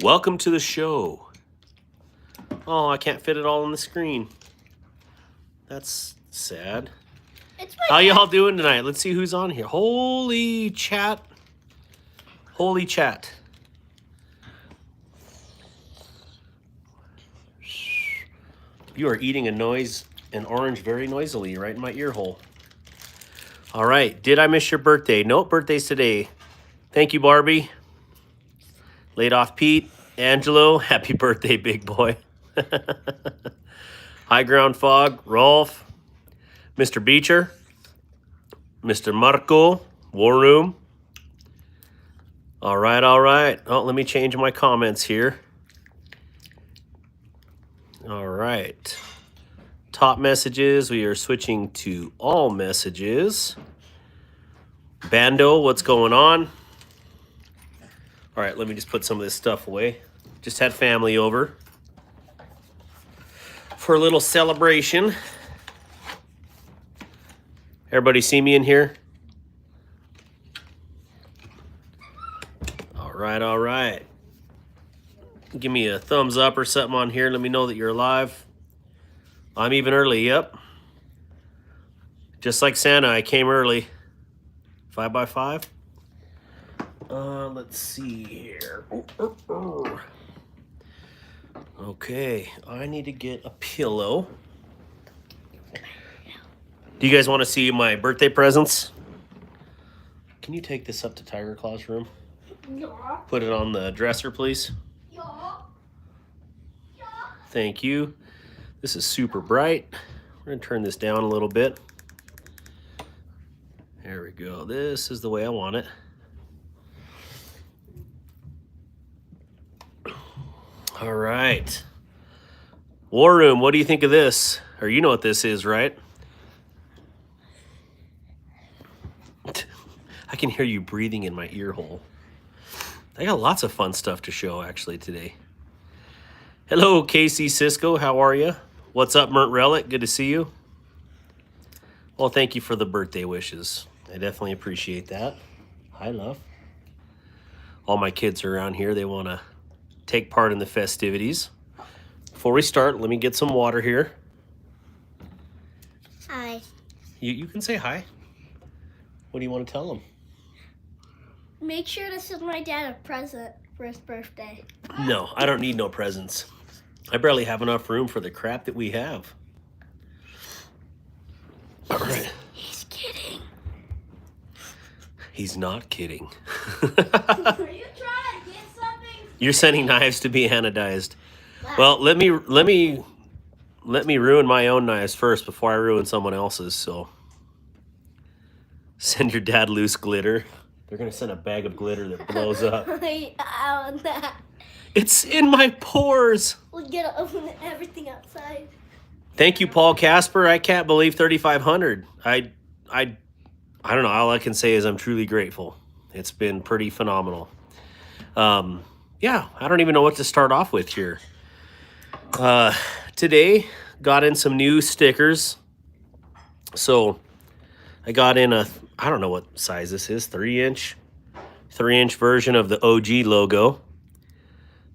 Welcome to the show. Oh, I can't fit it all on the screen. That's sad. How y'all doing tonight? Let's see who's on here. Holy chat. Holy chat. You are eating an orange very noisily right in my ear hole. All right. Did I miss your birthday? Nope, birthday's today. Thank you, Barbie. Laid off Pete. Angelo, happy birthday, big boy. High Ground Fog, Rolf, Mr. Beecher, Mr. Marco, War Room. All right, all right. Oh, let me change my comments here. All right. Top messages, we are switching to all messages. Bando, what's going on? All right, let me just put some of this stuff away. Just had family over for a little celebration. Everybody see me in here? All right, all right. Give me a thumbs up or something on here. Let me know that you're alive. I'm even early, yep. Just like Santa, I came early. 5 by 5. Let's see here. Okay, I need to get a pillow. Do you guys want to see my birthday presents? Can you take this up to Tiger Claw's room? Yeah. Put it on the dresser, please. Yeah. Yeah. Thank you. This is super bright. We're going to turn this down a little bit. There we go. This is the way I want it. All right. War Room, what do you think of this? Or you know what this is, right? I can hear you breathing in my ear hole. I got lots of fun stuff to show actually today. Hello, Casey Cisco. How are you? What's up, Mert Relic? Good to see you. Well, thank you for the birthday wishes. I definitely appreciate that. Hi, love. All my kids are around here. They want to take part in the festivities. Before we start, let me get some water here. Hi. You can say hi. What do you want to tell them? Make sure to send my dad a present for his birthday. No, I don't need no presents. I barely have enough room for the crap that we have. All right. He's kidding. He's not kidding. Are you trying to get something? You're sending knives to be anodized. Well, let me ruin my own knives first before I ruin someone else's. So send your dad loose glitter. They're gonna send a bag of glitter that blows up. I want that. It's in my pores. We're gonna open everything outside. Thank you, Paul Casper. I can't believe 3,500. I don't know. All I can say is I'm truly grateful. It's been pretty phenomenal. Yeah, I don't even know what to start off with here. Today, got in some new stickers. So I got in I don't know what size this is, 3-inch version of the OG logo.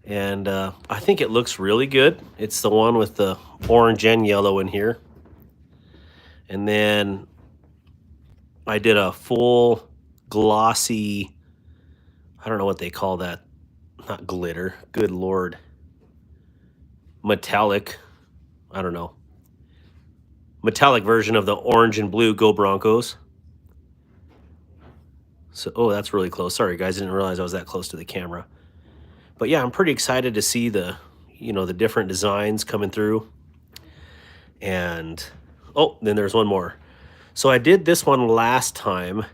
And I think it looks really good. It's the one with the orange and yellow in here. And then I did a full glossy, I don't know what they call that. Not glitter. Good Lord. Metallic. I don't know. Metallic version of the orange and blue Go Broncos. So, oh, that's really close. Sorry, guys. I didn't realize I was that close to the camera. But yeah, I'm pretty excited to see the different designs coming through. And, oh, then there's one more. So I did this one last time,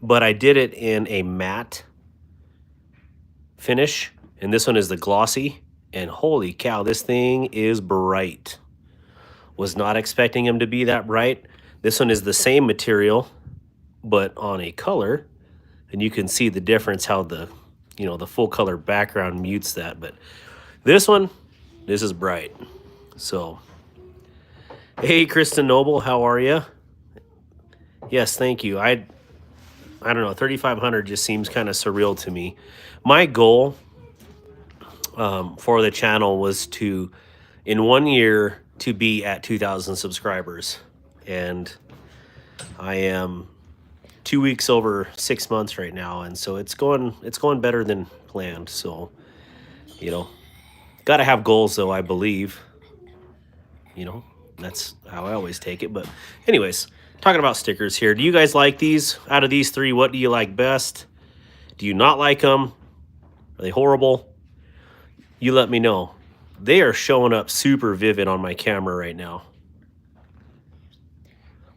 but I did it in a matte finish. And this one is the glossy. And holy cow, this thing is bright. Was not expecting him to be that bright. This one is the same material, but on a color. And you can see the difference how the full color background mutes that. But this one, this is bright. So, hey, Kristen Noble, how are you? Yes, thank you. I don't know, 3,500 just seems kind of surreal to me. My goal for the channel was to, in 1 year, to be at 2,000 subscribers. And I am 2 weeks over 6 months right now. And so it's going better than planned. So, you know, got to have goals though, I believe. You know, that's how I always take it. But anyways, talking about stickers here. Do you guys like these? Out of these three, what do you like best? Do you not like them? Are they horrible? You let me know. They are showing up super vivid on my camera right now.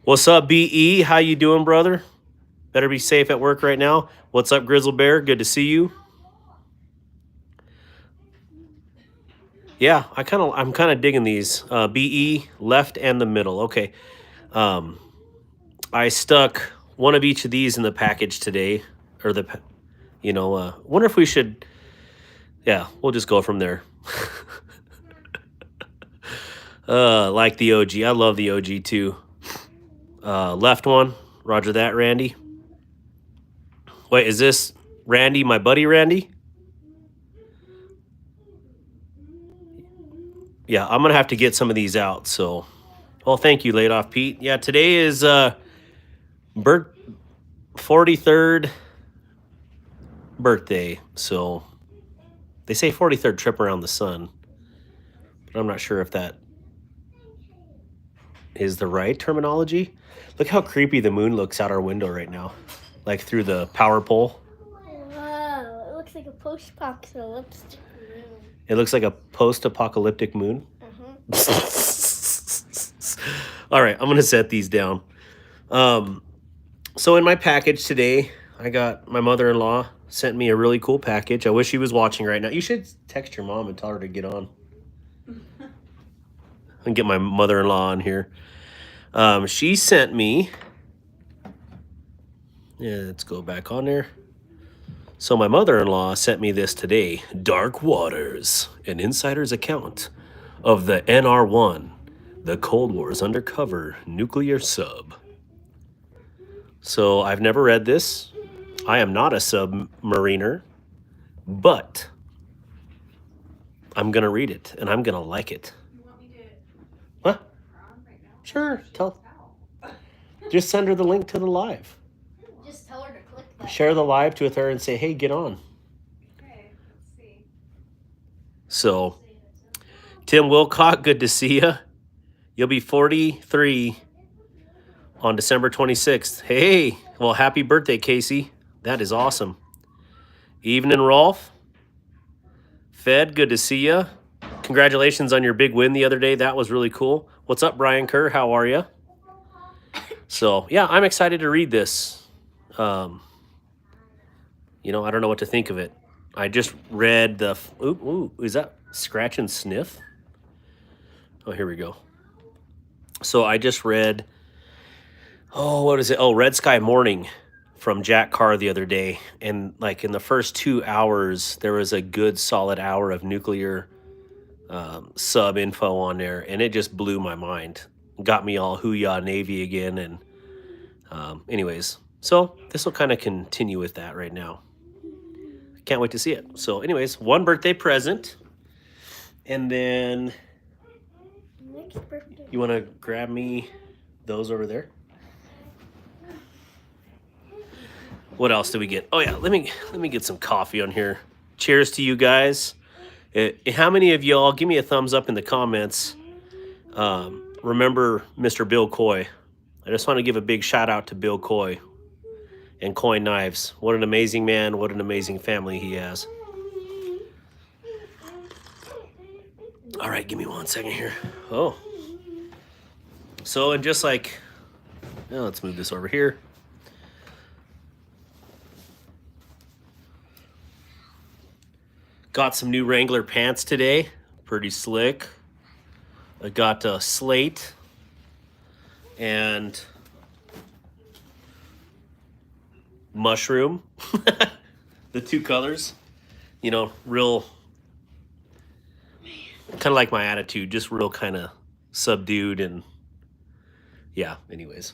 What's up, BE? How you doing, brother? Better be safe at work right now. What's up, Grizzle Bear? Good to see you. Yeah, I'm kind of digging these. BE, left and the middle. Okay. I stuck one of each of these in the package today, or wonder if we should, yeah, we'll just go from there. Like the OG. I love the OG too. Left one. Roger that, Randy. Wait, is this Randy, my buddy Randy? Yeah, I'm going to have to get some of these out. So, well, thank you, Laid Off Pete. Yeah, today is 43rd birthday. So, they say 43rd trip around the sun. But I'm not sure if that is the right terminology. Look how creepy the moon looks out our window right now. Like through the power pole. Wow, it looks like a post-apocalyptic moon. It looks like a post-apocalyptic moon. All right, I'm going to set these down. So in my package today, I got my mother-in-law sent me a really cool package. I wish she was watching right now. You should text your mom and tell her to get on. And get my mother-in-law on here. She sent me... Yeah, let's go back on there. So my mother-in-law sent me this today. Dark Waters, an insider's account of the NR-1, the Cold War's undercover nuclear sub. So I've never read this. I am not a submariner, but I'm going to read it, and I'm going to like it. You want me to What? on right now? Sure. Just send her the link to the live. Just tell her to click that. Share the live with her and say, hey, get on. Okay, let's see. So, Tim Wilcock, good to see you. You'll be 43 on December 26th. Hey, well, happy birthday, Casey. That is awesome. Evening, Rolf. Fed, good to see you. Congratulations on your big win the other day. That was really cool. What's up, Brian Kerr? How are you? So, yeah, I'm excited to read this. I don't know what to think of it. I just read the... Ooh, is that Scratch and Sniff? Oh, here we go. So I just read... Oh, what is it? Oh, Red Sky Morning from Jack Carr the other day. And, like, in the first 2 hours, there was a good solid hour of nuclear sub info on there. And it just blew my mind. Got me all hoo-yah Navy again. And anyways, so this will kind of continue with that right now. Can't wait to see it. So anyways, one birthday present. And then Next birthday. you want to grab me those over there? What else did we get? Oh yeah, let me get some coffee on here. Cheers to you guys. How many of y'all, give me a thumbs up in the comments, remember Mr. Bill Coy? I just want to give a big shout out to Bill Coy and Coy Knives. What an amazing man. What an amazing family he has. All right, give me 1 second here. Oh. So, and just like, let's move this over here. Got some new Wrangler pants today. Pretty slick. I got a slate and mushroom. The two colors. Real, kind of like my attitude, just real kind of subdued and yeah, anyways.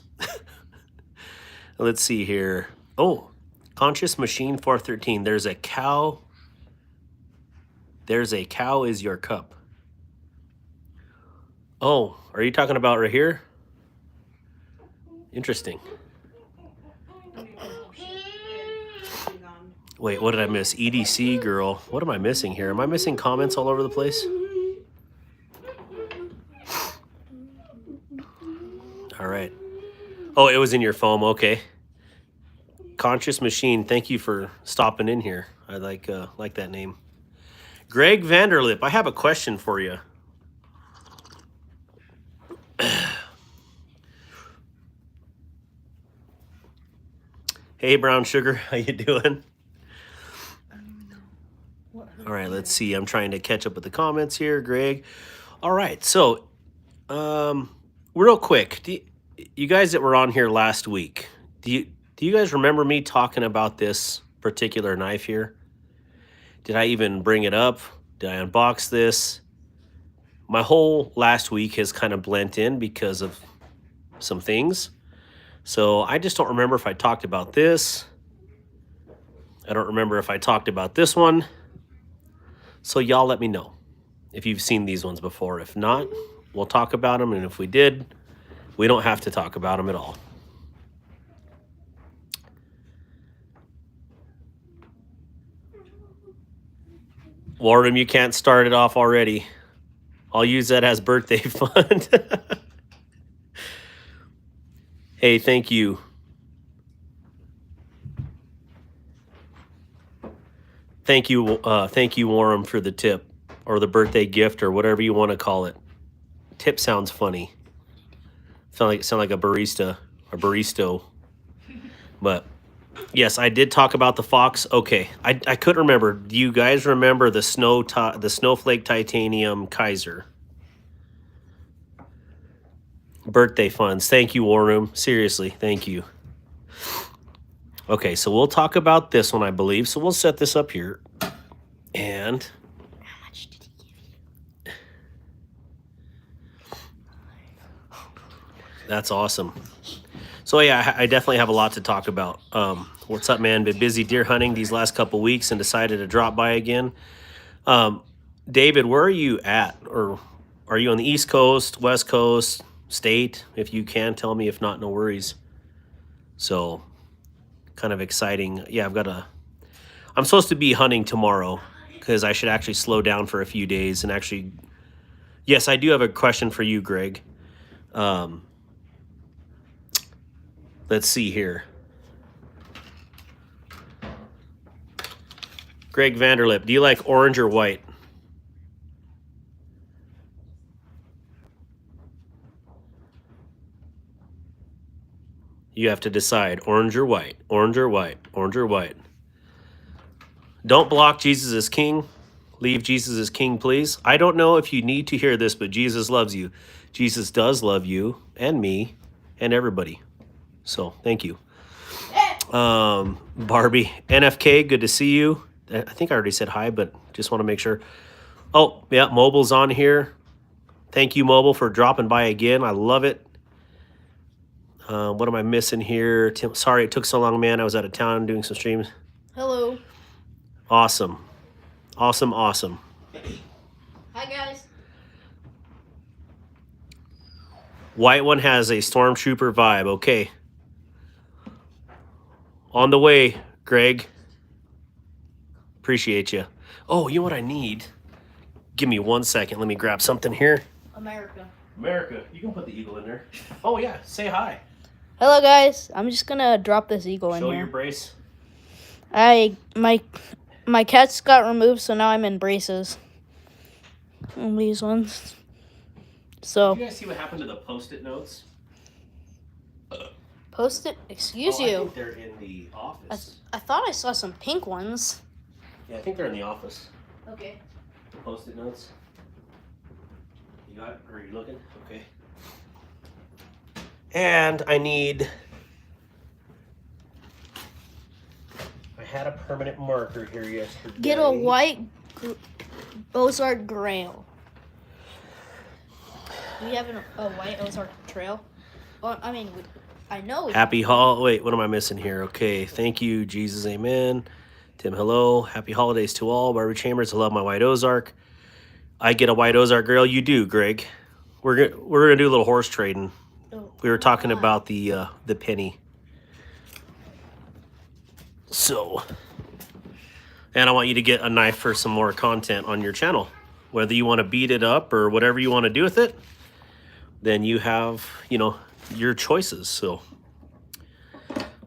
Let's see here. Oh, Conscious Machine 413. There's a cow There's a cow is your cup. Oh, are you talking about right here? Interesting. Wait, what did I miss? EDC girl. What am I missing here? Am I missing comments all over the place? All right. Oh, it was in your foam. Okay. Conscious Machine. Thank you for stopping in here. I like that name. Greg Vanderlip. I have a question for you. Hey, Brown Sugar. How you doing? All right, let's see. I'm trying to catch up with the comments here, Greg. All right, so real quick, you guys that were on here last week, do you guys remember me talking about this particular knife here? Did I even bring it up? Did I unbox this? My whole last week has kind of blent in because of some things. So I just don't remember if I talked about this. I don't remember if I talked about this one. So y'all let me know if you've seen these ones before. If not, we'll talk about them. And if we did, we don't have to talk about them at all. Warren, you can't start it off already. I'll use that as birthday fund. Hey, thank you. Thank you, Warren, for the tip or the birthday gift or whatever you want to call it. Tip sounds funny. Sound like a barista or baristo. But yes, I did talk about the Fox. Okay, I couldn't remember. Do you guys remember the Snowflake Titanium Kaiser? Birthday funds. Thank you, War Room. Seriously, thank you. Okay, so we'll talk about this one, I believe. So we'll set this up here. And How much did he give you? That's awesome. So yeah, I definitely have a lot to talk about. What's up, man? Been busy deer hunting these last couple weeks and decided to drop by again. David, where are you at? Or are you on the East Coast, West Coast, state? If you can, tell me. If not, no worries. So kind of exciting. Yeah, I'm supposed to be hunting tomorrow because I should actually slow down for a few days and actually, yes, I do have a question for you, Greg. Let's see here. Greg Vanderlip, do you like orange or white? You have to decide, orange or white, orange or white, orange or white. Don't block Jesus is King. Leave Jesus as King, please. I don't know if you need to hear this, but Jesus loves you. Jesus does love you and me and everybody. So thank you. Barbie, NFK, good to see you. I think I already said hi, but just want to make sure. Oh, yeah, Mobile's on here. Thank you, Mobile, for dropping by again. I love it. What am I missing here? Tim, sorry it took so long, man. I was out of town doing some streams. Hello. Awesome. Awesome, awesome. Hi, guys. White one has a Stormtrooper vibe. Okay. On the way, Greg. Appreciate you. Oh, you know what I need? Give me 1 second. Let me grab something here. America. America, you can put the eagle in there. Oh, yeah. Say hi. Hello guys, I'm just gonna drop this eagle in Show here. your brace. My cats got removed, so now I'm in braces. On these ones. So Did you guys see what happened to the Post-it notes? post it. Excuse I you. think they're in the office. I thought I saw some pink ones. Yeah, I think they're in the office. Okay. The Post-it notes. You got it? Or are you looking? Okay. And I had a permanent marker here yesterday. Get a white Ozark Grail. We have a white Ozark Trail. Well, I mean, I know. Happy Hall. Wait, what am I missing here? Okay, thank you, Jesus, amen. Tim, hello. Happy holidays to all. Barbie Chambers, I love my White Ozark. I get a White Ozark girl. You do, Greg. We're gonna do a little horse trading. We were talking about the penny. So, and I want you to get a knife for some more content on your channel. Whether you want to beat it up or whatever you want to do with it, then you have, you know, your choices. So,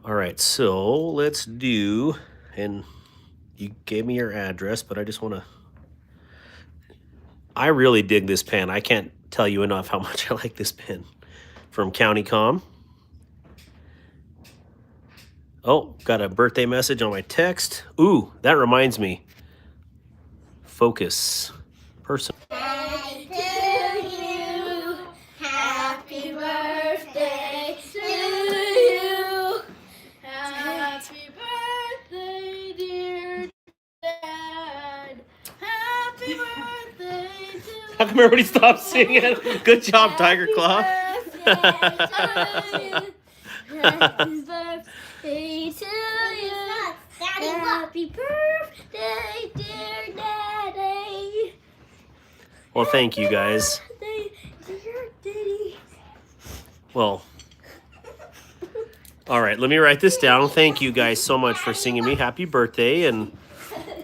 all right. So let's do, and you gave me your address, but I just want to. I really dig this pen. I can't tell you enough how much I like this pen. From County Com. Oh, got a birthday message on my text. Ooh, that reminds me. Focus. Person. Happy to you. Happy birthday to you. Happy birthday, dear Dad. Happy birthday to How come everybody stopped singing? Good job, Tiger Claw. Happy birthday to you. Happy birthday, dear Daddy. Well, thank you guys. Birthday, dear Daddy. Well, all right, let me write this down. Thank you guys so much for singing me happy birthday. And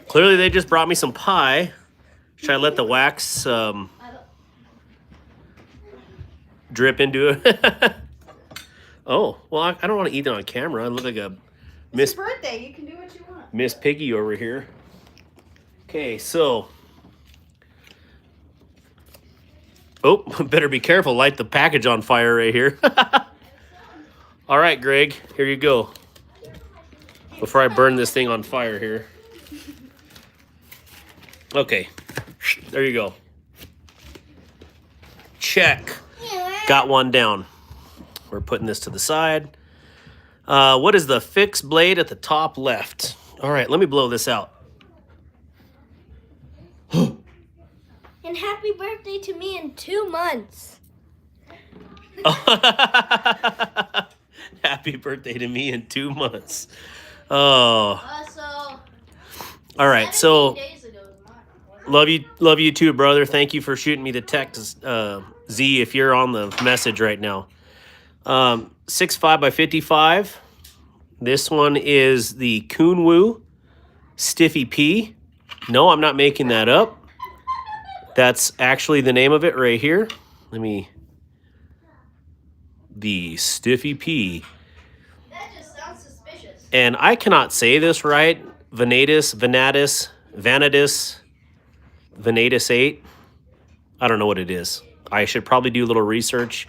clearly they just brought me some pie. Should I let the wax drip into it? Oh, well, I don't want to eat it on camera. I look like a It's your birthday. You can do what you want. Miss Piggy over here. Okay, so. Oh, better be careful. Light the package on fire right here. All right, Greg, here you go. Before I burn this thing on fire here. Okay, there you go. Check. Got one down. We're putting this to the side. What is the fixed blade at the top left? All right, let me blow this out. And happy birthday to me in 2 months. Happy birthday to me in 2 months. Oh. So, All right, so 17 days ago is mine. love you too, brother. Thank you for shooting me the text, Z, if you're on the message right now. 6.5 by 55. This one is the Kunwu Stiffy P. No, I'm not making that up. That's actually the name of it right here. The Stiffy P. That just sounds suspicious. And I cannot say this right. Venatus 8. I don't know what it is. I should probably do a little research.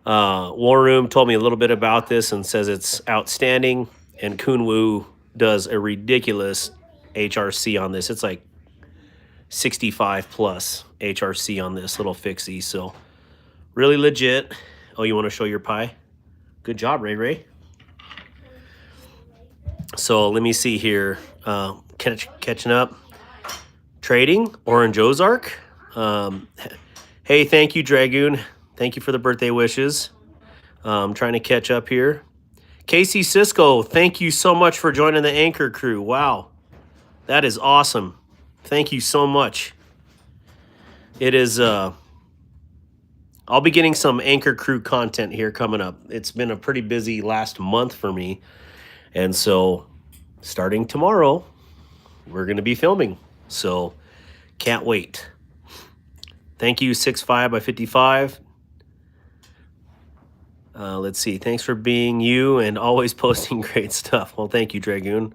War Room told me a little bit about this and says it's outstanding. And Kunwu does a ridiculous HRC on this. It's like 65 plus HRC on this little fixie. So really legit. Oh, you want to show your pie? Good job, Ray Ray. So let me see here. Catching up. Trading. Orange Ozark. Hey, thank you, Dragoon. Thank you for the birthday wishes. I'm trying to catch up here. Casey Cisco, thank you so much for joining the Anchor crew. Wow. That is awesome. Thank you so much. It is, I'll be getting some Anchor crew content here coming up. It's been a pretty busy last month for me. And so starting tomorrow, we're going to be filming. So can't wait. Thank you, 6.5 by 55. Let's see. Thanks for being you and always posting great stuff. Well, thank you, Dragoon.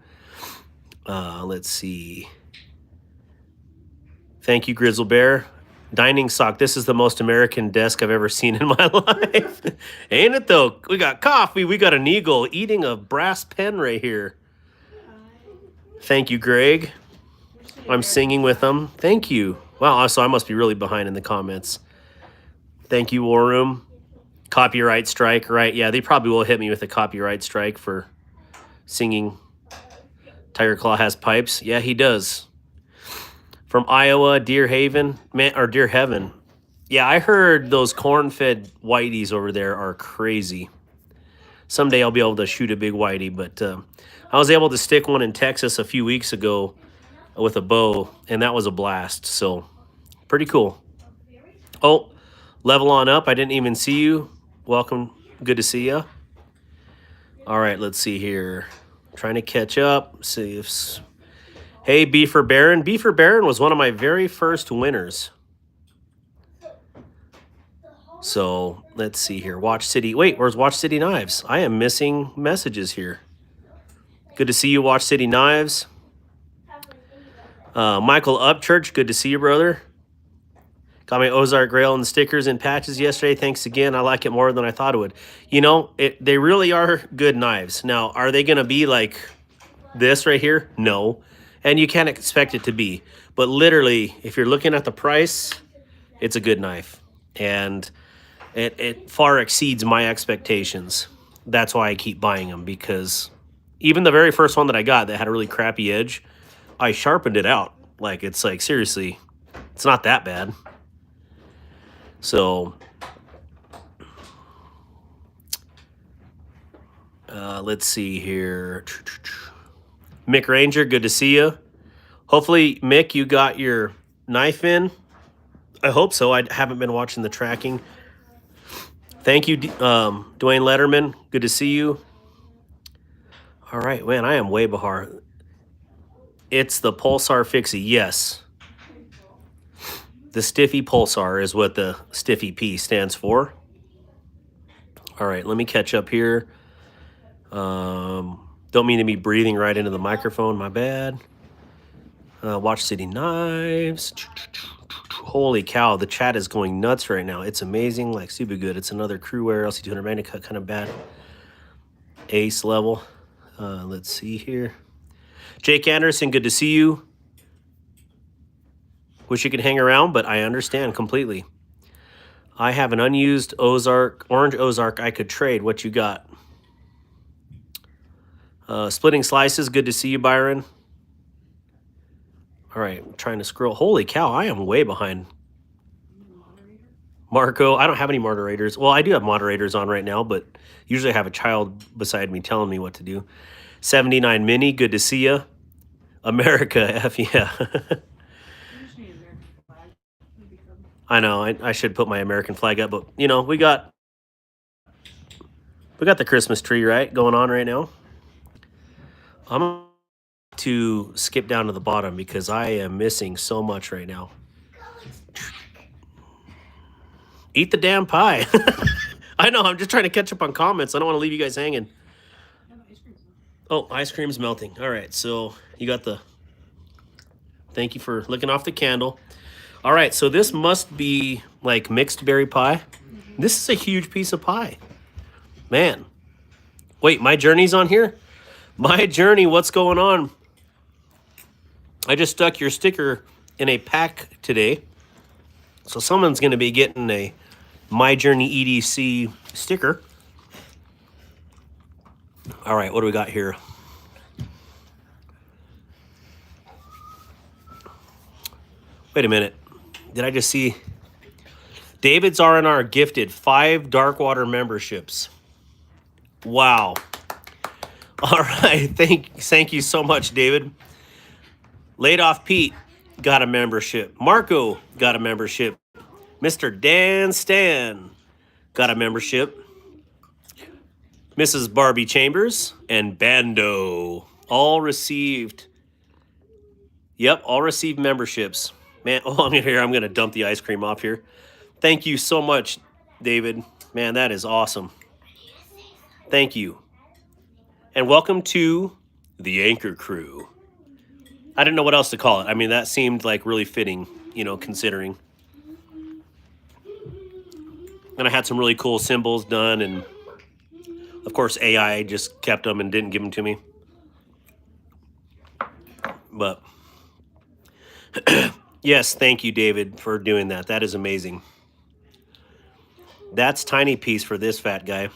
Let's see. Thank you, Grizzle Bear. Dining Sock. This is the most American desk I've ever seen in my life. Ain't it, though? We got coffee. We got an eagle eating a brass pen right here. Thank you, Greg. I'm singing with them. Thank you. Wow, so I must be really behind in the comments. Thank you, War Room. Copyright strike, right? Yeah, they probably will hit me with a copyright strike for singing Tiger Claw Has Pipes. Yeah, he does. From Iowa, Deer Heaven. Yeah, I heard those corn-fed whiteys over there are crazy. Someday I'll be able to shoot a big whitey, but I was able to stick one in Texas a few weeks ago with a bow, and that was a blast. So pretty cool. Oh, level on up. I didn't even see you. Welcome. Good to see you. All right, let's see here. Trying to catch up. See if... Hey, Beefer Baron. Beefer Baron was one of my very first winners. So let's see here. Watch City. Wait, where's Watch City Knives? I am missing messages here. Good to see you, Watch City Knives. Michael Upchurch. Good to see you, brother. Got my Ozark Grail and the stickers and patches yesterday. Thanks again. I like it more than I thought it would. You know, they really are good knives. Now, are they going to be like this right here? No. And you can't expect it to be. But literally, if you're looking at the price, it's a good knife. And it far exceeds my expectations. That's why I keep buying them, because even the very first one that I got that had a really crappy edge, I sharpened it out. Like, it's like, seriously, it's not that bad. So, let's see here. Mick Ranger, good to see you. Hopefully, Mick, you got your knife in. I hope so. I haven't been watching the tracking. Thank you, Dwayne Letterman. Good to see you. All right, man, I am way behind. It's the Pulsar Fixie, yes. The Stiffy Pulsar is what the Stiffy P stands for. All right, let me catch up here. Don't mean to be breathing right into the microphone, my bad. Watch City Knives. Holy cow, the chat is going nuts right now. It's amazing, like super good. It's another Crewwear LC200 Magnet Cut, kind of bad. Ace level. Let's see here. Jake Anderson, good to see you. Wish you could hang around, but I understand completely. I have an unused Ozark, orange Ozark I could trade. What you got? Splitting Slices, good to see you, Byron. All right, I'm trying to scroll. Holy cow, I am way behind. Marco, I don't have any moderators. Well, I do have moderators on right now, but usually I have a child beside me telling me what to do. 79 Mini, good to see you. America, F yeah. I know, I should put my American flag up, but, you know, we got the Christmas tree, right, going on right now. I'm to skip down to the bottom because I am missing so much right now. Eat the damn pie. I know, I'm just trying to catch up on comments. I don't want to leave you guys hanging. Oh, ice cream's melting. All right, so you got the... Thank you for licking off the candle. All right, so this must be like mixed berry pie. This is a huge piece of pie. Man. Wait, my journey's on here? My journey, what's going on? I just stuck your sticker in a pack today. So someone's going to be getting a My Journey EDC sticker. All right, what do we got here? Wait a minute. Did I just see? David's R&R gifted 5 Darkwater memberships. Wow. All right, thank you so much, David. Laid Off Pete got a membership. Marco got a membership. Mr. Dan Stan got a membership. Mrs. Barbie Chambers and Bando all received. Yep, all received memberships. Man, oh, I'm going to dump the ice cream off here. Thank you so much, David. Man, that is awesome. Thank you. And welcome to the Anchor Crew. I didn't know what else to call it. I mean, that seemed like really fitting, you know, considering. And I had some really cool symbols done, and of course AI just kept them and didn't give them to me. But yes, thank you, David, for doing that. That is amazing. That's tiny piece for this fat guy.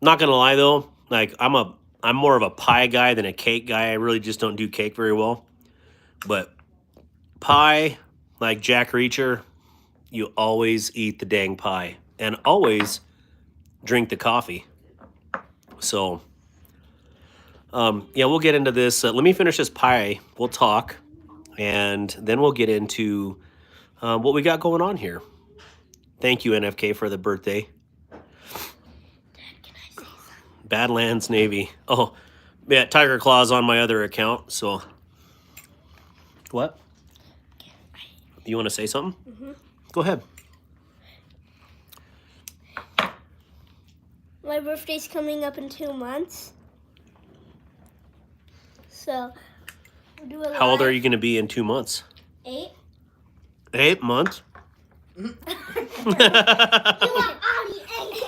Not gonna lie though, like I'm more of a pie guy than a cake guy. I really just don't do cake very well. But pie, like Jack Reacher, you always eat the dang pie and always drink the coffee. So, yeah, we'll get into this. Let me finish this pie. We'll talk, and then we'll get into what we got going on here. Thank you, NFK, for the birthday. Badlands Navy. Oh, yeah, Tiger Claw's on my other account, so. What? You want to say something? Mm-hmm. Go ahead. My birthday's coming up in 2 months. So, we'll do a How old are live- you going to be in 2 months? 8. 8 months? You want 8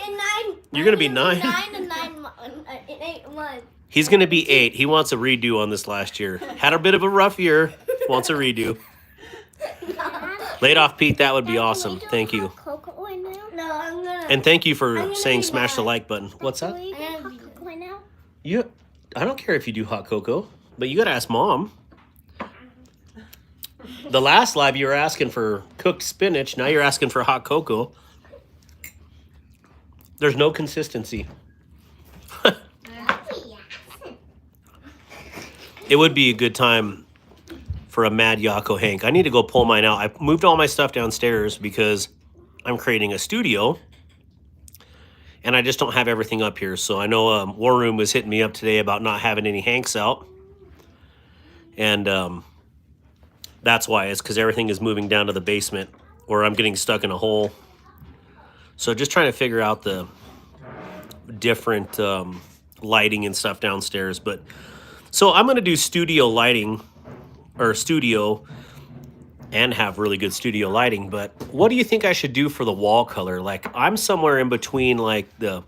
and 9. You're gonna be 9. 9 and 9 in 8 months. He's going to be 8. He wants a redo on this last year. Had a bit of a rough year. Wants a redo. Laid off Pete, that would be awesome. Thank you. Cocoa right now? No, I'm gonna. And thank you I'm for gonna saying be smash the back. like button. What's that? I'm gonna be hot cocoa right now. I don't care if you do hot cocoa, but you got to ask Mom. The last live you were asking for cooked spinach. Now you're asking for hot cocoa. There's no consistency. It would be a good time for a Mad Yako Hank. I need to go pull mine out. I moved all my stuff downstairs because I'm creating a studio. And I just don't have everything up here. So I know War Room was hitting me up today about not having any Hanks out. And that's why. It's because everything is moving down to the basement or I'm getting stuck in a hole. So just trying to figure out the different lighting and stuff downstairs. But so I'm going to do studio lighting or studio and have really good studio lighting. But what do you think I should do for the wall color? Like I'm somewhere in between like the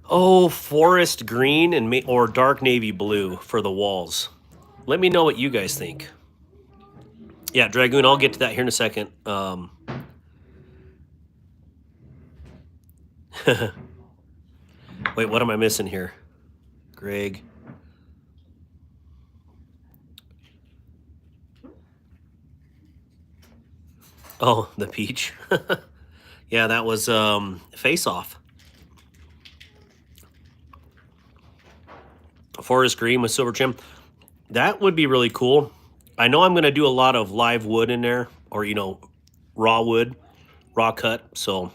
forest green and or dark navy blue for the walls. Let me know what you guys think. Yeah, Dragoon, I'll get to that here in a second. Wait, what am I missing here? Greg. Oh, the peach. Yeah, that was Face Off. Forest green with silver trim. That would be really cool. I know I'm going to do a lot of live wood in there, or, you know, raw wood, raw cut. So,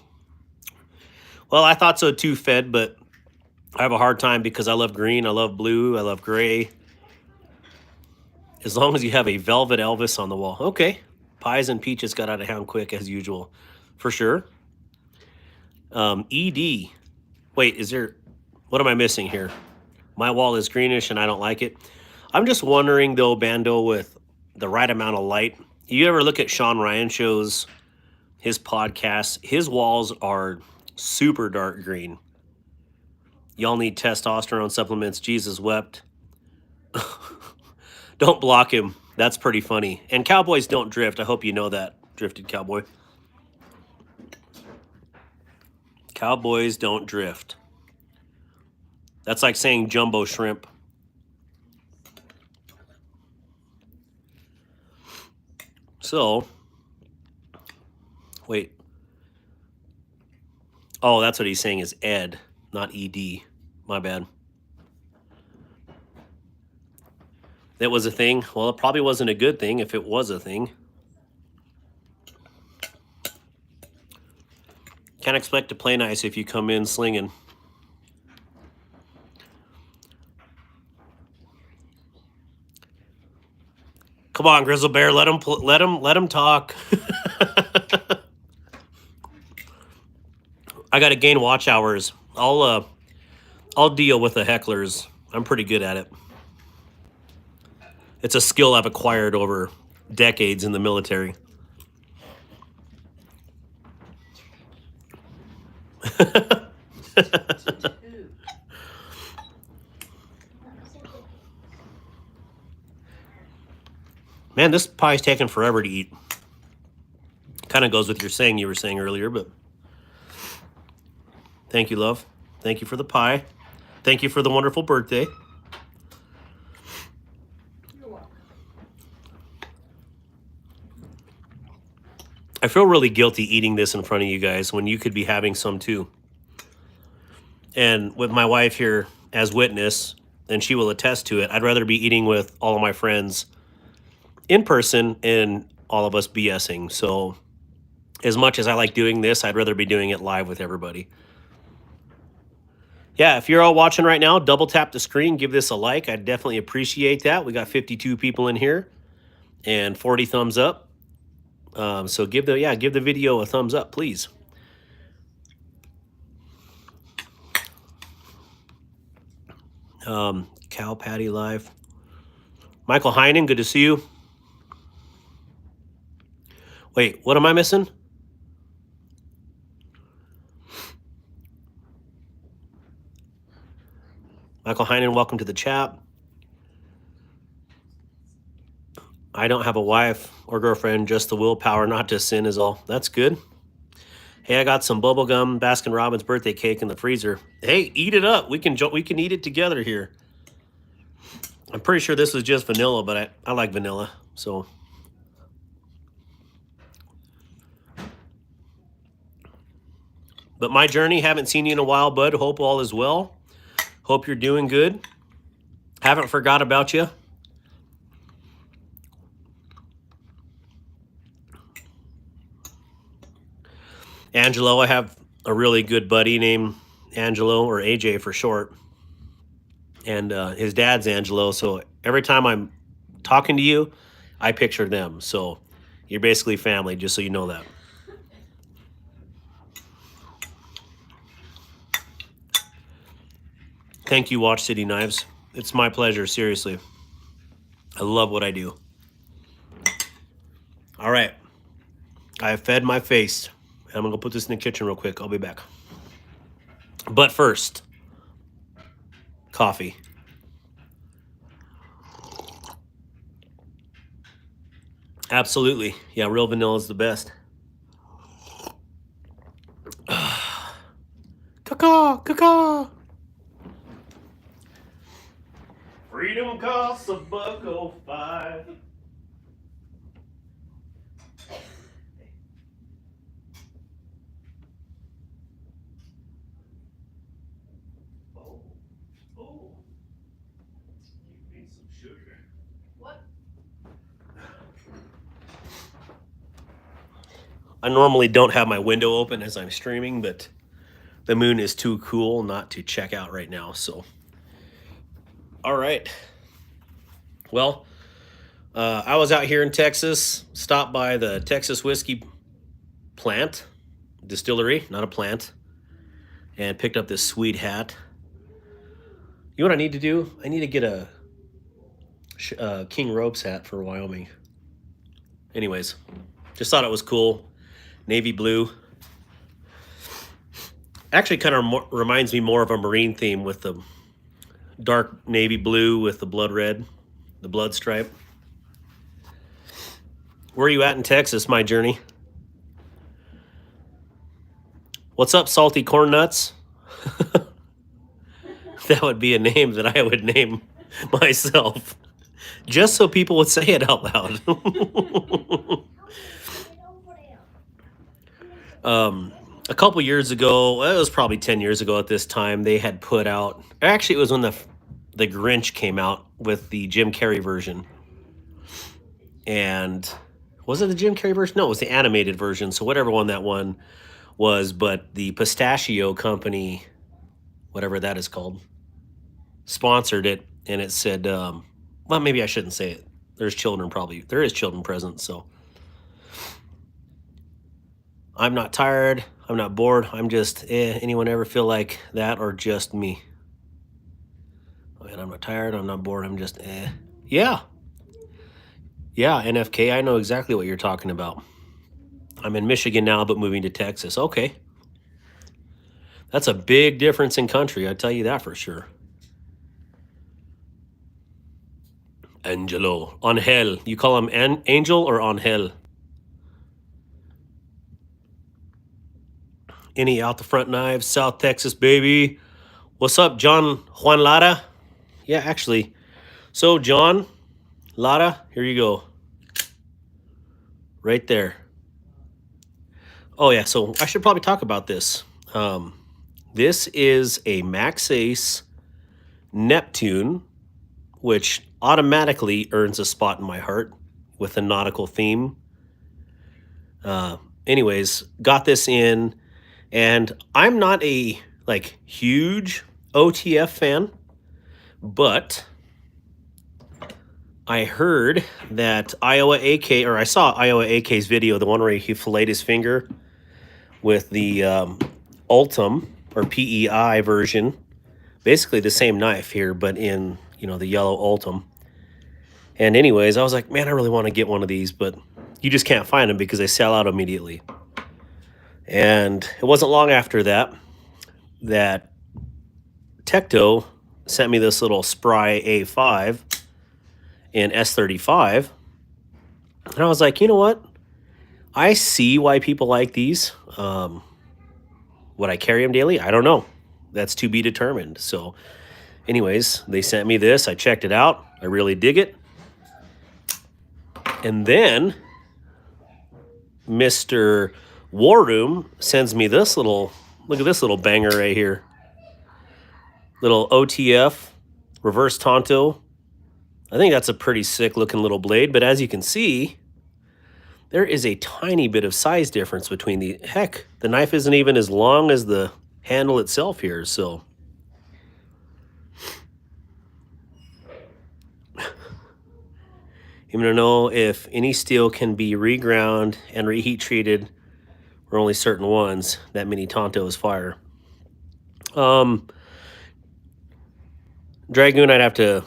well, I thought so too, Fed, but I have a hard time because I love green, I love blue, I love gray. As long as you have a velvet Elvis on the wall. Okay. Pies and peaches got out of hand quick as usual. For sure. ED. Wait, is there... What am I missing here? My wall is greenish and I don't like it. I'm just wondering, though, Bando, with the right amount of light. You ever look at Sean Ryan shows, his podcast? His walls are super dark green. Y'all need testosterone supplements. Jesus wept. Don't block him. That's pretty funny. And cowboys don't drift. I hope you know that, drifted cowboy. Cowboys don't drift. That's like saying jumbo shrimp. So, wait. Oh, that's what he's saying is Ed, not ED. My bad. That was a thing. Well, it probably wasn't a good thing if it was a thing. Can't expect to play nice if you come in slinging. Come on, Grizzle Bear, let him talk. I got to gain watch hours. I'll deal with the hecklers. I'm pretty good at it. It's a skill I've acquired over decades in the military. Man, this pie's taking forever to eat. Kind of goes with your saying you were saying earlier, but thank you, love. Thank you for the pie. Thank you for the wonderful birthday. You're welcome. I feel really guilty eating this in front of you guys when you could be having some too. And with my wife here as witness, and she will attest to it, I'd rather be eating with all of my friends in person and all of us BSing. So as much as I like doing this, I'd rather be doing it live with everybody. Yeah, if you're all watching right now, double tap the screen, give this a like. I'd definitely appreciate that. We got 52 people in here and 40 thumbs up. So give the video a thumbs up, please. Cow Patty Live. Michael Heinen, good to see you. Wait, what am I missing? Michael Heinen, welcome to the chat. I don't have a wife or girlfriend, just the willpower not to sin is all. That's good. Hey, I got some bubblegum Baskin Robbins birthday cake in the freezer. Hey, eat it up. We can eat it together here. I'm pretty sure this was just vanilla, but I like vanilla. So but my journey, haven't seen you in a while, bud. Hope all is well. Hope you're doing good. Haven't forgot about you. Angelo, I have a really good buddy named Angelo, or AJ for short. And his dad's Angelo. So every time I'm talking to you, I picture them. So you're basically family, just so you know that. Thank you, Watch City Knives. It's my pleasure, seriously. I love what I do. All right. I have fed my face. I'm going to go put this in the kitchen real quick. I'll be back. But first, coffee. Absolutely. Yeah, real vanilla is the best. Caw. Freedom costs $1.05. Oh. You need some sugar. What? I normally don't have my window open as I'm streaming, but the moon is too cool not to check out right now. So, all right. Well, I was out here in Texas, stopped by the Texas whiskey plant, distillery, not a plant, and picked up this sweet hat. You know what I need to do? I need to get a King Ropes hat for Wyoming. Anyways, just thought it was cool. Navy blue. Actually kind of reminds me more of a marine theme with the dark navy blue with the blood red, the blood stripe. Where are you at in Texas, my journey? What's up, Salty Corn Nuts? That would be a name that I would name myself, just so people would say it out loud. A couple years ago, it was probably 10 years ago at this time, they had put out, actually it was when the Grinch came out with the Jim Carrey version. And was it the Jim Carrey version? No, it was the animated version. So whatever one that one was, but the Pistachio Company, whatever that is called, sponsored it. And it said, well, maybe I shouldn't say it. There is children present. So I'm not tired. I'm not bored. I'm just, anyone ever feel like that, or just me? And I'm not tired. I'm not bored. I'm just, Yeah. Yeah, NFK, I know exactly what you're talking about. I'm in Michigan now, but moving to Texas. Okay. That's a big difference in country, I tell you that for sure. Angelo. Angel. You call him Angel or Angel? Any out the front knives, South Texas, baby. What's up, John Juan Lara? Yeah, actually. So, John Lara, here you go. Right there. Oh, yeah, so I should probably talk about this. The This is a MaxAce Neptune, which automatically earns a spot in my heart with a nautical theme. Anyways, got this in, and I'm not a like huge OTF fan, but I heard that Iowa AK, or I saw Iowa AK's video, the one where he filleted his finger with the Ultim or PEI version, basically the same knife here, but in, you know, the yellow Ultim. And anyways, I was like, man, I really want to get one of these, but you just can't find them because they sell out immediately. And it wasn't long after that that Tecto sent me this little Spry A5 in S35. And I was like, you know what? I see why people like these. Would I carry them daily? I don't know. That's to be determined. So anyways, they sent me this. I checked it out. I really dig it. And then Mr. War Room sends me this little, look at this little banger right here. Little OTF reverse Tonto. I think that's a pretty sick looking little blade, but as you can see, there is a tiny bit of size difference between the, heck, the knife isn't even as long as the handle itself here, so. Even to know if any steel can be reground and reheat treated, or only certain ones, that mini Tontos fire. Dragoon, I'd have to,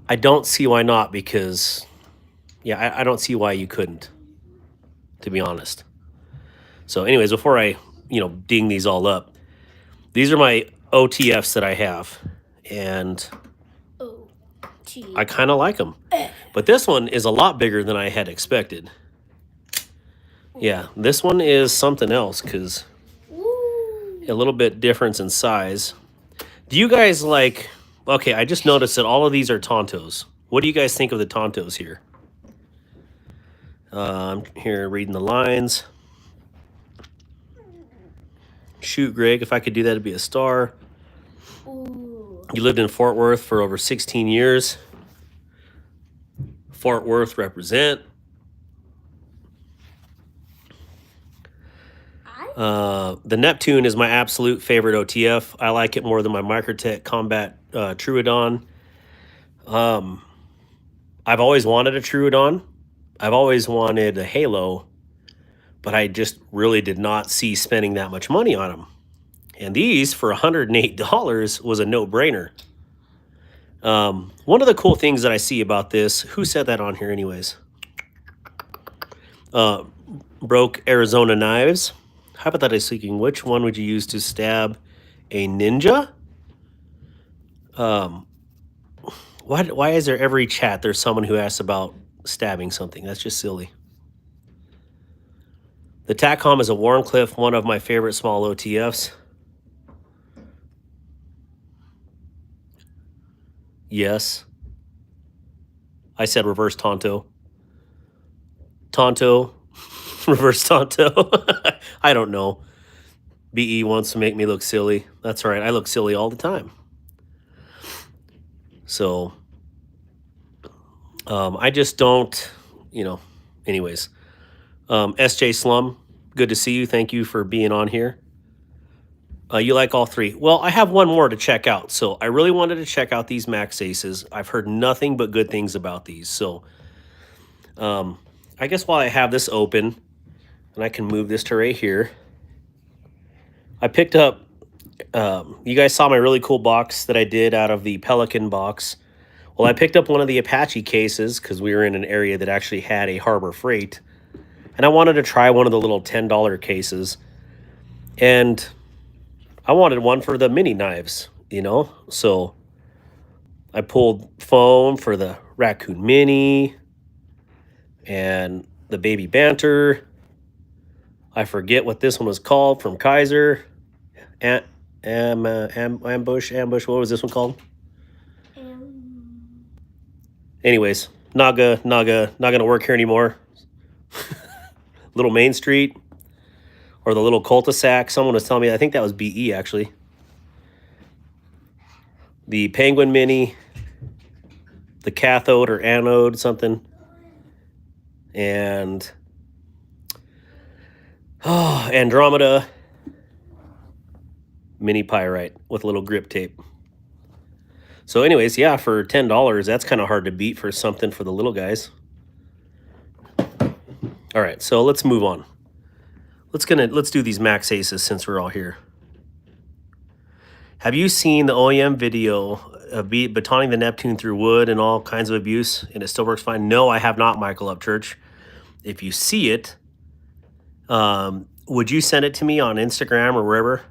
I don't see why not, because, yeah, I don't see why you couldn't, to be honest. So anyways, before I, you know, ding these all up, these are my OTFs that I have, and I kind of like them. But this one is a lot bigger than I had expected. Yeah, this one is something else, because a little bit difference in size. Do you guys like, okay, I just noticed that all of these are Tontos. What do you guys think of the Tontos here? I'm here reading the lines. Shoot, Greg, if I could do that, it'd be a star. You lived in Fort Worth for over 16 years. Fort Worth represent. The Neptune is my absolute favorite OTF. I like it more than my Microtech Combat Troodon. I've always wanted a Troodon. I've always wanted a Halo, but I just really did not see spending that much money on them. And these, for $108, was a no-brainer. One of the cool things that I see about this, who said that on here anyways? Broke Arizona Knives. Hypothetically speaking, which one would you use to stab a ninja? Why is there every chat there's someone who asks about stabbing something? That's just silly. The TACCOM is a Warncliffe, one of my favorite small OTFs. Yes. I said reverse Tonto. Tonto. Reverse Tonto. I don't know. BE wants to make me look silly. That's all right. I look silly all the time. So, I just don't, you know, anyways. SJ Slum, good to see you. Thank you for being on here. You like all three. Well, I have one more to check out. So I really wanted to check out these MaxAces. I've heard nothing but good things about these. So I guess while I have this open, and I can move this to right here, I picked up, you guys saw my really cool box that I did out of the Pelican box. Well, I picked up one of the Apache cases because we were in an area that actually had a Harbor Freight. And I wanted to try one of the little $10 cases. And I wanted one for the mini knives, you know? So I pulled foam for the Raccoon Mini and the Baby Banter. I forget what this one was called from Kaiser. Ambush. What was this one called? Anyways, Naga, not gonna work here anymore. Little Main Street. or the little cul-de-sac. Someone was telling me, I think that was BE actually. The Penguin Mini, the cathode or anode, something. And Andromeda mini pyrite with a little grip tape. So anyways, yeah, for $10, that's kind of hard to beat for something for the little guys. All right, so let's move on. Let's do these MaxAces since we're all here. Have you seen the OEM video of batoning the Neptune through wood and all kinds of abuse, and it still works fine? No, I have not, Michael Upchurch. If you see it, would you send it to me on Instagram or wherever?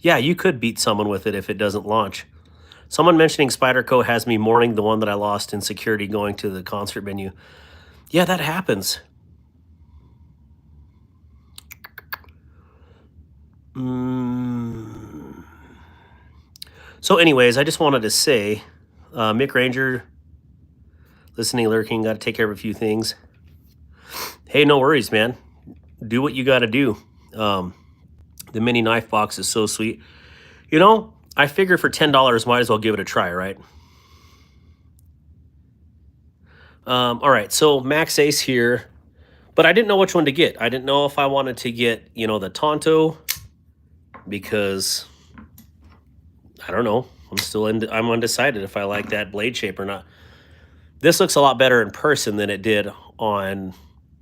Yeah, you could beat someone with it if it doesn't launch. Someone mentioning Spyderco has me mourning the one that I lost in security going to the concert venue. Yeah, that happens. So anyways, I just wanted to say, Mick Ranger, listening, lurking, got to take care of a few things. Hey, no worries, man. Do what you got to do. The mini knife box is so sweet. You know, I figure for $10, might as well give it a try, right? All right, so MaxAce here, but I didn't know which one to get. I didn't know if I wanted to get, you know, the Tonto, because I don't know. I'm undecided if I like that blade shape or not. This looks a lot better in person than it did on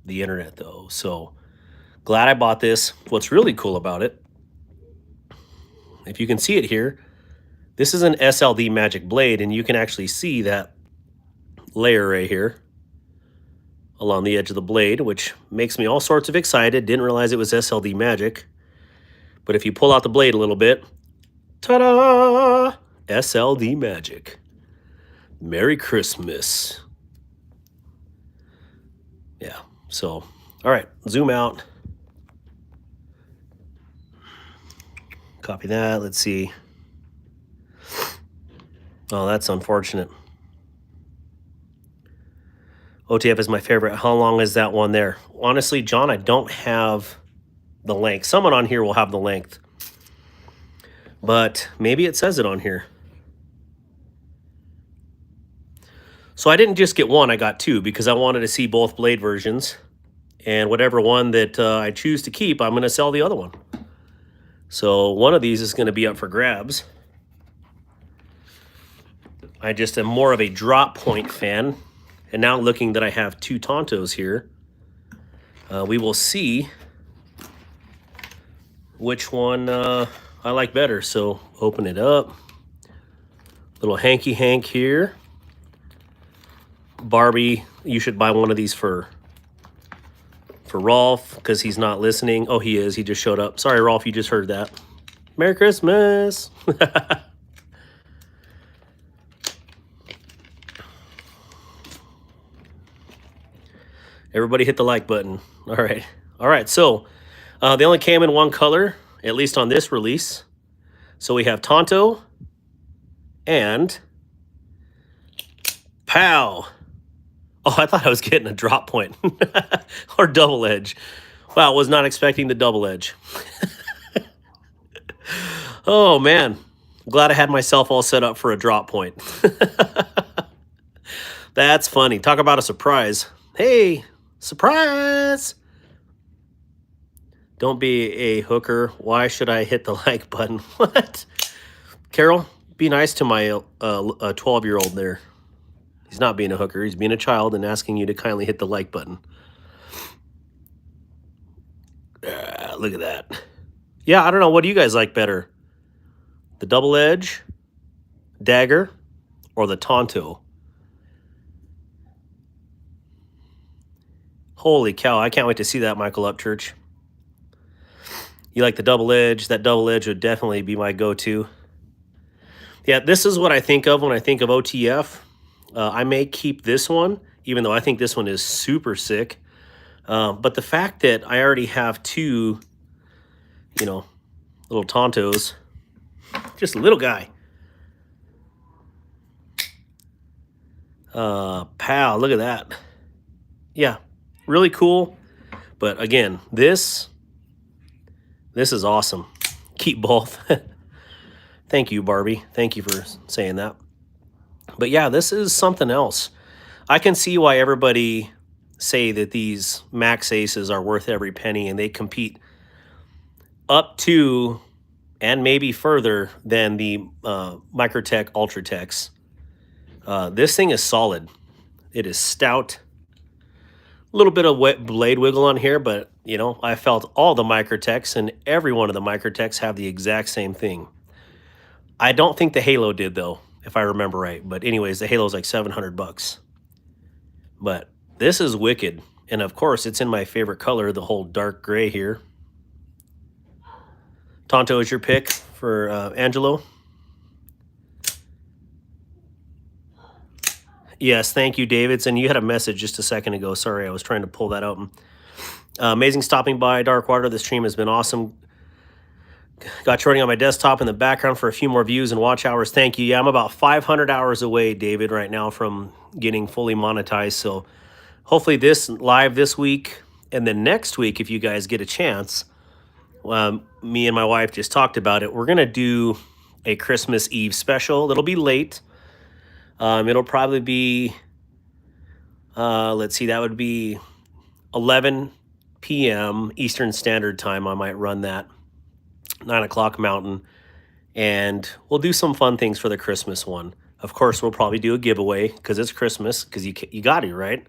the internet, though. So glad I bought this. What's really cool about it, if you can see it here, this is an SLD Magic blade, and you can actually see that layer right here along the edge of the blade, which makes me all sorts of excited. Didn't realize it was SLD Magic. But if you pull out the blade a little bit, ta-da! SLD Magic. Merry Christmas. Yeah, so, all right, zoom out. Copy that, let's see. Oh, that's unfortunate. OTF is my favorite. How long is that one there? Honestly, John, I don't have the length. Someone on here will have the length. But maybe it says it on here. So I didn't just get one, I got two, because I wanted to see both blade versions. And whatever one that I choose to keep, I'm going to sell the other one. So one of these is going to be up for grabs. I just am more of a drop point fan. And now looking that I have two Tontos here, we will see which one I like better. So open it up. Little hanky hank here. Barbie, you should buy one of these for Rolf, because he's not listening. Oh, he is. He just showed up. Sorry, Rolf, you just heard that. Merry Christmas. Everybody hit the like button. All right. All right, so they only came in one color, at least on this release. So we have Tonto and Pow. Oh, I thought I was getting a drop point or double edge. Wow, was not expecting the double edge. Oh, man. I'm glad I had myself all set up for a drop point. That's funny. Talk about a surprise. Hey, surprise! Don't be a hooker. Why should I hit the like button? What? Carol, be nice to my 12-year-old there. He's not being a hooker. He's being a child and asking you to kindly hit the like button. Look at that. Yeah, I don't know. What do you guys like better? The double edge, dagger, or the Tonto? Holy cow, I can't wait to see that, Michael Upchurch. You like the double edge? That double edge would definitely be my go-to. Yeah, this is what I think of when I think of OTF. I may keep this one, even though I think this one is super sick. But the fact that I already have two, you know, little Tontos, just a little guy. Pow, look at that. Yeah, really cool. But again, this is awesome. Keep both. Thank you, Barbie. Thank you for saying that. But yeah, this is something else. I can see why everybody say that these MaxAces are worth every penny, and they compete up to and maybe further than the Microtech Ultratechs. This thing is solid. It is stout. A little bit of wet blade wiggle on here, but you know, I felt all the Microtechs and every one of the Microtechs have the exact same thing. I don't think the Halo did though, if I remember right. But anyways, the Halo's like $700. But this is wicked. And of course, it's in my favorite color, the whole dark gray here. Tonto is your pick for Angelo. Yes, thank you, Davidson. You had a message just a second ago. Sorry, I was trying to pull that out. Amazing stopping by, Darkwater. The stream has been awesome. Got you running on my desktop in the background for a few more views and watch hours. Thank you. Yeah, I'm about 500 hours away, David, right now from getting fully monetized. So hopefully this live this week, and then next week, if you guys get a chance, me and my wife just talked about it. We're going to do a Christmas Eve special. It'll be late. It'll probably be, let's see, that would be 11 p.m. Eastern Standard Time. I might run that. 9 o'clock Mountain. And we'll do some fun things for the Christmas one. Of course, we'll probably do a giveaway because it's Christmas, because you got to, right?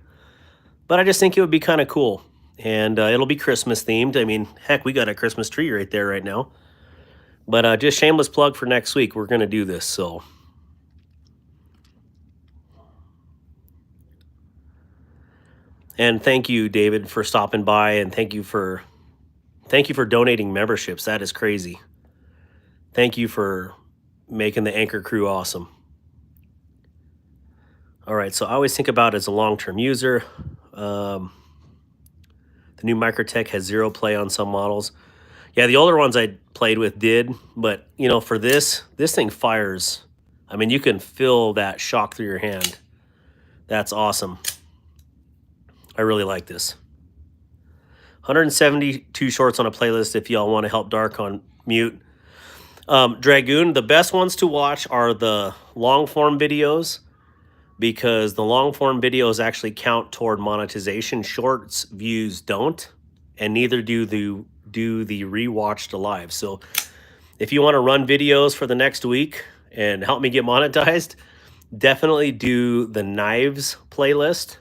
But I just think it would be kind of cool. And it'll be Christmas themed. I mean, heck, we got a Christmas tree right there right now. But just shameless plug for next week. We're going to do this, so... And thank you, David, for stopping by, and thank you for donating memberships. That is crazy. Thank you for making the Anchor crew awesome. All right, so I always think about it as a long-term user. The new Microtech has 0 play on some models. Yeah, the older ones I played with did, but you know, for this thing fires. I mean, you can feel that shock through your hand. That's awesome. I really like this. 172 shorts on a playlist if y'all want to help Dark on mute. Dragoon, the best ones to watch are the long form videos, because the long form videos actually count toward monetization. Shorts views don't, and neither do the rewatched live. So if you want to run videos for the next week and help me get monetized, definitely do the Knives playlist,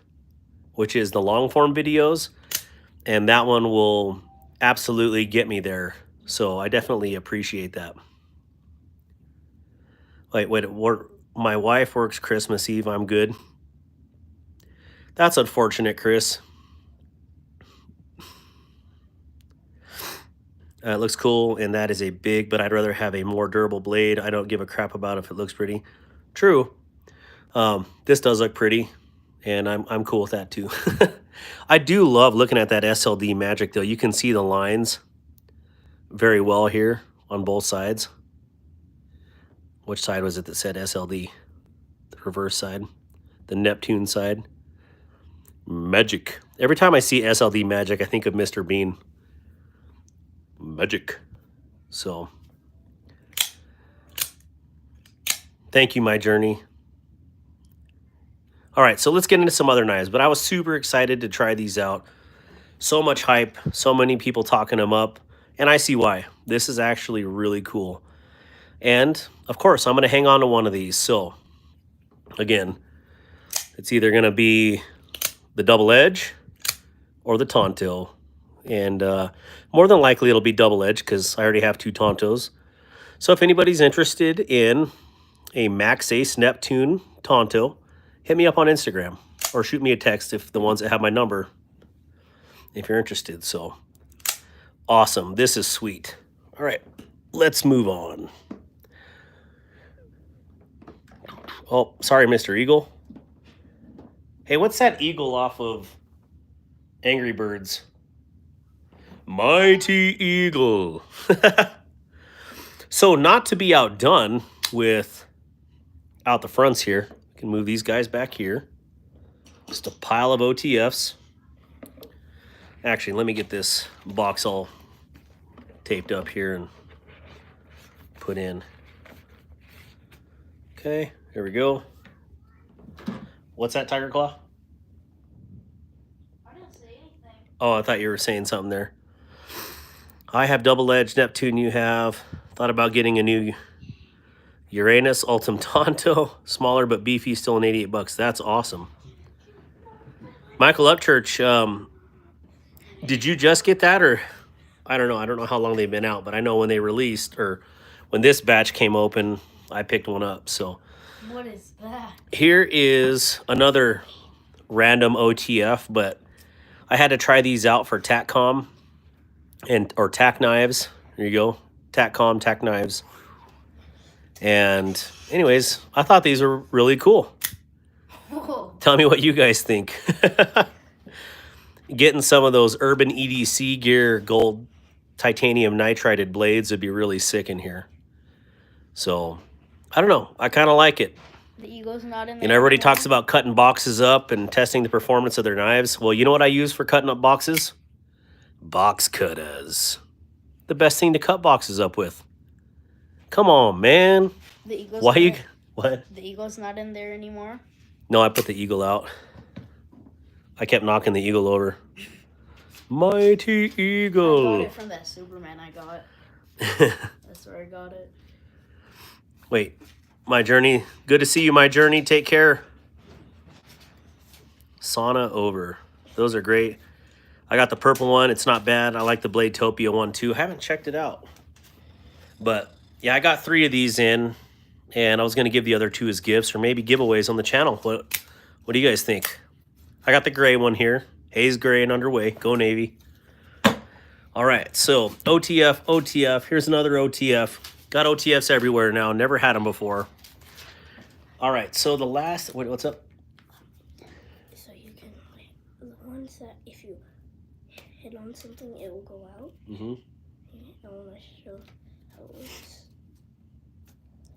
which is the long form videos, and that one will absolutely get me there. So I definitely appreciate that. Wait, my wife works Christmas Eve. I'm good. That's unfortunate, Chris. It looks cool, and that is a big, but I'd rather have a more durable blade. I don't give a crap about if it looks pretty. True. This does look pretty. And I'm cool with that too. I do love looking at that SLD magic though. You can see the lines very well here on both sides. Which side was it that said SLD? The reverse side. The Neptune side. Magic. Every time I see SLD magic, I think of Mr. Bean. Magic. So, thank you, my journey. All right, so let's get into some other knives. But I was super excited to try these out. So much hype, so many people talking them up, and I see why. This is actually really cool. And, of course, I'm going to hang on to one of these. So, again, it's either going to be the double edge or the Tonto. And more than likely it'll be double edge because I already have 2 Tontos. So if anybody's interested in a MaxAce Neptune Tonto, hit me up on Instagram or shoot me a text if the ones that have my number, if you're interested. So awesome. This is sweet. All right, let's move on. Oh, sorry, Mr. Eagle. Hey, what's that eagle off of Angry Birds? Mighty Eagle. So not to be outdone with out the fronts here, can move these guys back here. Just a pile of OTFs. Actually, let me get this box all taped up here and put in. Okay, here we go. What's that, Tiger Claw? I didn't say anything. Oh, I thought you were saying something there. I have double-edged Neptune. You have thought about getting a new Uranus Ultim Tonto, smaller but beefy, still in $88. That's awesome. Michael Upchurch, did you just get that, or I don't know. I don't know how long they've been out, but I know when they released, or when this batch came open, I picked one up. So What is that? here is another random OTF, but I had to try these out for TACCOM or TacKnives. There you go, TACCOM, TacKnives. And anyways, I thought these were really cool. Whoa. Tell me what you guys think. Getting some of those Urban EDC gear gold titanium nitrided blades would be really sick in here. So I don't know. I kind of like it. The eagle's not in there. You know, everybody anymore? talks about cutting boxes up and testing the performance of their knives. Well, you know what I use for cutting up boxes? Box cutters. The best thing to cut boxes up with. Come on, man. The eagle's Why not you... What? The eagle's not in there anymore. No, I put the eagle out. I kept knocking the eagle over. Mighty I eagle. got it from that Superman I got. That's where I got it. Wait, my journey. Good to see you, my journey. Take care. Sauna over. Those are great. I got the purple one. It's not bad. I like the Bladetopia one too. Haven't checked it out. But yeah, I got 3 of these in, and I was going to give the other 2 as gifts or maybe giveaways on the channel. What do you guys think? I got the gray one here. Haze gray and underway. Go Navy. All right, so OTF, OTF. Here's another OTF. Got OTFs everywhere now. Never had them before. All right, so the last... What's up? So you can, like, the ones that if you hit on something, it will go out. Mm-hmm. I want to show how it works.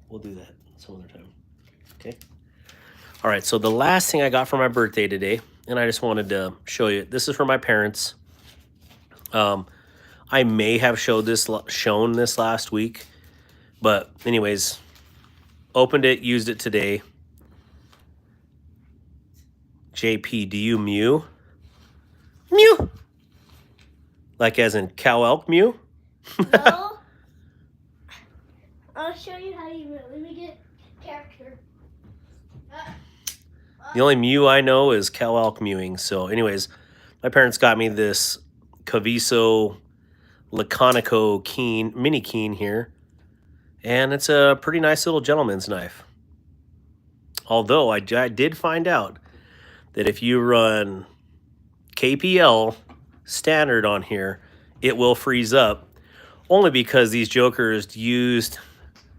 We'll do that some other time. Okay. All right, so the last thing I got for my birthday today, and I just wanted to show you. This is for my parents. I may have shown this last week, but anyways, opened it, used it today. JP, do you mew? Mew. Like as in cow elk mew? No. I'll show you how you move. Let me get character. The only mew I know is cow elk mewing. So anyways, my parents got me this Caviso Laconico keen, mini keen here. And it's a pretty nice little gentleman's knife. Although I did find out that if you run KPL standard on here, it will freeze up. Only because these jokers used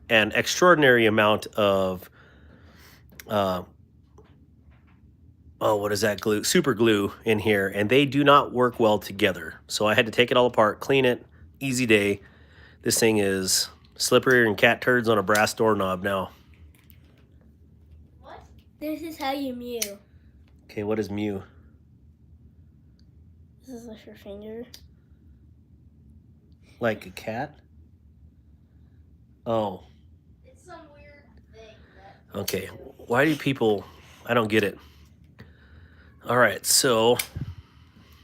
an extraordinary amount of, what is that glue? Super glue in here, and they do not work well together. So I had to take it all apart, clean it, easy day. This thing is slipperier than cat turds on a brass doorknob now. What? This is how you mew. Okay, what is mew? This is like your finger. Like a cat? Oh, It's some weird thing that. okay. Why do people... I don't get it. All right, so...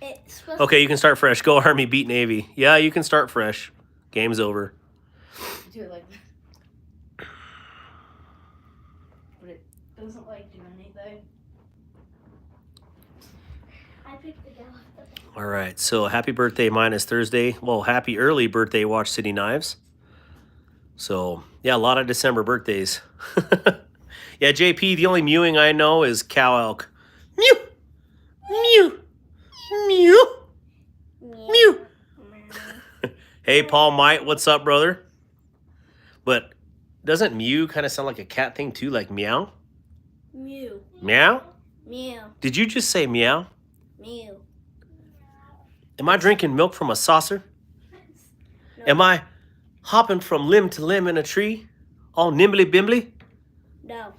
It's supposed Okay, you can start fresh. Go Army, beat Navy. Yeah, you can start fresh. Game's over. Do it like that. But it doesn't like do anything. I picked the gal. All right, so happy birthday, mine is Thursday. Well, happy early birthday, Watch City Knives. So, yeah, a lot of December birthdays. Yeah, JP, the only mewing I know is cow elk. Mew! Mew! Mew! Mew! Hey, Paul Might, what's up, brother? But doesn't mew kind of sound like a cat thing, too? Like meow? Mew. Meow? Mew. Did you just say meow? Mew. Am I drinking milk from a saucer? No. Am I hopping from limb to limb in a tree? All nimbly bimbly? No.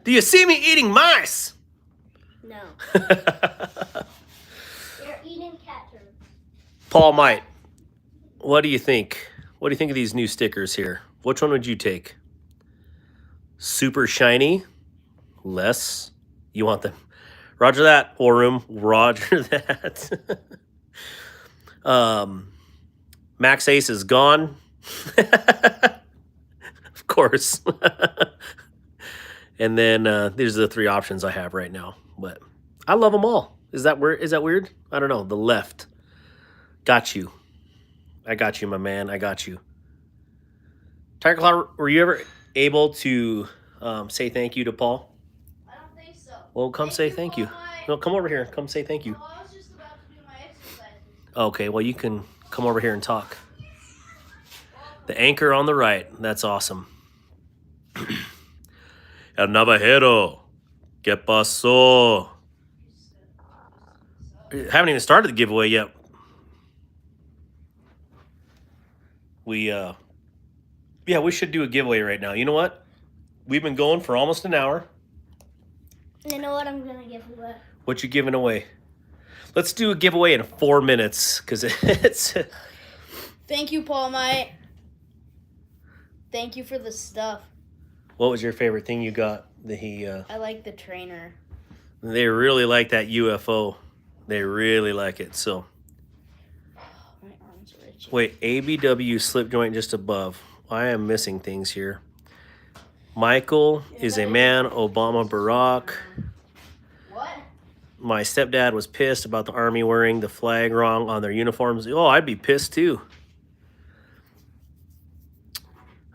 Do you see me eating mice? No. You're eating Paul Might, what do you think? What do you think of these new stickers here? Which one would you take? Super shiny? Less? You want them? Roger that, War Room. Roger that. MaxAce is gone. Of course. And then these are the 3 options I have right now. But I love them all. Is that weird? Is that weird? I don't know. The left. Got you. I got you, my man. I got you. Tiger Claw, were you ever able to say thank you to Paul? I don't think so. Well, come say thank you. No, come over here. Come say thank you. Oh, I was just about to do my exercises. Okay, well, you can come over here and talk. The anchor on the right. That's awesome. El Navajero. ¿Qué pasó? Haven't even started the giveaway yet. Yeah, we should do a giveaway right now. You know what? We've been going for almost an hour. You know what I'm gonna give away? What you giving away? Let's do a giveaway in 4 minutes because it's. Thank you, Paul Might. Thank you for the stuff. What was your favorite thing you got that he? I like the trainer. They really like that UFO. They really like it. So My arms are itchy. wait, ABW slip joint just above. I am missing things here. Michael is a man. Obama Barack. What? My stepdad was pissed about the Army wearing the flag wrong on their uniforms. Oh, I'd be pissed too.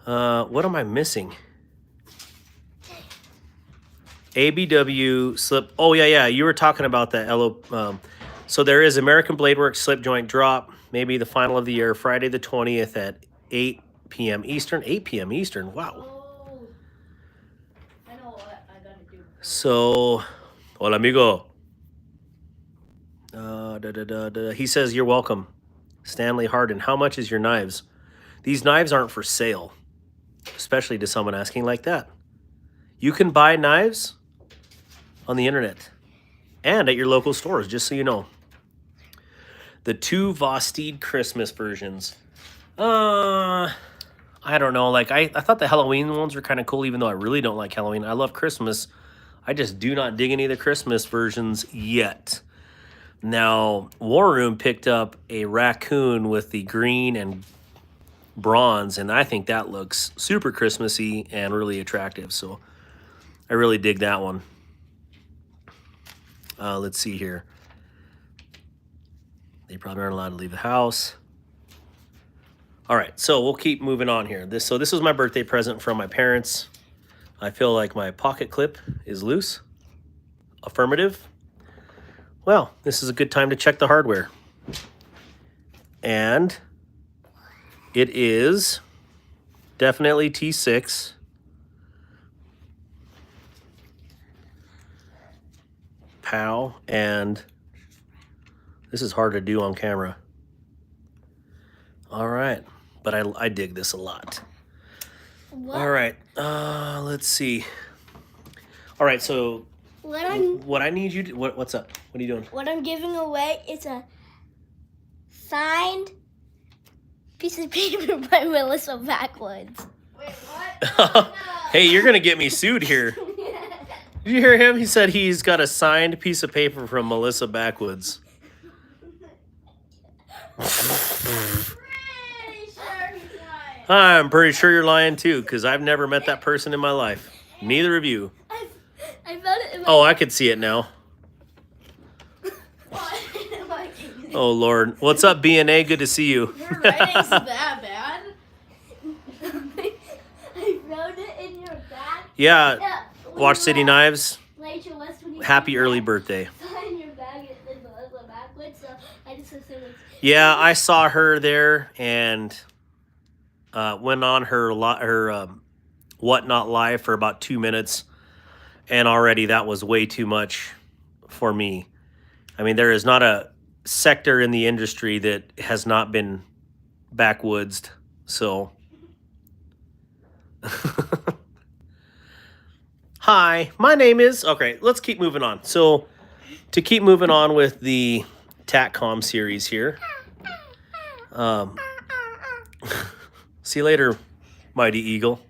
What am I missing? ABW slip. Oh, yeah. You were talking about that. So there is American Blade Works slip joint drop. Maybe the final of the year, Friday the 20th at 8 p.m. Eastern. 8 p.m. Eastern. Wow. Oh, I know what I gotta do. So, hola, amigo. He says, you're welcome. Stanley Harden, how much is your knives? These knives aren't for sale, especially to someone asking like that. You can buy knives on the internet and at your local stores, just so you know. The 2 Vosteed Christmas versions. I don't know. Like, I thought the Halloween ones were kind of cool, even though I really don't like Halloween. I love Christmas. I just do not dig any of the Christmas versions yet. Now, War Room picked up a raccoon with the green and bronze, and I think that looks super Christmassy and really attractive. So I really dig that one. Let's see here. They probably aren't allowed to leave the house. All right, so we'll keep moving on here. This was my birthday present from my parents. I feel like my pocket clip is loose. Affirmative. Well, this is a good time to check the hardware. And it is definitely T6. POW, and this is hard to do on camera. All right, but I dig this a lot. What? All right, let's see. All right, so what I need you to what's up? What are you doing? What I'm giving away is a signed piece of paper by Melissa Backwoods. Wait, what? Hey, you're gonna get me sued here. Did you hear him? He said he's got a signed piece of paper from Melissa Backwoods. I'm pretty sure you're lying too, because I've never met that person in my life. Neither of you. I found it in my Oh, I could see it now. Oh, Lord. What's up, BNA? Good to see you. Your writing's that bad? I found it in your bag. Yeah. Yeah, Watch City Knives. Rachel West, when you Happy early birthday. in your bag, it says Melissa Backwoods, so I just assumed it's... Yeah, I saw her there and went on her Whatnot Live for about 2 minutes. And already that was way too much for me. I mean, there is not a sector in the industry that has not been backwoodsed. So, hi, my name is... Okay, let's keep moving on. So, to keep moving on with the TACCOM series here, See you later, Mighty Eagle.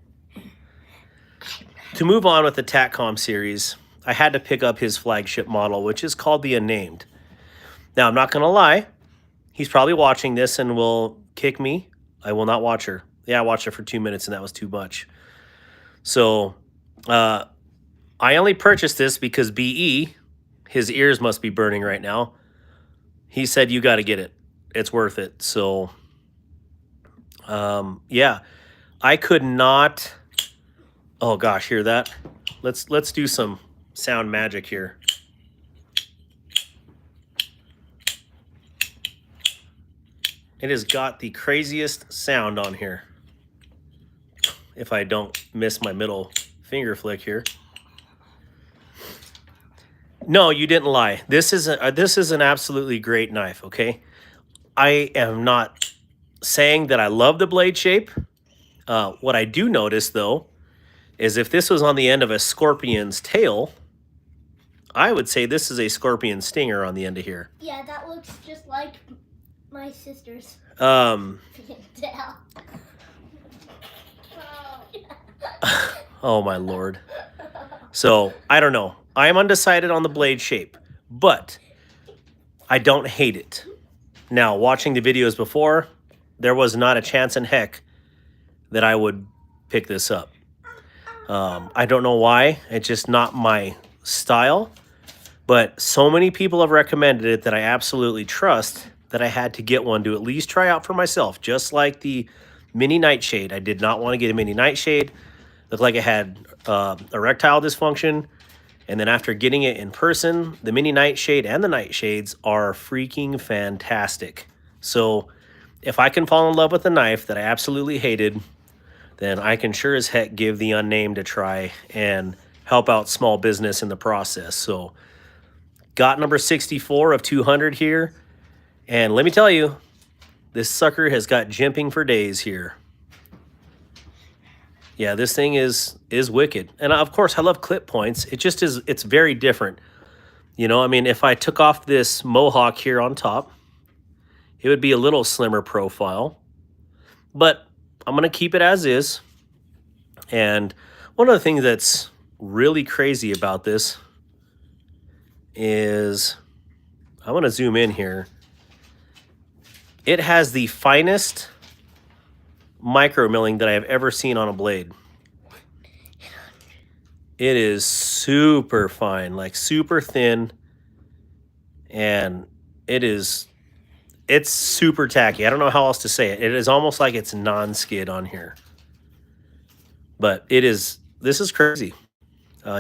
To move on with the TACCOM series, I had to pick up his flagship model, which is called the Unnamed. Now, I'm not going to lie. He's probably watching this and will kick me. I will not watch her. Yeah, I watched her for 2 minutes, and that was too much. So, I only purchased this because BE, his ears must be burning right now. He said, you got to get it. It's worth it. So, yeah, I could not. Oh gosh, hear that? Let's do some sound magic here. It has got the craziest sound on here. If I don't miss my middle finger flick here. No, you didn't lie. This is an absolutely great knife, okay? I am not saying that I love the blade shape. What I do notice, though, is if this was on the end of a scorpion's tail, I would say this is a scorpion stinger on the end of here. Yeah, that looks just like my sister's Um, tail. oh, my Lord. So, I don't know. I am undecided on the blade shape, but I don't hate it. Now, watching the videos before, there was not a chance in heck that I would pick this up. I don't know why. It's just not my style. But so many people have recommended it that I absolutely trust that I had to get one to at least try out for myself. Just like the mini nightshade. I did not want to get a mini nightshade. Looked like it had erectile dysfunction. And then after getting it in person, the mini nightshade and the nightshades are freaking fantastic. So if I can fall in love with a knife that I absolutely hated, then I can sure as heck give the Unnamed a try and help out small business in the process. So got number 64 of 200 here. And let me tell you, this sucker has got jimping for days here. Yeah, this thing is wicked. And of course, I love clip points. It just is, it's very different. You know, I mean, if I took off this mohawk here on top, it would be a little slimmer profile. But I'm going to keep it as is. And one of the things that's really crazy about this is, I want to zoom in here. It has the finest micro milling that I have ever seen on a blade. It is super fine, like super thin, and it's super tacky. I don't know how else to say it. It is almost like it's non-skid on here. But this is crazy.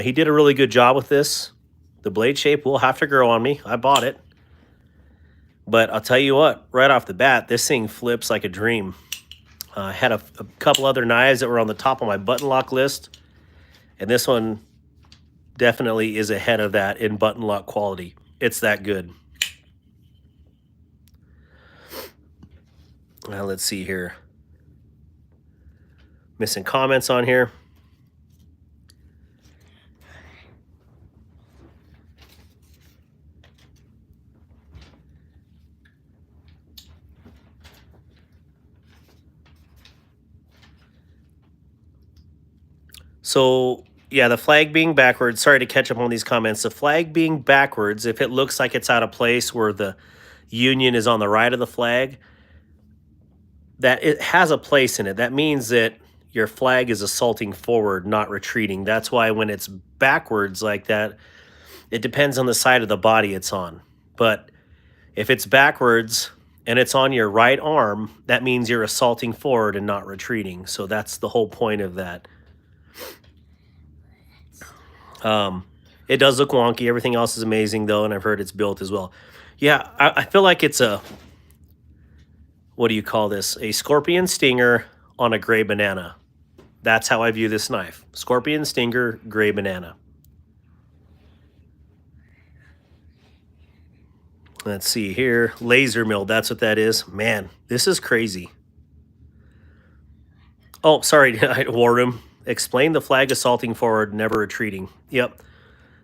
He did a really good job with this. The blade shape will have to grow on me. I bought it. But I'll tell you what, right off the bat, this thing flips like a dream. I had a couple other knives that were on the top of my button lock list. And this one definitely is ahead of that in button lock quality. It's that good. Now let's see here. Missing comments on here. So, yeah, the flag being backwards. Sorry to catch up on these comments. The flag being backwards, if it looks like it's out of place where the union is on the right of the flag, that it has a place in it. That means that your flag is assaulting forward, not retreating. That's why when it's backwards like that, it depends on the side of the body it's on. But if it's backwards and it's on your right arm, that means you're assaulting forward and not retreating. So that's the whole point of that. It does look wonky. Everything else is amazing, though, and I've heard it's built as well. Yeah, I feel like it's a, what do you call this? A scorpion stinger on a gray banana. That's how I view this knife. Scorpion stinger, gray banana. Let's see here. Laser mill, that's what that is. Man, this is crazy. Oh, sorry, War Room. Explain the flag assaulting forward, never retreating. Yep,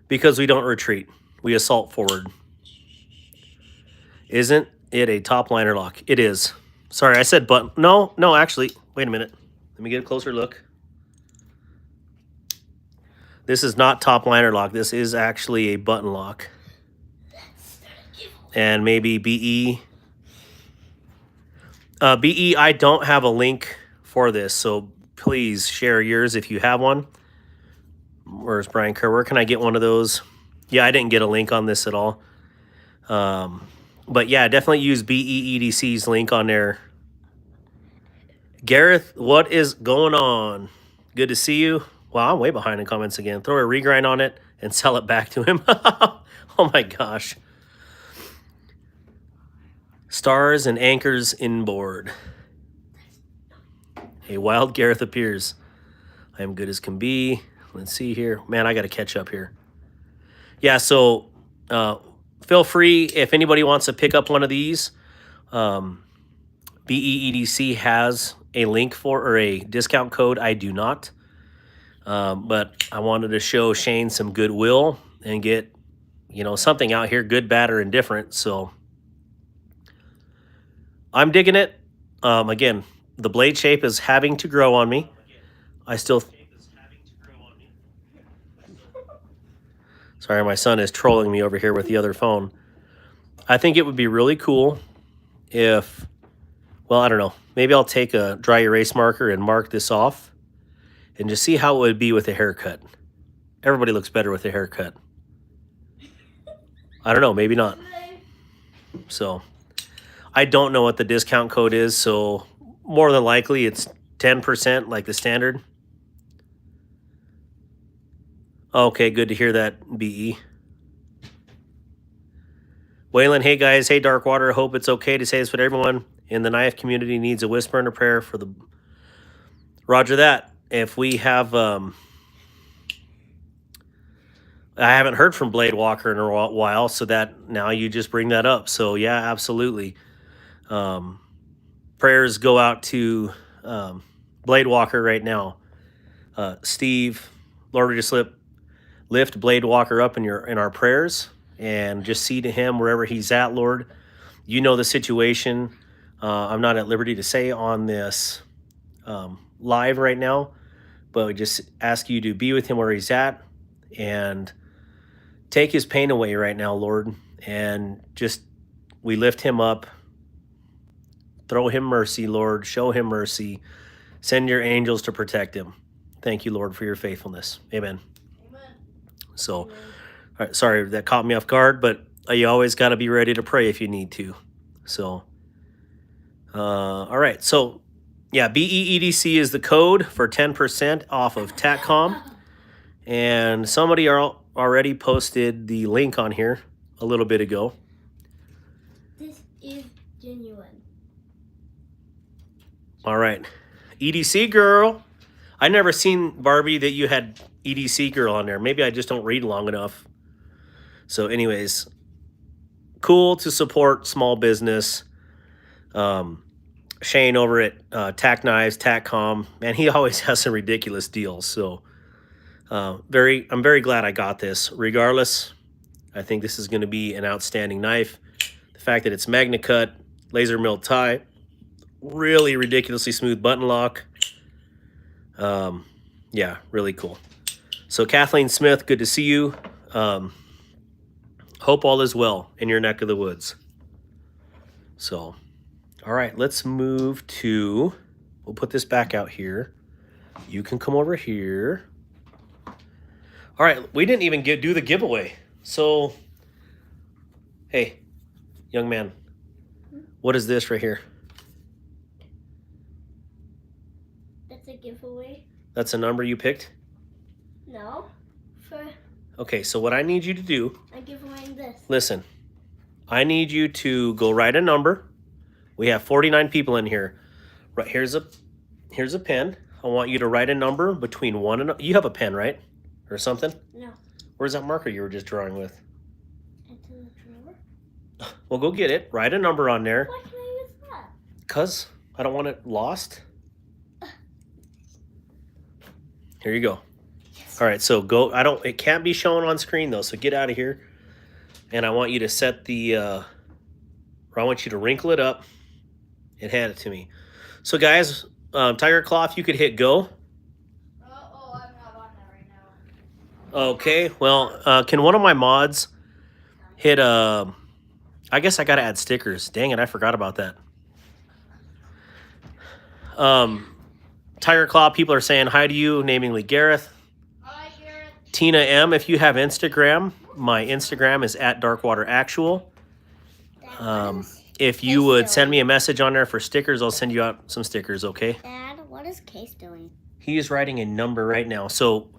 because we don't retreat. We assault forward. Isn't it a top liner lock? It is. Sorry, I said button. No, actually, wait a minute. Let me get a closer look. This is not top liner lock. This is actually a button lock. And maybe BE. BE, I don't have a link for this, so please share yours if you have one. Where's Brian Kerr? Where can I get one of those? Yeah, I didn't get a link on this at all. But yeah, definitely use BEEDC's link on there. Gareth, what is going on? Good to see you. Wow, I'm way behind in comments again. Throw a regrind on it and sell it back to him. Oh my gosh. Stars and anchors inboard. A wild Gareth appears. I am good as can be. Let's see here. Man, I got to catch up here. Yeah, so feel free if anybody wants to pick up one of these. BEEDC has a link for or a discount code. I do not. But I wanted to show Shane some goodwill and get, something out here, good, bad, or indifferent. So I'm digging it. Again, the blade shape is having to grow on me. Sorry, my son is trolling me over here with the other phone. I think it would be really cool if, well, I don't know. Maybe I'll take a dry erase marker and mark this off and just see how it would be with a haircut. Everybody looks better with a haircut. I don't know, maybe not. So I don't know what the discount code is, so more than likely it's 10% like the standard. Okay, good to hear that, BE. Waylon, hey guys, hey Darkwater, hope it's okay to say this, but everyone in the knife community needs a whisper and a prayer for the... Roger that. If we have... I haven't heard from Blade Walker in a while, so that now you just bring that up. So yeah, absolutely. Prayers go out to Blade Walker right now. Steve, Lord, we just lift Blade Walker up in our prayers and just see to him wherever he's at, Lord. You know the situation. I'm not at liberty to say on this live right now, but we just ask you to be with him where he's at and take his pain away right now, Lord. And just, we lift him up. Throw him mercy, Lord. Show him mercy. Send your angels to protect him. Thank you, Lord, for your faithfulness. Amen. So, all right, sorry, that caught me off guard, but you always got to be ready to pray if you need to. So, all right. So, yeah, BEEDC is the code for 10% off of TACCOM. And somebody already posted the link on here a little bit ago. This is genuine. All right. EDC girl. I never seen, Barbie, that you had EDC girl on there. Maybe I just don't read long enough. So anyways, cool to support small business. Shane over at TacKnives, TacCom, man, he always has some ridiculous deals. So I'm very glad I got this. Regardless, I think this is going to be an outstanding knife. The fact that it's Magna Cut, laser mill tie, really ridiculously smooth button lock. Yeah, really cool. So Kathleen Smith, good to see you. Hope all is well in your neck of the woods. So, all right, let's move to, we'll put this back out here. You can come over here. All right, we didn't even do the giveaway. So, hey, young man, what is this right here? That's a giveaway. That's a number you picked? No. Okay, so what I need you to do... I'm giveaway this. Listen, I need you to go write a number. We have 49 people in here. Right, here's a pen. I want you to write a number between 1 and... You have a pen, right? Or something? No. Where's that marker you were just drawing with? It's in the drawer. Well, go get it. Write a number on there. Why can I use that? Because I don't want it lost. Here you go. Yes. All right, so go. It can't be shown on screen though, so get out of here. And I want you to set the, or I want you to wrinkle it up It had it to me. So guys, Tiger Claw, if you could hit go. Oh, I'm not on that right now. Okay, well, can one of my mods hit I guess I gotta add stickers. Dang it, I forgot about that. Tiger Claw, people are saying hi to you, namely Gareth. Hi, Garrett. Tina M, if you have Instagram, my Instagram is @darkwateractual. If you would send me a message on there for stickers, I'll send you out some stickers, okay? Dad, what is Case doing? He is writing a number right now. So,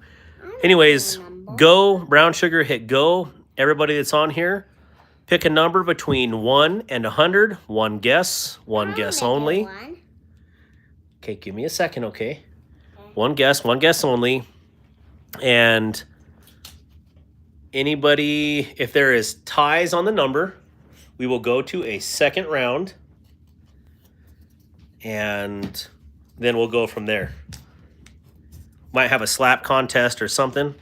anyways, go, Brown Sugar, hit go. Everybody that's on here, pick a number between 1 and 100. One guess only. Okay, give me a second, okay? One guess only. And anybody, if there is ties on the number, we will go to a second round. And then we'll go from there. Might have a slap contest or something.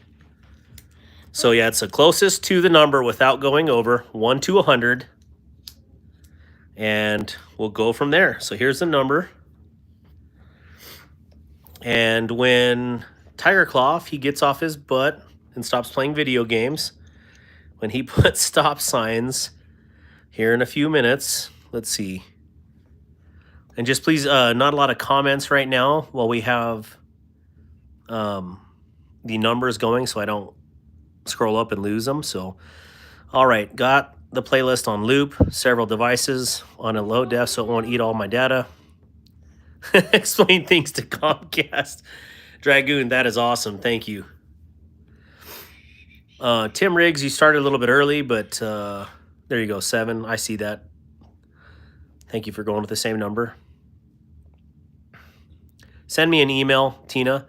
So yeah, it's the closest to the number without going over, 1 to 100. And we'll go from there. So here's the number. And when Tiger Claw, if he gets off his butt and stops playing video games, when he puts stop signs here in a few minutes, let's see. And just please, not a lot of comments right now while we have the numbers going so I don't scroll up and lose them. So, all right, got the playlist on loop, several devices on a low def so it won't eat all my data. Explain things to Comcast. Dragoon, that is awesome. Thank you. Tim Riggs, you started a little bit early, but there you go, 7. I see that. Thank you for going with the same number. Send me an email, Tina,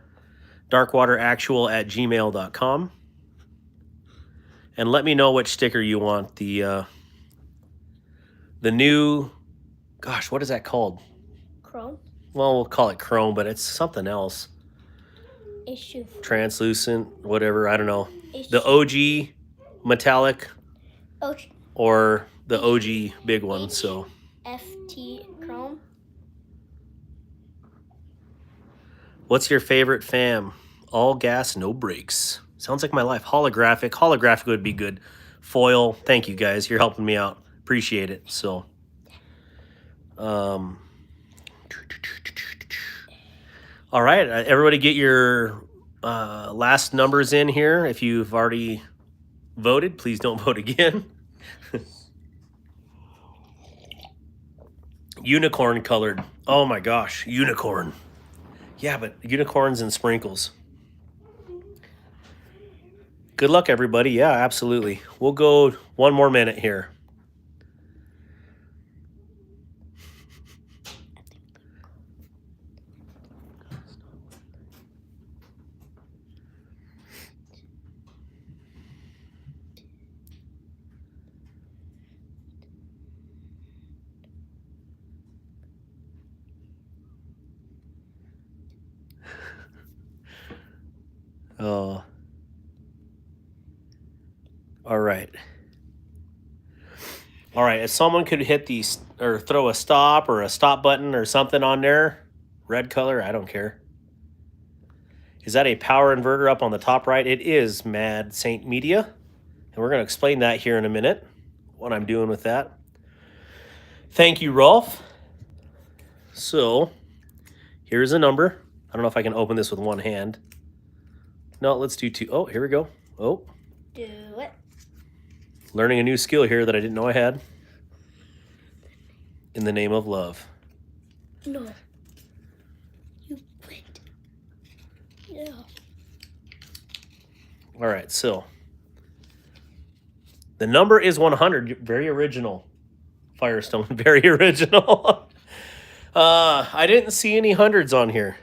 darkwateractual@gmail.com. And let me know which sticker you want. The new, gosh, what is that called? Chrome? Well, we'll call it chrome, but it's something else. Issue. Translucent, whatever, I don't know. Issue. The OG metallic Oh, or the OG big one, so. FT Chrome. What's your favorite fam? All gas, no brakes. Sounds like my life. Holographic. Holographic would be good. Foil. Thank you, guys. You're helping me out. Appreciate it. So, all right. Everybody get your last numbers in here. If you've already voted, please don't vote again. Unicorn colored. Oh my gosh. Unicorn. Yeah, but unicorns and sprinkles. Good luck, everybody. Yeah, absolutely. We'll go 1 more minute here. Oh. All right. All right. If someone could hit the or throw a stop or a stop button or something on there, red color, I don't care. Is that a power inverter up on the top right? It is, Mad Saint Media. And we're going to explain that here in a minute, what I'm doing with that. Thank you, Rolf. So here's a number. I don't know if I can open this with one hand. No, let's do 2. Oh, here we go. Oh. Do it. Learning a new skill here that I didn't know I had. In the name of love. No. You wait. Yeah. All right, so the number is 100. Very original, Firestone. Very original. I didn't see any hundreds on here.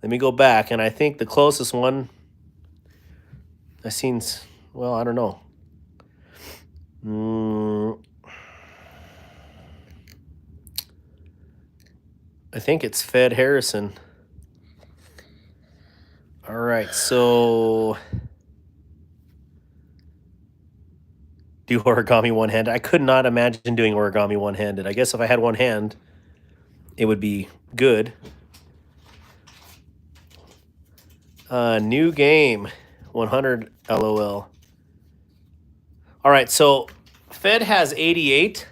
Let me go back, and I think the closest one I seen, well, I don't know. I think it's Fed Harrison. All right, so do origami one-handed. I could not imagine doing origami one-handed. I guess if I had one hand, it would be good. New game, 100 LOL. All right, so Fed has 88.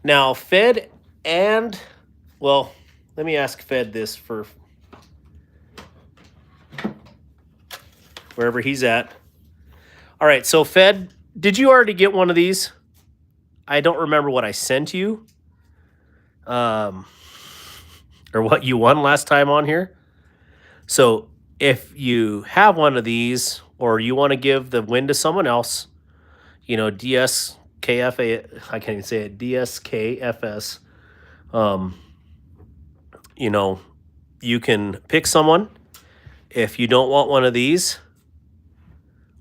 Now, Fed and, well, let me ask Fed this for wherever he's at. All right, so Fed, did you already get one of these? I don't remember what I sent you. Or what you won last time on here. So if you have one of these or you want to give the win to someone else, you know, DSKFA, I can't even say it, DSKFS, you know, you can pick someone if you don't want one of these,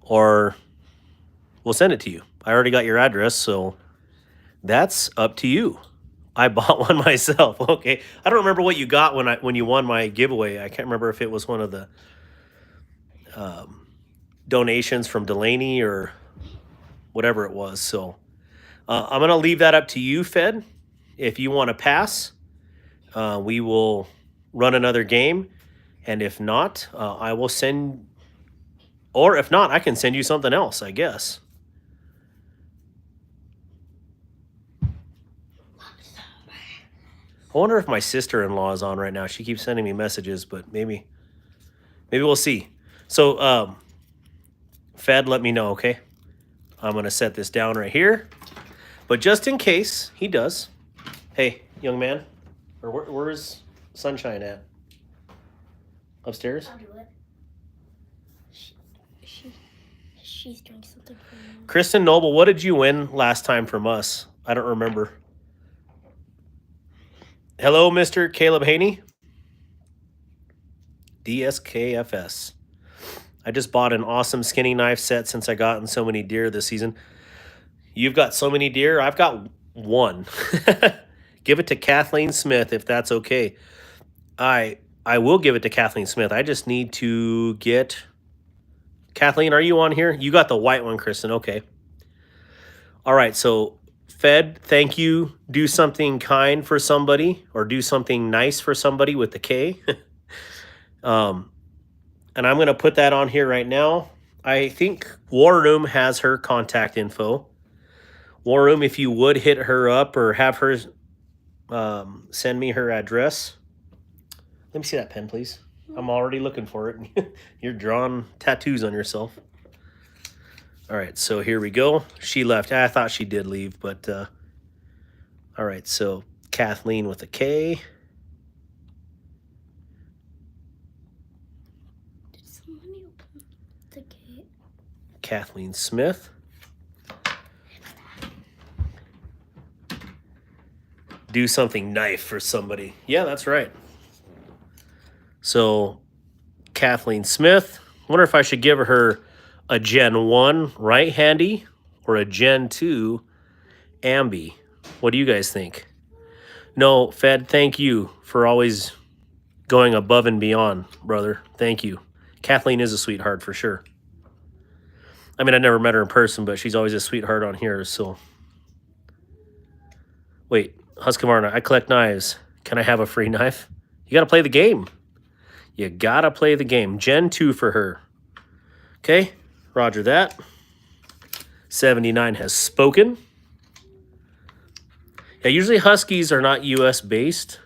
or we'll send it to you. I already got your address, so that's up to you. I bought one myself. Okay, I don't remember what you got when you won my giveaway. I can't remember if it was one of the donations from Delaney or whatever it was. So I'm gonna leave that up to you, Fed. If you want to pass, we will run another game, and if not, I will send. Or if not, I can send you something else, I guess. I wonder if my sister-in-law is on right now. She keeps sending me messages, but maybe we'll see. So, Fed, let me know, okay? I'm going to set this down right here. But just in case he does, hey, young man, or where is Sunshine at? Upstairs? I'll do it. She's doing something for me. Kristen Noble, what did you win last time from us? I don't remember. Hello, Mr. Caleb Haney. DSKFS. I just bought an awesome skinning knife set since I gotten so many deer this season. You've got so many deer. I've got one. Give it to Kathleen Smith if that's okay. I will give it to Kathleen Smith. I just need to get... Kathleen, are you on here? You got the white one, Kristen. Okay. All right, so... Fed, thank you. Do something kind for somebody or do something nice for somebody with the K. And I'm going to put that on here right now. I think War Room has her contact info. War Room, if you would hit her up or have her send me her address. Let me see that pen, please. I'm already looking for it. You're drawing tattoos on yourself. All right, so here we go. She left. I thought she did leave, but all right, so Kathleen with a K. Did somebody open the gate? Kathleen Smith. Do something knife for somebody. Yeah, that's right. So Kathleen Smith. Wonder if I should give her a Gen 1 right-handy or a Gen 2 ambi. What do you guys think? No, Fed, thank you for always going above and beyond, brother. Thank you. Kathleen is a sweetheart for sure. I mean, I never met her in person, but she's always a sweetheart on here, so. Wait, Husqvarna, I collect knives. Can I have a free knife? You got to play the game. You got to play the game. Gen 2 for her. Okay, roger that. 79 has spoken. Yeah, usually Huskies are not U.S. based.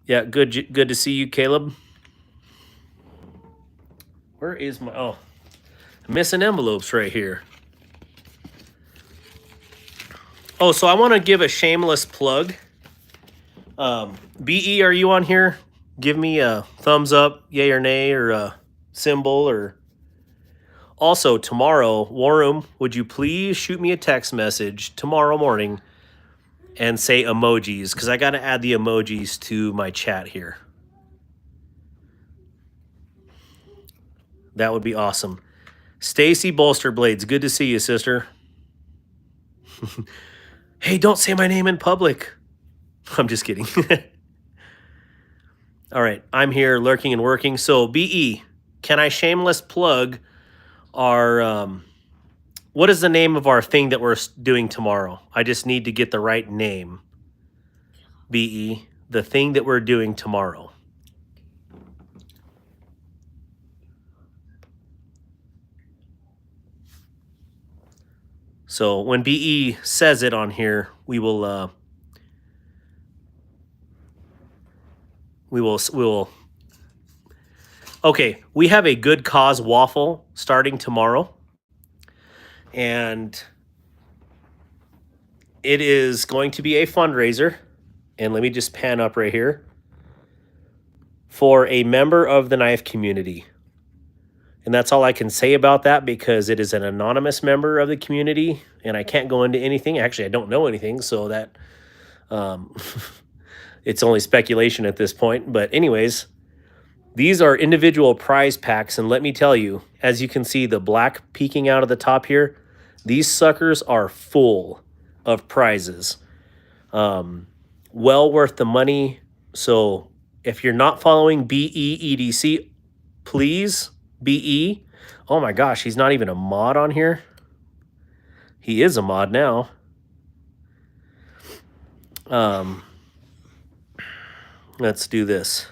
Yeah, good to see you, Caleb. Where is my... Oh, I'm missing envelopes right here. Oh, so I want to give a shameless plug. BE, are you on here? Give me a thumbs up, yay or nay, or a symbol, or... Also, tomorrow, War Room, would you please shoot me a text message tomorrow morning and say emojis, because I got to add the emojis to my chat here. That would be awesome. Stacy Bolster Blades, good to see you, sister. Hey, don't say my name in public. I'm just kidding. All right, I'm here lurking and working. So, BE, can I shameless plug our what is the name of our thing that we're doing tomorrow? I just need to get the right name. BE, the thing that we're doing tomorrow. So when BE says it on here, we will okay, we have a good cause waffle starting tomorrow. And it is going to be a fundraiser. And let me just pan up right here. For a member of the knife community. And that's all I can say about that because it is an anonymous member of the community. And I can't go into anything. Actually, I don't know anything. So that it's only speculation at this point. But anyways, these are individual prize packs. And let me tell you, as you can see the black peeking out of the top here, these suckers are full of prizes. Well worth the money. So if you're not following BEEDC, please, BE. Oh my gosh, he's not even a mod on here. He is a mod now. Let's do this.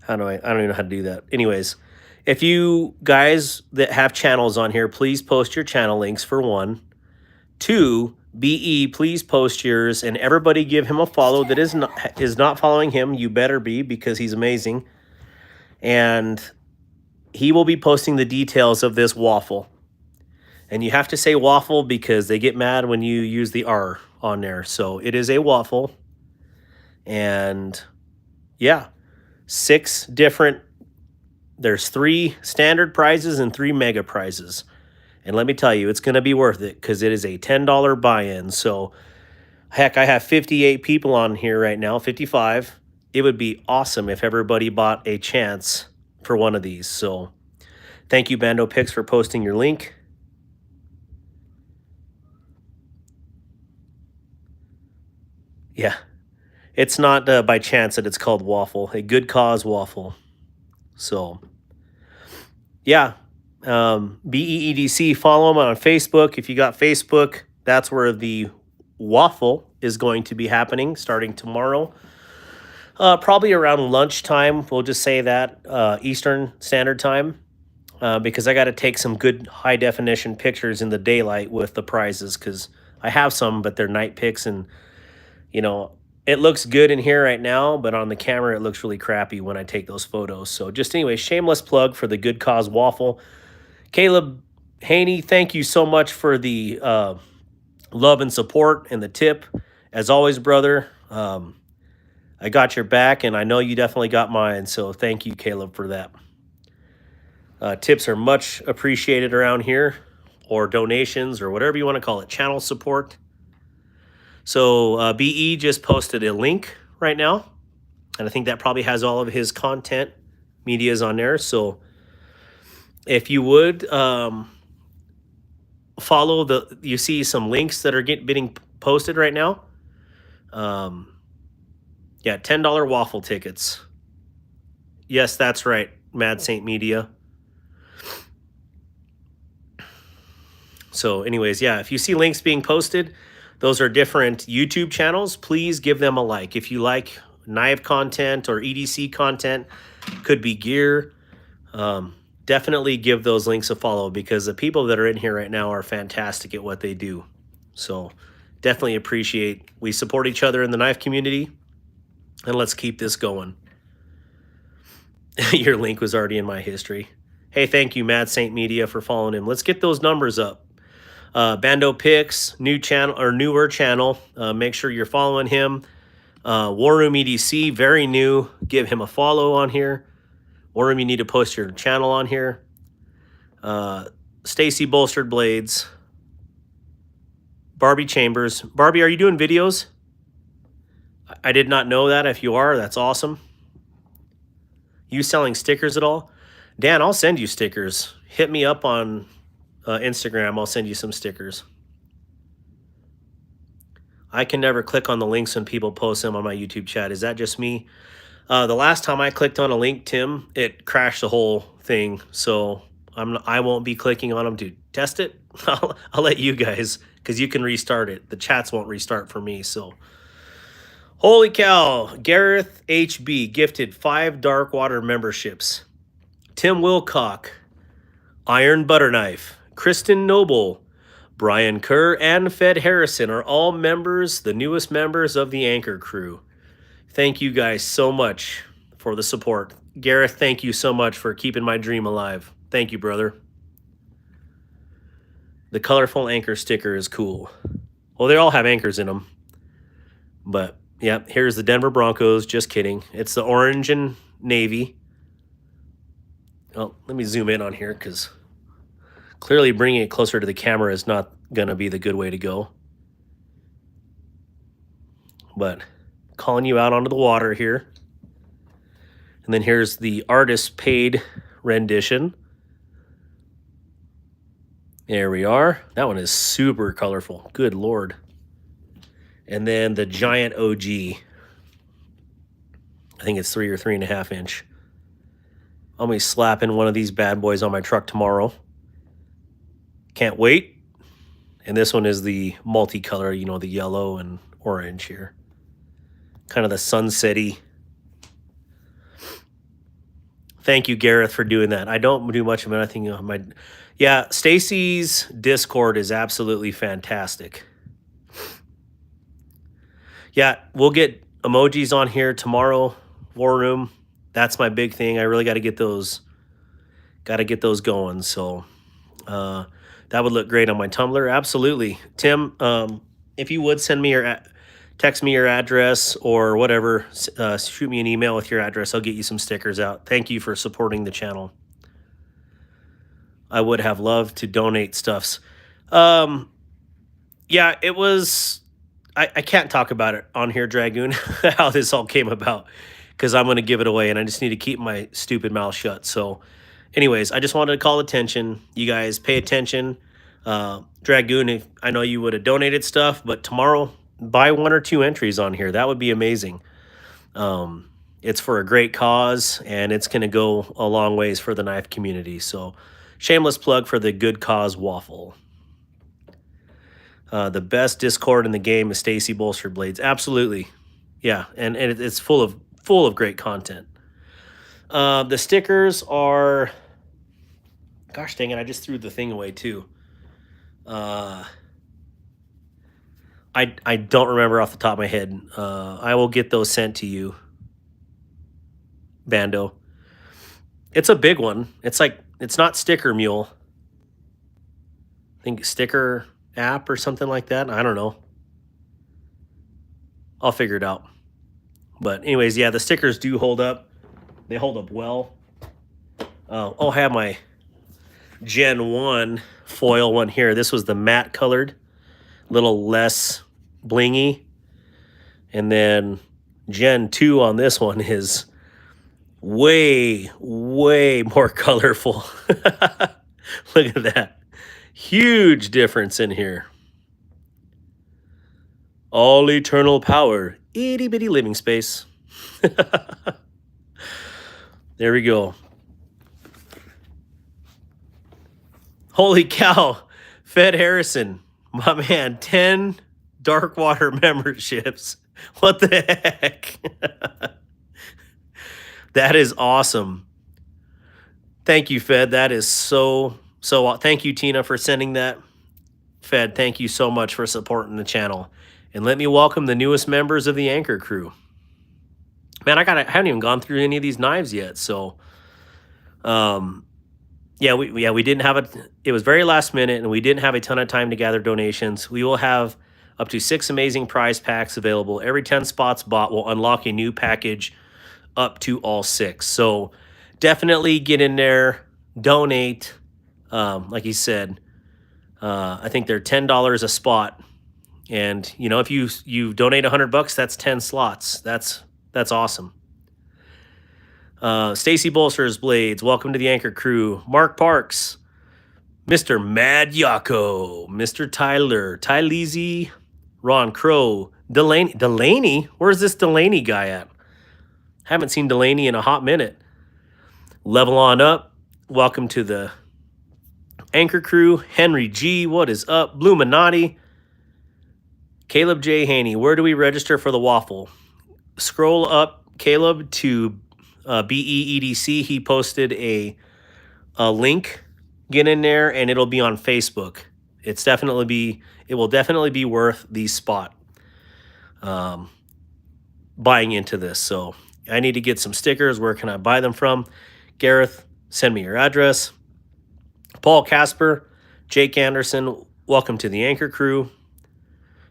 I don't even know how to do that. Anyways, if you guys that have channels on here, please post your channel links for 1. 2, BE, please post yours, and everybody give him a follow that is not following him. You better be, because he's amazing. And he will be posting the details of this waffle. And you have to say waffle because they get mad when you use the R on there. So it is a waffle. And yeah, 6 different, there's 3 standard prizes and 3 mega prizes. And let me tell you, it's going to be worth it because it is a $10 buy-in. So, heck, I have 58 people on here right now, 55. It would be awesome if everybody bought a chance for one of these. So, thank you, Bando Picks, for posting your link. Yeah, it's not by chance that it's called waffle, a good cause waffle. So, yeah. BEEDC, follow them on Facebook. If you got Facebook, that's where the waffle is going to be happening starting tomorrow. Probably around lunchtime. We'll just say that Eastern Standard Time because I got to take some good high definition pictures in the daylight with the prizes because I have some, but they're night pics and, you know, it looks good in here right now, but on the camera it looks really crappy when I take those photos. So just anyway, shameless plug for the Good Cause Waffle. Caleb Haney, thank you so much for the love and support and the tip. As always, brother, I got your back, and I know you definitely got mine, so thank you, Caleb, for that. Tips are much appreciated around here, or donations, or whatever you want to call it, channel support. So BE just posted a link right now, and I think that probably has all of his content medias on there, so if you would follow you see some links that are getting posted right now. Yeah, $10 waffle tickets. Yes, that's right, Mad Saint Media. So anyways, yeah, if you see links being posted, those are different YouTube channels. Please give them a like. If you like knife content or EDC content, could be gear, definitely give those links a follow because the people that are in here right now are fantastic at what they do. So definitely appreciate, we support each other in the knife community, and let's keep this going. Your link was already in my history. Hey, thank you, Mad Saint Media, for following him. Let's get those numbers up. Bando Picks, new channel or newer channel. Make sure you're following him. War Room EDC, very new. Give him a follow on here. War Room, you need to post your channel on here. Stacy Bolstered Blades. Barbie Chambers. Barbie, are you doing videos? I did not know that. If you are, that's awesome. You selling stickers at all? Dan, I'll send you stickers. Hit me up on Instagram. I'll send you some stickers. I can never click on the links when people post them on my YouTube chat. Is that just me? The last time I clicked on a link, Tim, it crashed the whole thing. So I won't be clicking on them to test it. I'll let you guys, because you can restart it. The chats won't restart for me. So, holy cow! Gareth HB gifted 5 Dark Water memberships. Tim Wilcock, Iron Butterknife, Kristen Noble, Brian Kerr, and Fed Harrison are all members, the newest members of the Anchor crew. Thank you guys so much for the support. Gareth, thank you so much for keeping my dream alive. Thank you, brother. The colorful anchor sticker is cool. Well, they all have anchors in them. But, yeah, here's the Denver Broncos. Just kidding. It's the orange and navy. Oh, let me zoom in on here because clearly bringing it closer to the camera is not going to be the good way to go. But calling you out onto the water here. And then here's the artist paid rendition. There we are. That one is super colorful. Good Lord. And then the giant OG. I think it's 3 or 3.5 inch. I'll be slapping one of these bad boys on my truck tomorrow. Can't wait. And this one is the multicolor, you know, the yellow and orange here. Kind of the sunsetty. Thank you, Gareth, for doing that. I don't do much of anything on my... Yeah, Stacy's Discord is absolutely fantastic. Yeah, we'll get emojis on here tomorrow. War Room. That's my big thing. I really got to get those going. So that would look great on my Tumblr. Absolutely. Tim, if you would send me text me your address or whatever, shoot me an email with your address. I'll get you some stickers out. Thank you for supporting the channel. I would have loved to donate stuffs. Yeah, it was... I can't talk about it on here, Dragoon, how this all came about, because I'm going to give it away, and I just need to keep my stupid mouth shut. So, anyways, I just wanted to call attention. You guys pay attention. Dragoon, I know you would have donated stuff, but tomorrow, buy 1 or 2 entries on here. That would be amazing. It's for a great cause, and it's going to go a long ways for the knife community. So, shameless plug for the Good Cause Waffle. The best Discord in the game is Stacy Bolster Blades. Absolutely. Yeah, and it's full of great content. The stickers are... Gosh dang it, I just threw the thing away too. I don't remember off the top of my head. I will get those sent to you, Bando. It's a big one. It's like, it's not Sticker Mule. I think Sticker app or something like that. I don't know. I'll figure it out. But anyways, yeah, the stickers do hold up. They hold up well. I'll have my Gen 1 foil one here. This was the matte colored, little less blingy. And then Gen 2 on this one is way, way more colorful. Look at that. Huge difference in here. All eternal power. Itty bitty living space. There we go. Holy cow. Fed Harrison. My man, 10 Dark Water memberships. What the heck? That is awesome. Thank you, Fed. That is so thank you, Tina, for sending that. Fed, thank you so much for supporting the channel. And let me welcome the newest members of the Anchor crew. Man, I haven't even gone through any of these knives yet. So, yeah, we didn't have it. It was very last minute, and we didn't have a ton of time to gather donations. We will have up to 6 amazing prize packs available. Every 10 spots bought will unlock a new package up to all 6. So definitely get in there, donate. Like he said, I think they're $10 a spot, and you know, if you donate $100, that's 10 slots. That's awesome. Stacy Bolsters Blades, welcome to the Anchor crew. Mark Parks, Mr. Mad Yako, Mr. Tyler, Tyleezy, Ron Crow, Delaney. Where's this Delaney guy at? Haven't seen Delaney in a hot minute. Level on up. Welcome to the Anchor Crew, Henry G, what is up? Bluminati, Caleb J. Haney, where do we register for the waffle? Scroll up, Caleb, to BEEDC. He posted a link. Get in there, and it'll be on Facebook. It will definitely be worth the spot buying into this. So I need to get some stickers. Where can I buy them from? Gareth, send me your address. Paul Casper, Jake Anderson, welcome to the Anchor Crew.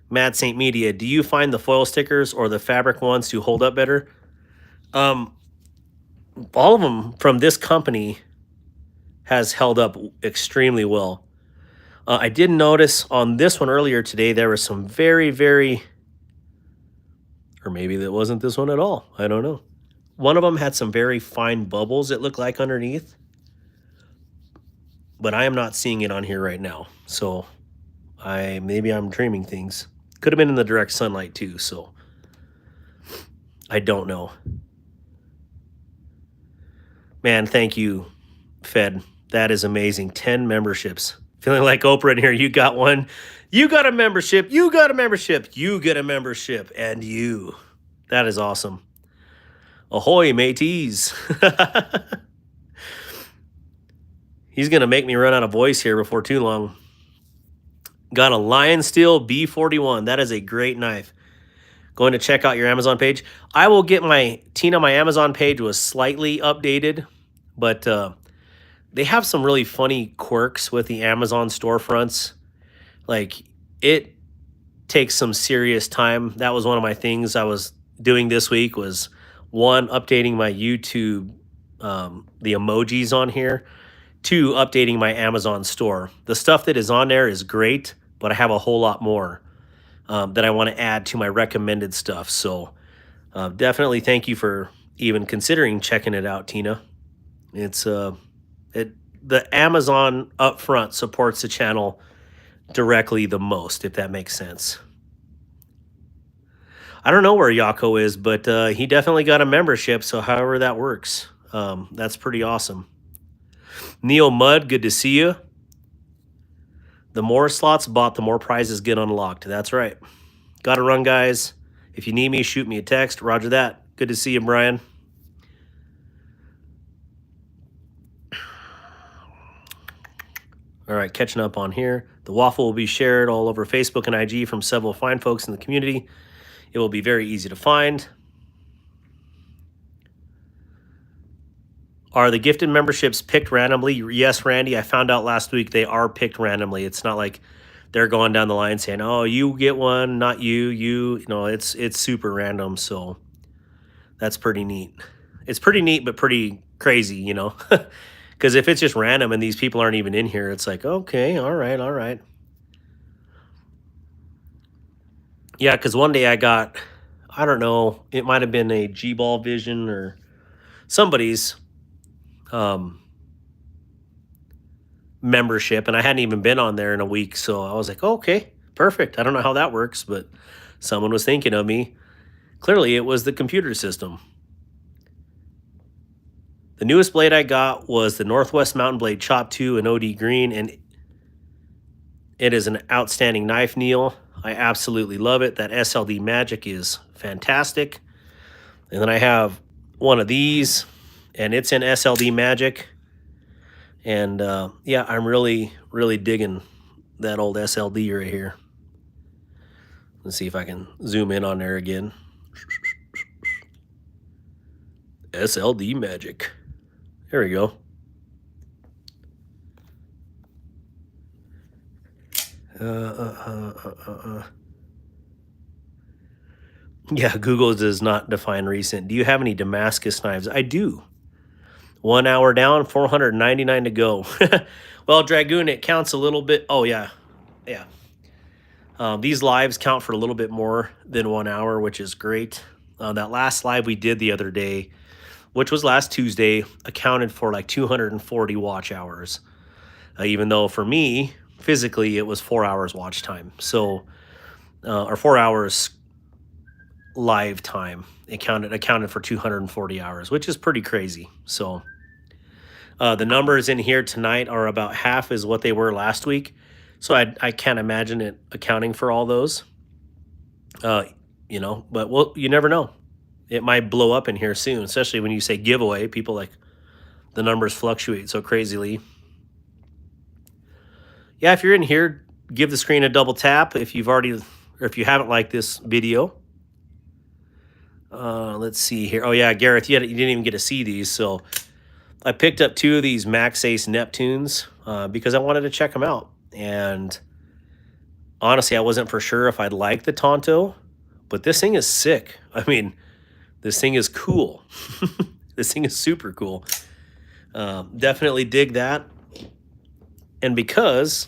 Mad Saint Media, do you find the foil stickers or the fabric ones to hold up better? All of them from this company has held up extremely well. I did notice on this one earlier today, there was some very, very, or maybe that wasn't this one at all. I don't know. One of them had some very fine bubbles, it looked like, underneath. But I am not seeing it on here right now. So maybe I'm dreaming things. Could have been in the direct sunlight too, so I don't know. Man, thank you, Fed. That is amazing. 10 memberships. Feeling like Oprah in here. You got one. You got a membership. You got a membership. You get a membership. And you. That is awesome. Ahoy, mateys. He's going to make me run out of voice here before too long. Got a Lion Steel B41. That is a great knife. Going to check out your Amazon page. I will get my Amazon page was slightly updated, but they have some really funny quirks with the Amazon storefronts. Like, it takes some serious time. That was one of my things I was doing this week was, one, updating my YouTube, the emojis on here. 2, updating my Amazon store. The stuff that is on there is great, but I have a whole lot more that I want to add to my recommended stuff. So definitely thank you for even considering checking it out, Tina. It's the Amazon upfront supports the channel directly the most, if that makes sense. I don't know where Yako is, but he definitely got a membership, so however that works, that's pretty awesome. Neo Mud, good to see you. The more slots bought, the more prizes get unlocked. That's right. Gotta run, guys. If you need me, shoot me a text. Roger that. Good to see you, Brian. All right, catching up on here. The waffle will be shared all over Facebook and IG from several fine folks in the community. It will be very easy to find. Are the gifted memberships picked randomly? Yes, Randy. I found out last week they are picked randomly. It's not like they're going down the line saying, "Oh, you get one, not you." You know, it's super random. So that's pretty neat. It's pretty neat, but pretty crazy, you know, because if it's just random and these people aren't even in here, it's like, okay, all right, all right. Yeah, because one day I got, I don't know, it might have been a G-Ball Vision or somebody's membership, and I hadn't even been on there in a week, so I was like, oh, okay, perfect. I don't know how that works, but someone was thinking of me. Clearly, it was the computer system. The newest blade I got was the Northwest Mountain Blade Chop 2 in OD Green, and it is an outstanding knife, Neil. I absolutely love it. That SLD Magic is fantastic. And then I have one of these, and it's in SLD Magic. And yeah, I'm really, really digging that old SLD right here. Let's see if I can zoom in on there again. SLD Magic. There we go. Yeah, Google does not define recent. Do you have any Damascus knives? I do. 1 hour down, 499 to go. Well, Dragoon, it counts a little bit. Oh, yeah. Yeah. These lives count for a little bit more than 1 hour, which is great. That last live we did the other day, which was last Tuesday, accounted for like 240 watch hours. Even though for me, physically, it was 4 hours watch time. So, or 4 hours live time. It accounted for 240 hours, which is pretty crazy. So, The numbers in here tonight are about half as what they were last week. So I can't imagine it accounting for all those. You know, but well, you never know. It might blow up in here soon, especially when you say giveaway. People like the numbers fluctuate so crazily. Yeah, if you're in here, give the screen a double tap if you've already, or if you haven't liked this video. Let's see here. Oh yeah, Gareth, you didn't even get to see these. So I picked up 2 of these MaxAce Neptunes because I wanted to check them out. And honestly, I wasn't for sure if I'd like the Tonto, but this thing is sick. I mean, this thing is cool. This thing is super cool. Definitely dig that. And because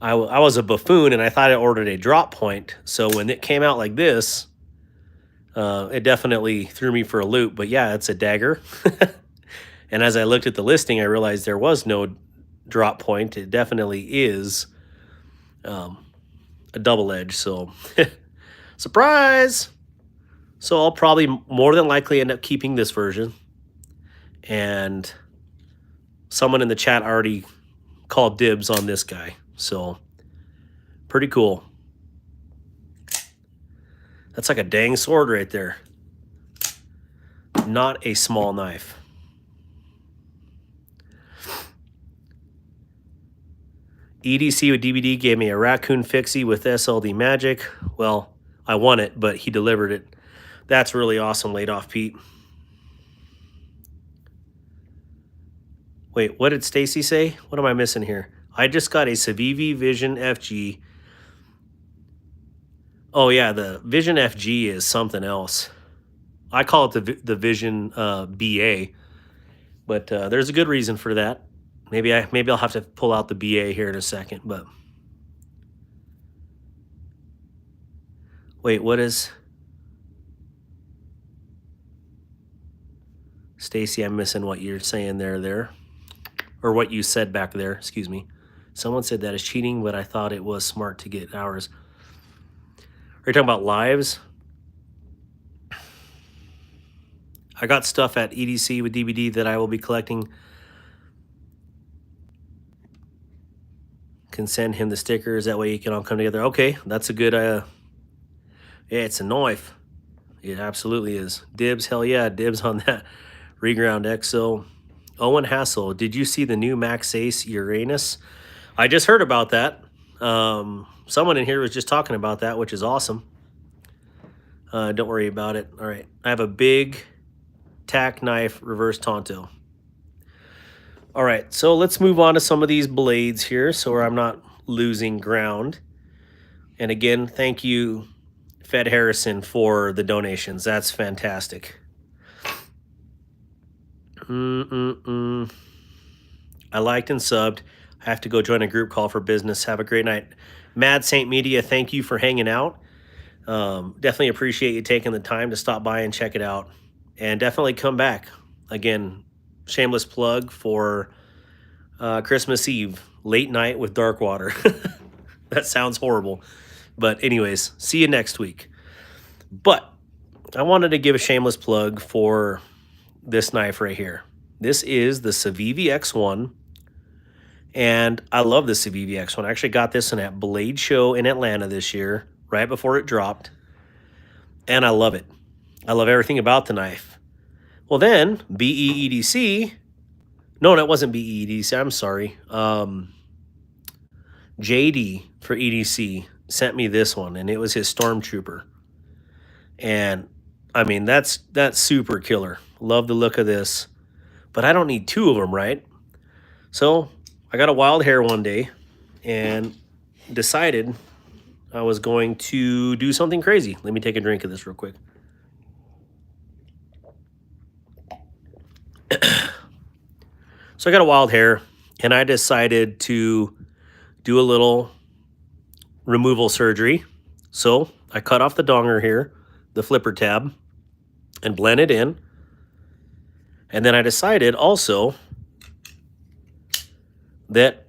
I was a buffoon and I thought I ordered a drop point, so when it came out like this, it definitely threw me for a loop. But yeah, it's a dagger. And as I looked at the listing, I realized there was no drop point. It definitely is a double edge. So surprise! So I'll probably more than likely end up keeping this version. And someone in the chat already called dibs on this guy. So pretty cool. That's like a dang sword right there. Not a small knife. EDC with DVD gave me a raccoon fixie with SLD magic. Well, I won it, but he delivered it. That's really awesome, laid off Pete. Wait, what did Stacy say? What am I missing here? I just got a Civivi Vision FG. Oh yeah, the Vision FG is something else. I call it the Vision BA, but there's a good reason for that. Maybe I'll have to pull out the BA here in a second. But wait, what is Stacy? I'm missing what you're saying there, or what you said back there. Excuse me. Someone said that is cheating, but I thought it was smart to get hours. Are you talking about lives? I got stuff at EDC with DVD that I will be collecting. Can send him the stickers. That way you can all come together. Okay, that's a good, yeah, it's a knife. It absolutely is. Dibs, hell yeah, dibs on that. Reground XO. Owen Hassel, did you see the new MaxAce Uranus? I just heard about that. Someone in here was just talking about that, which is awesome. Don't worry about it. All right, I have a big TacKnife reverse Tonto. All right, so let's move on to some of these blades here so I'm not losing ground. And again, thank you, Fed Harrison, for the donations. That's fantastic. I liked and subbed. I have to go join a group call for business. Have a great night. Mad Saint Media, thank you for hanging out. Definitely appreciate you taking the time to stop by and check it out. And definitely come back. Again, shameless plug for Christmas Eve, late night with Darkwater. That sounds horrible. But anyways, see you next week. But I wanted to give a shameless plug for this knife right here. This is the Civivi X1. And I love the Civivi X1. I actually got this in at Blade Show in Atlanta this year, right before it dropped. And I love it. I love everything about the knife. Well then, BEEDC, no, that wasn't BEEDC, I'm sorry. JD for EDC sent me this one, and it was his Stormtrooper. And I mean, that's super killer. Love the look of this, but I don't need 2 of them, right? So I got a wild hair one day and decided I was going to do something crazy. Let me take a drink of this real quick. So I got a wild hair, and I decided to do a little removal surgery. So I cut off the donger here, the flipper tab, and blend it in. And then I decided also that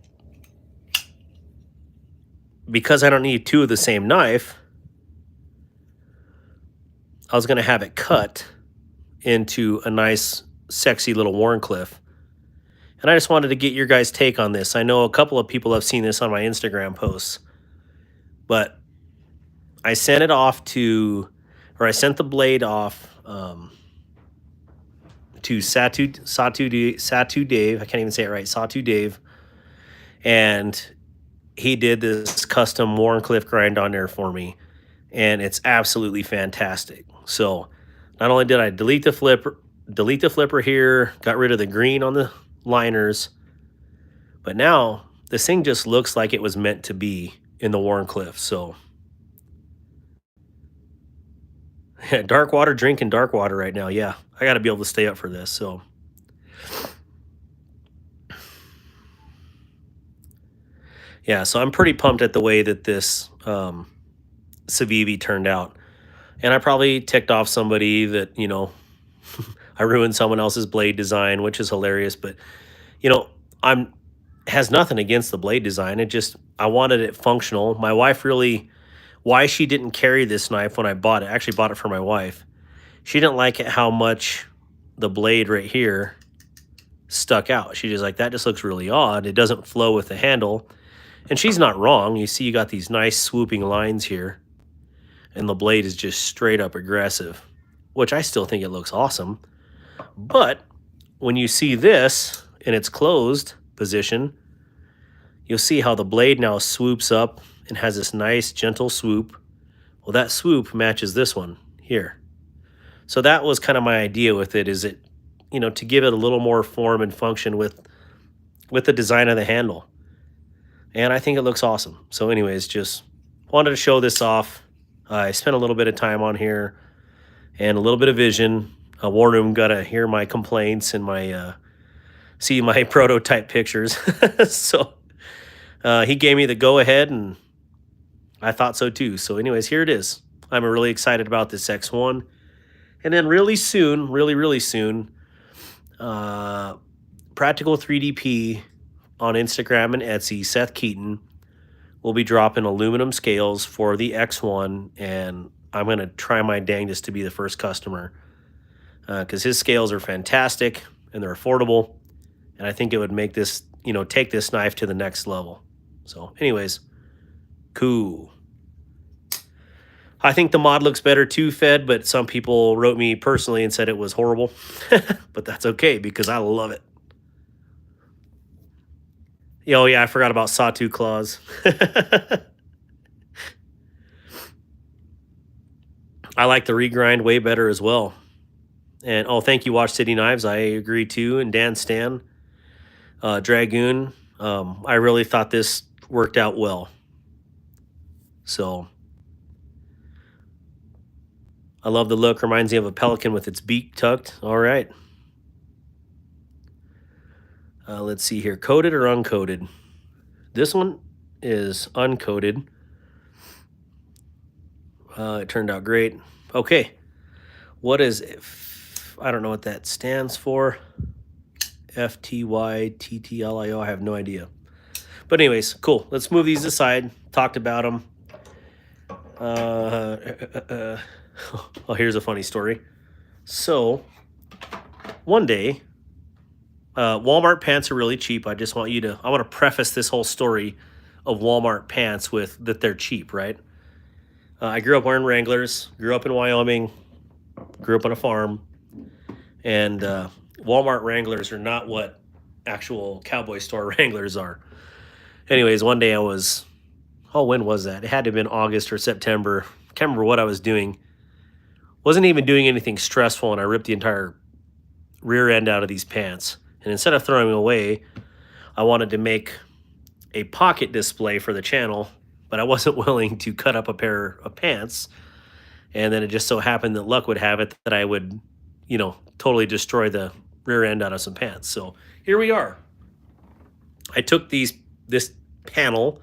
because I don't need 2 of the same knife, I was going to have it cut into a nice, sexy little Wharncliffe. And I just wanted to get your guys' take on this. I know a couple of people have seen this on my Instagram posts, but I sent it off to, or I sent the blade off to Satu Dave. I can't even say it right. Satu Dave. And he did this custom Warncliffe grind on there for me. And it's absolutely fantastic. So not only did I delete the flipper here, got rid of the green on the liners, but now this thing just looks like it was meant to be in the Warncliffe. So dark water, drinking dark water right now. Yeah, I got to be able to stay up for this. So yeah, so I'm pretty pumped at the way that this Civivi turned out. And I probably ticked off somebody that, you know, I ruined someone else's blade design, which is hilarious. But, you know, has nothing against the blade design. It just, I wanted it functional. My wife really, why she didn't carry this knife when I bought it, I actually bought it for my wife. She didn't like it how much the blade right here stuck out. She just like, that just looks really odd. It doesn't flow with the handle. And she's not wrong. You see you got these nice swooping lines here. And the blade is just straight up aggressive, which I still think it looks awesome. But when you see this in its closed position, you'll see how the blade now swoops up and has this nice gentle swoop. Well, that swoop matches this one here. So that was kind of my idea with it, is it, you know, to give it a little more form and function with the design of the handle. And I think it looks awesome. So anyways, just wanted to show this off. I spent a little bit of time on here and a little bit of vision. War Room got to hear my complaints and my see my prototype pictures. So he gave me the go ahead, and I thought so too. So anyways, here it is. I'm really excited about this X1. And then really soon, really soon, Practical 3DP on Instagram and Etsy, Seth Keaton, will be dropping aluminum scales for the X1, and I'm going to try my dangest to be the first customer because his scales are fantastic and they're affordable, and I think it would make this, you know, take this knife to the next level. So anyways, cool. I think the mod looks better too, Fed, but some people wrote me personally and said it was horrible, but that's okay because I love it. Oh, yeah, I forgot about Sawtooth Claws. I like the regrind way better as well. And, oh, thank you, Watch City Knives. I agree, too. And Dan Stan, Dragoon. I really thought this worked out well. So, I love the look. Reminds me of a pelican with its beak tucked. All right. Let's see here. Coated or uncoated? This one is uncoated. It turned out great. Okay. What is it? I don't know what that stands for. FTYTTLIO. I have no idea. But anyways, cool. Let's move these aside. Talked about them. Oh, here's a funny story. So, one day, Walmart pants are really cheap. I want to preface this whole story of Walmart pants with that they're cheap, right? I grew up wearing Wranglers, grew up in Wyoming, grew up on a farm, and Walmart Wranglers are not what actual cowboy store Wranglers are. Anyways, one day I was, when was that? It had to have been August or September. Can't remember what I was doing. Wasn't even doing anything stressful, and I ripped the entire rear end out of these pants. And instead of throwing them away, I wanted to make a pocket display for the channel, but I wasn't willing to cut up a pair of pants. And then it just so happened that luck would have it that I would, you know, totally destroy the rear end out of some pants. So here we are. I took this panel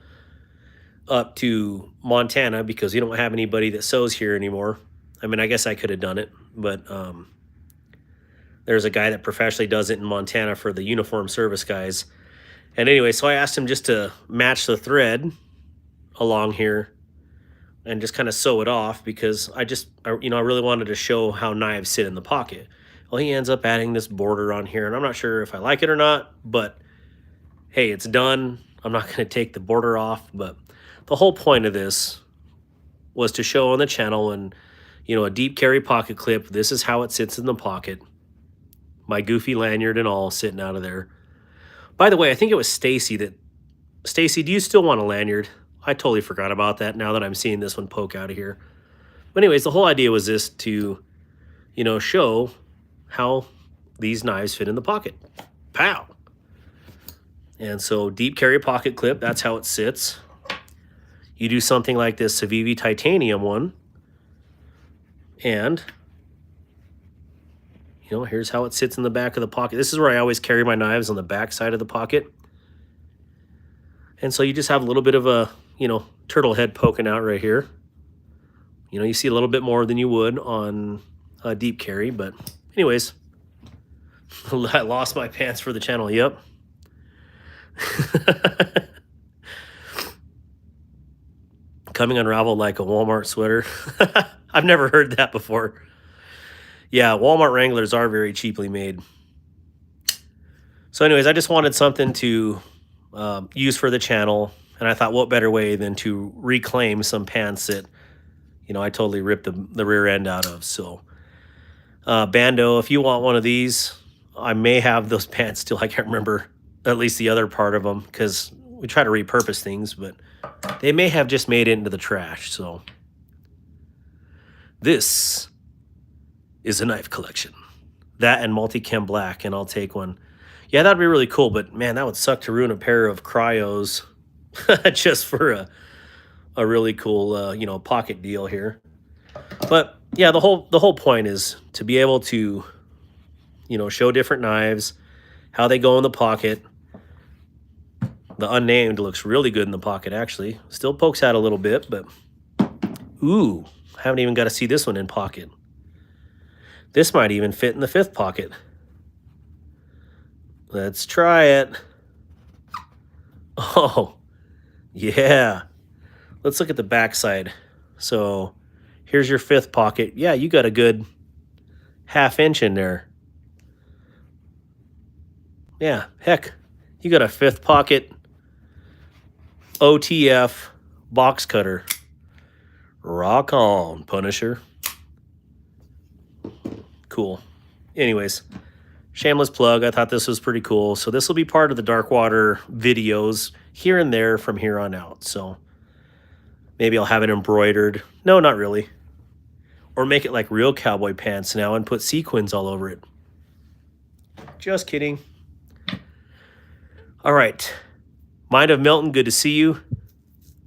up to Montana because we don't have anybody that sews here anymore. I mean, I guess I could have done it, but there's a guy that professionally does it in Montana for the uniform service guys. And anyway, so I asked him just to match the thread along here and just kind of sew it off because I really wanted to show how knives sit in the pocket. Well, he ends up adding this border on here, and I'm not sure if I like it or not, but hey, it's done. I'm not going to take the border off, but the whole point of this was to show on the channel, and you know, a deep carry pocket clip. This is how it sits in the pocket. My goofy lanyard and all sitting out of there. By the way, I think it was Stacy that... Stacy, do you still want a lanyard? I totally forgot about that now that I'm seeing this one poke out of here. But anyways, the whole idea was this, to, you know, show how these knives fit in the pocket. Pow! And so deep carry pocket clip, that's how it sits. You do something like this Civivi titanium one, and you know, here's how it sits in the back of the pocket. This is where I always carry my knives, on the back side of the pocket. And so you just have a little bit of a, you know, turtle head poking out right here. You know, you see a little bit more than you would on a deep carry, but anyways, I lost my pants for the channel. Yep. Coming unraveled like a Walmart sweater. I've never heard that before. Yeah, Walmart Wranglers are very cheaply made. So anyways, I just wanted something to use for the channel, and I thought, what better way than to reclaim some pants that, you know, I totally ripped the rear end out of. So Bando, if you want one of these, I may have those pants still. I can't remember at least the other part of them, because we try to repurpose things, but they may have just made it into the trash. So this is a knife collection. That and multicam black, and I'll take one. Yeah, that'd be really cool, but man, that would suck to ruin a pair of cryos just for a really cool you know, pocket deal here. But yeah, the whole point is to be able to, you know, show different knives, how they go in the pocket. The Unnamed looks really good in the pocket, actually. Still pokes out a little bit, but ooh, haven't even got to see this one in pocket. This might even fit in the 5th pocket. Let's try it. Oh, yeah. Let's look at the back side. So here's your 5th pocket. Yeah, you got a good ½ inch in there. Yeah, heck, you got a 5th pocket OTF box cutter. Rock on, Punisher. Cool. Anyways, shameless plug. I thought this was pretty cool. So this will be part of the Darkwater videos here and there from here on out. So maybe I'll have it embroidered. No, not really. Or make it like real cowboy pants now and put sequins all over it. Just kidding. All right. Mind of Milton, good to see you.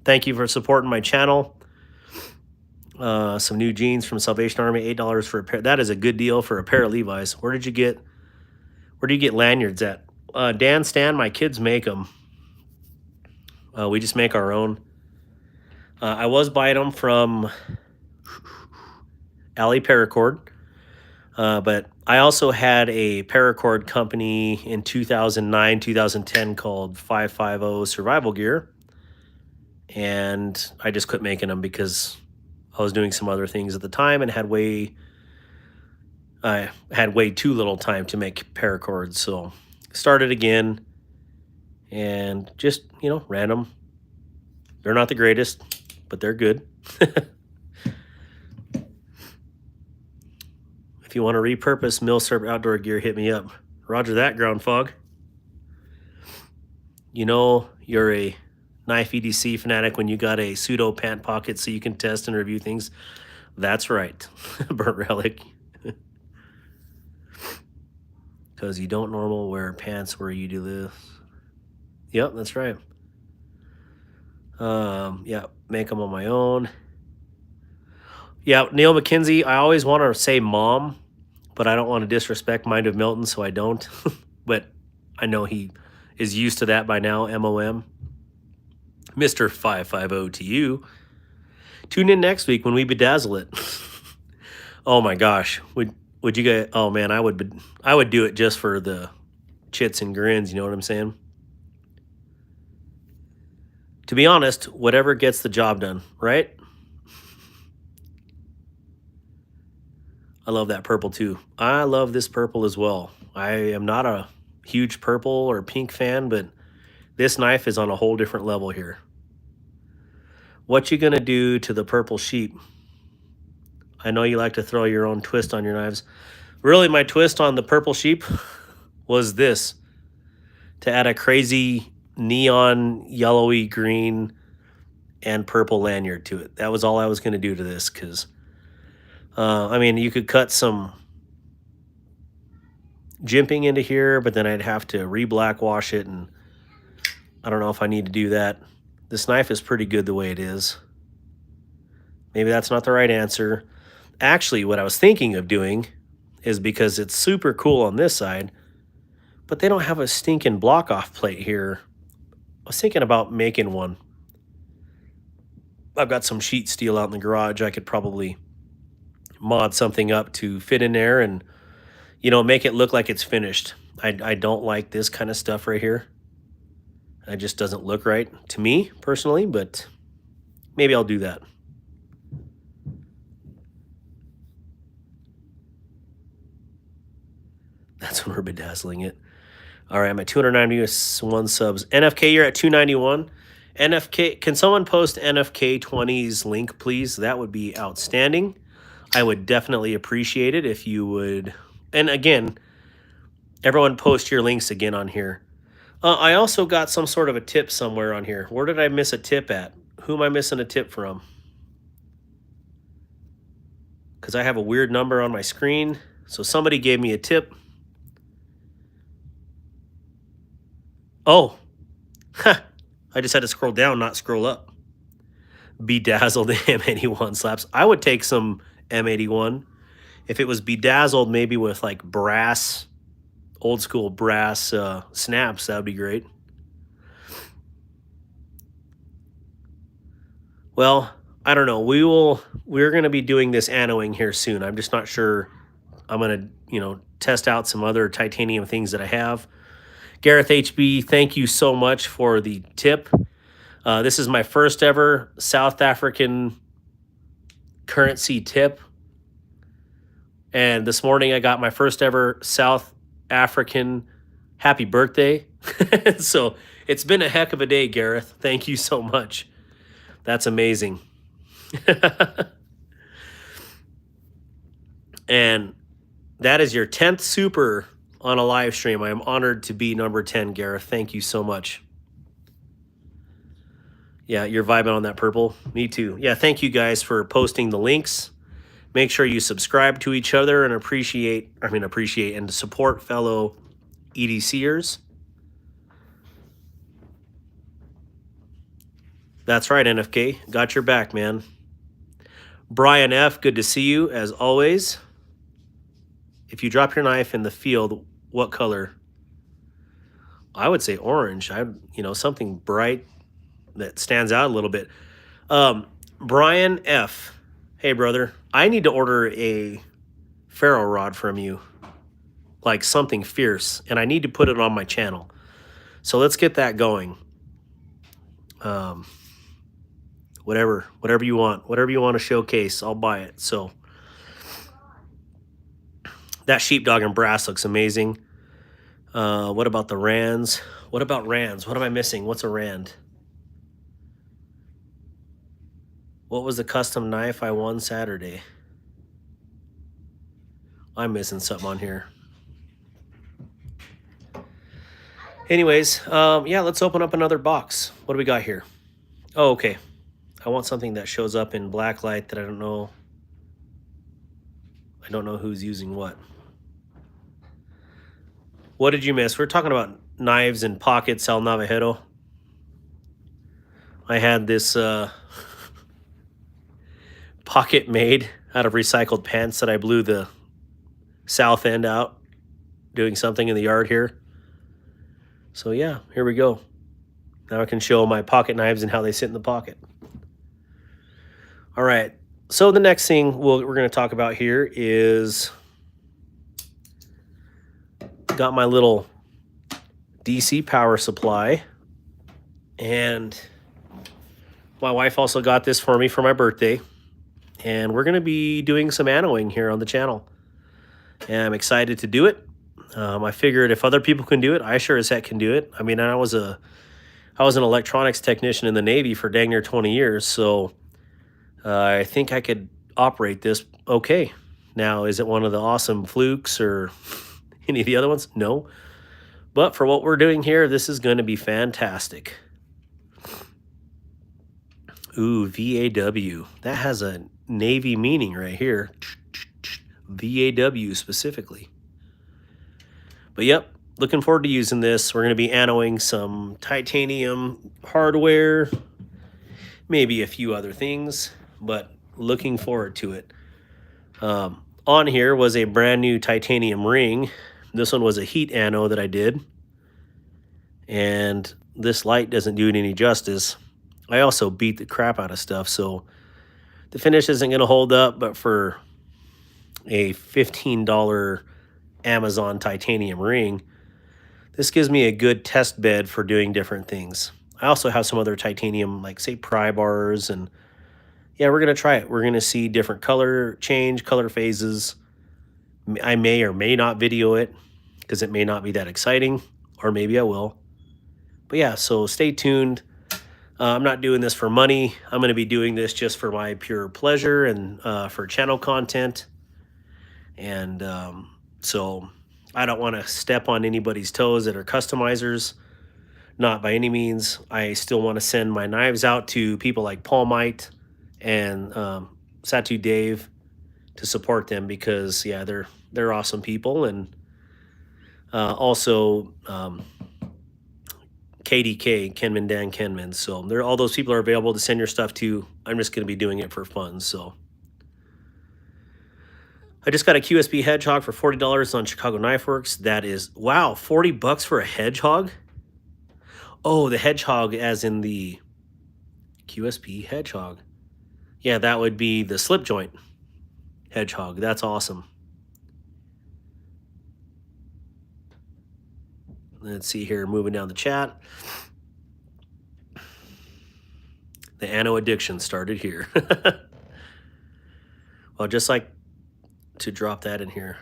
Thank you for supporting my channel. Some new jeans from Salvation Army, $8 for a pair. That is a good deal for a pair of Levi's. Where do you get lanyards at? Dan Stan, my kids make them. We just make our own. I was buying them from Ali Paracord, but I also had a paracord company in 2009, 2010 called 550 Survival Gear, and I just quit making them because I was doing some other things at the time and I had way too little time to make paracords. So started again and just, you know, random. They're not the greatest, but they're good. If you want to repurpose Milsurp outdoor gear, hit me up. Roger that, Ground Fog. You know you're a knife EDC fanatic when you got a pseudo pant pocket so you can test and review things. That's right. Burnt Relic. Because you don't normally wear pants where you do this. Yep, that's right. Yeah, make them on my own. Yeah, Neil McKenzie, I always want to say mom, but I don't want to disrespect Mind of Milton, so I don't. But I know he is used to that by now, MOM. Mr. 550 to you. Tune in next week when we bedazzle it. Oh my gosh. Would you guys, oh man, I would do it just for the chits and grins, you know what I'm saying? To be honest, whatever gets the job done, right? I love that purple too. I love this purple as well. I am not a huge purple or pink fan, but this knife is on a whole different level here. What you gonna do to the purple sheep? I know you like to throw your own twist on your knives. Really, my twist on the purple sheep was this, to add a crazy neon yellowy green and purple lanyard to it. That was all I was going to do to this, because I mean, you could cut some jimping into here, but then I'd have to re-black wash it, and I don't know if I need to do that. This knife is pretty good the way it is. Maybe that's not the right answer. Actually, what I was thinking of doing is, because it's super cool on this side, but they don't have a stinking block off plate here. I was thinking about making one. I've got some sheet steel out in the garage. I could probably mod something up to fit in there and, you know, make it look like it's finished. I don't like this kind of stuff right here. It just doesn't look right to me personally, but maybe I'll do that. That's when we're bedazzling it. All right, I'm at 291 subs. NFK, you're at 291. NFK, can someone post NFK 20's link, please? That would be outstanding. I would definitely appreciate it if you would. And again, everyone post your links again on here. I also got some sort of a tip somewhere on here. Where did I miss a tip at? Who am I missing a tip from? Because I have a weird number on my screen. So somebody gave me a tip. Oh, I just had to scroll down, not scroll up. Bedazzled M81 slaps. I would take some M81. If it was bedazzled, maybe with like brass, old school brass snaps, that would be great. Well, I don't know. We're going to be doing this anoing here soon. I'm just not sure. I'm going to, you know, test out some other titanium things that I have. Gareth HB, thank you so much for the tip. This is my first ever South African currency tip. And this morning I got my first ever South African happy birthday. So it's been a heck of a day, Gareth. Thank you so much. That's amazing. And that is your 10th super on a live stream. I am honored to be number 10, Gareth. Thank you so much. Yeah, you're vibing on that purple. Me too. Yeah, thank you guys for posting the links. Make sure you subscribe to each other and appreciate and support fellow EDCers. That's right, NFK. Got your back, man. Brian F., good to see you, as always. If you drop your knife in the field, what color? I would say orange. Something bright that stands out a little bit. Brian F., hey, brother, I need to order a ferro rod from you, like something fierce, and I need to put it on my channel. So let's get that going. Whatever you want to showcase, I'll buy it. So that sheepdog in brass looks amazing. What about the rands? What about rands? What am I missing? What's a rand? What was the custom knife I won Saturday? I'm missing something on here. Anyways, yeah, let's open up another box. What do we got here? Oh, okay. I want something that shows up in black light that I don't know. I don't know who's using what. What did you miss? We're talking about knives and pockets, El Navajo. I had this pocket made out of recycled pants that I blew the south end out doing something in the yard here. So yeah, here we go. Now I can show my pocket knives and how they sit in the pocket. All right, so the next thing we're going to talk about here is got my little DC power supply, and my wife also got this for me for my birthday, and we're going to be doing some anoing here on the channel. and I'm excited to do it. I figured if other people can do it, I sure as heck can do it. I mean, I was an electronics technician in the Navy for dang near 20 years, so I think I could operate this okay. Now, is it one of the awesome flukes or any of the other ones? No. But for what we're doing here, this is going to be fantastic. Ooh, VAW. That has a Navy meaning right here. VAW specifically. But yep, looking forward to using this. We're going to be anoing some titanium hardware, maybe a few other things, but looking forward to it. On here was a brand new titanium ring. This one was a heat ano that I did. And this light doesn't do it any justice. I also beat the crap out of stuff, so the finish isn't going to hold up, but for a $15 Amazon titanium ring, this gives me a good test bed for doing different things. I also have some other titanium, like say pry bars, and yeah, we're going to try it. We're going to see different color change, color phases. I may or may not video it because it may not be that exciting, or maybe I will. But yeah, so stay tuned. I'm not doing this for money. I'm going to be doing this just for my pure pleasure and for channel content. And so I don't want to step on anybody's toes that are customizers. Not by any means. I still want to send my knives out to people like Paul Might and Satu Dave to support them because, yeah, they're awesome people. And also KDK, Kenman Dan Kenman. So all those people are available to send your stuff to. I'm just going to be doing it for fun. So I just got a QSP hedgehog for $40 on Chicago Knife Works. That is, wow, $40 for a hedgehog? Oh, the hedgehog as in the QSP hedgehog. Yeah, that would be the slip joint hedgehog. That's awesome. Let's see here, moving down the chat. The ano addiction started here. Well, just like to drop that in here.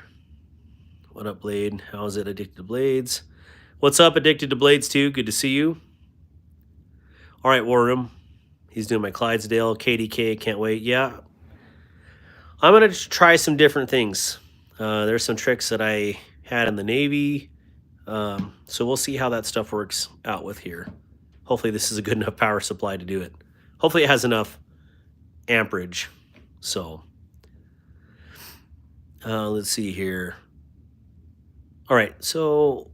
What up, Blade? How is it, Addicted to Blades? What's up, Addicted to Blades 2? Good to see you. All right, War Room. He's doing my Clydesdale. KDK, can't wait. Yeah. I'm going to try some different things. There's some tricks that I had in the Navy. So we'll see how that stuff works out with here. Hopefully this is a good enough power supply to do it. Hopefully it has enough amperage. So let's see here. All right, so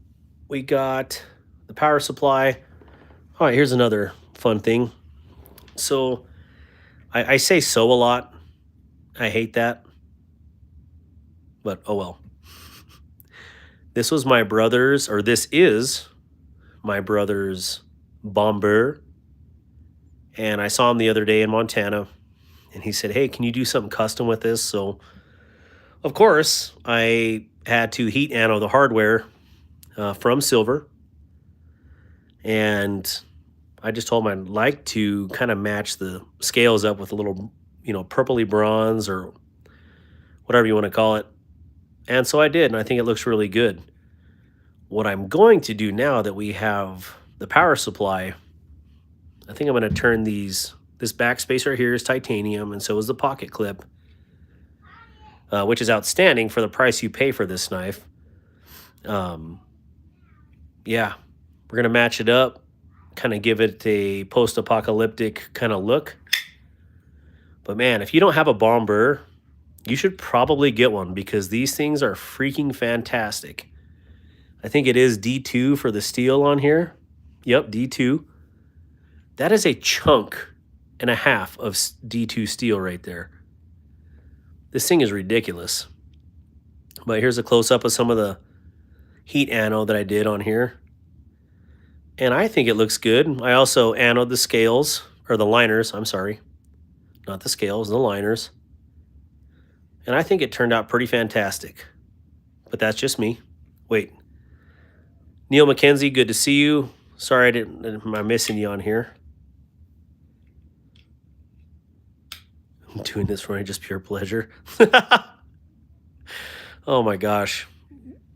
we got the power supply. All right, here's another fun thing. So I say so a lot. I hate that. But oh well. This was my brother's, or this is my brother's bomber. And I saw him the other day in Montana. And he said, hey, can you do something custom with this? So, of course, I had to heat ano the hardware from silver. And I just told him I'd like to kind of match the scales up with a little, purpley bronze or whatever you want to call it. And so I did, and I think it looks really good. What I'm going to do now that we have the power supply, I think I'm going to turn this backspace right here is titanium, and so is the pocket clip, which is outstanding for the price you pay for this knife. Yeah, we're going to match it up, kind of give it a post-apocalyptic kind of look. But man, if you don't have a bomb burr, you should probably get one because these things are freaking fantastic. I think it is D2 for the steel on here. Yep, D2. That is a chunk and a half of D2 steel right there. This thing is ridiculous. But here's a close-up of some of the heat ano that I did on here. And I think it looks good. I also anoed the scales, or the liners, I'm sorry. Not the scales, the liners. And I think it turned out pretty fantastic. But that's just me. Wait. Neil McKenzie, good to see you. Sorry I'm missing you on here. I'm doing this for just pure pleasure. Oh my gosh.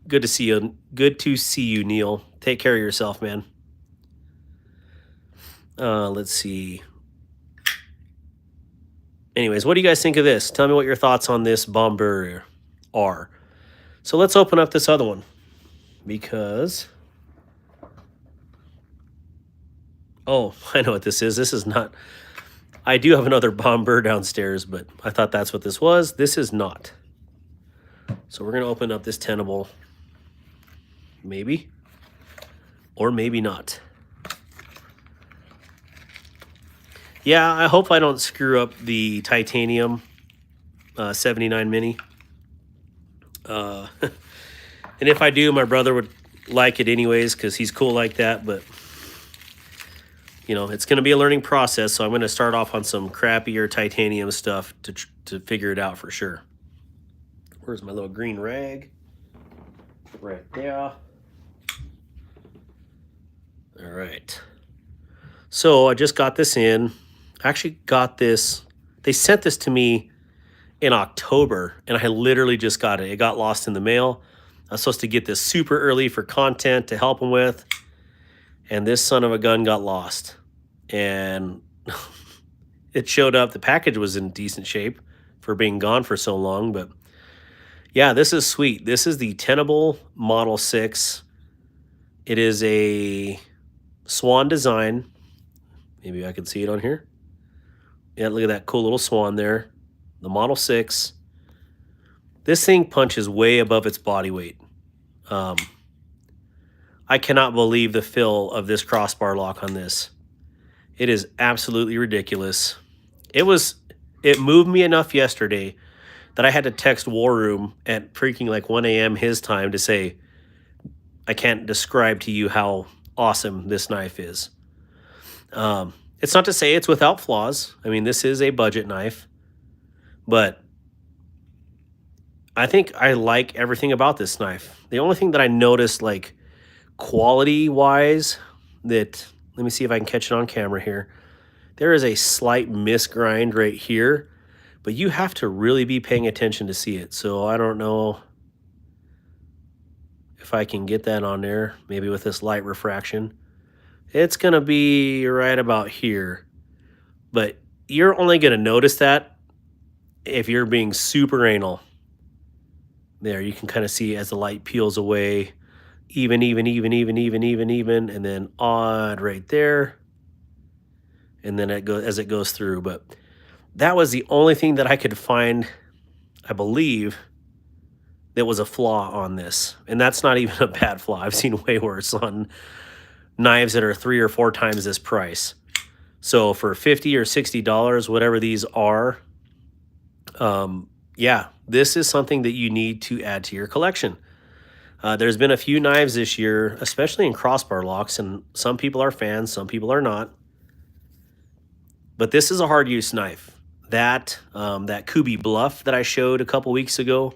Good to see you. Good to see you, Neil. Take care of yourself, man. Let's see. Anyways, what do you guys think of this? Tell me what your thoughts on this bomber are. So let's open up this other one because... Oh, I know what this is. This is not... I do have another bomber downstairs, but I thought that's what this was. This is not. So we're going to open up this Tenable. Maybe. Or maybe not. Yeah, I hope I don't screw up the titanium 79 mini. And if I do, my brother would like it anyways because he's cool like that. But, you know, it's going to be a learning process. So I'm going to start off on some crappier titanium stuff to figure it out for sure. Where's my little green rag? Right there. All right. So I just got this in. I actually got this. They sent this to me in October, and I literally just got it. It got lost in the mail. I was supposed to get this super early for content to help them with, and this son of a gun got lost. And it showed up. The package was in decent shape for being gone for so long, but yeah, this is sweet. This is the Tenable Model 6. It is a swan design. Maybe I can see it on here. Yeah, look at that cool little swan there. The Model 6. This thing punches way above its body weight. I cannot believe the fill of this crossbar lock on this. It is absolutely ridiculous. It moved me enough yesterday that I had to text War Room at freaking like 1 a.m. his time to say, I can't describe to you how awesome this knife is. It's not to say it's without flaws. I mean, this is a budget knife, but I think I like everything about this knife. The only thing that I noticed, like quality-wise, that, let me see if I can catch it on camera here. There is a slight misgrind right here, but you have to really be paying attention to see it. So I don't know if I can get that on there, maybe with this light refraction. It's going to be right about here. But you're only going to notice that if you're being super anal. There, you can kind of see as the light peels away. Even, and then odd right there. And then it goes as it goes through. But that was the only thing that I could find, I believe, that was a flaw on this. And that's not even a bad flaw. I've seen way worse on knives that are 3 or 4 times this price. So for $50 or $60, whatever these are, yeah, this is something that you need to add to your collection. There's been a few knives this year, especially in crossbar locks, and some people are fans, some people are not. But this is a hard use knife. That Kubi Bluff that I showed a couple weeks ago,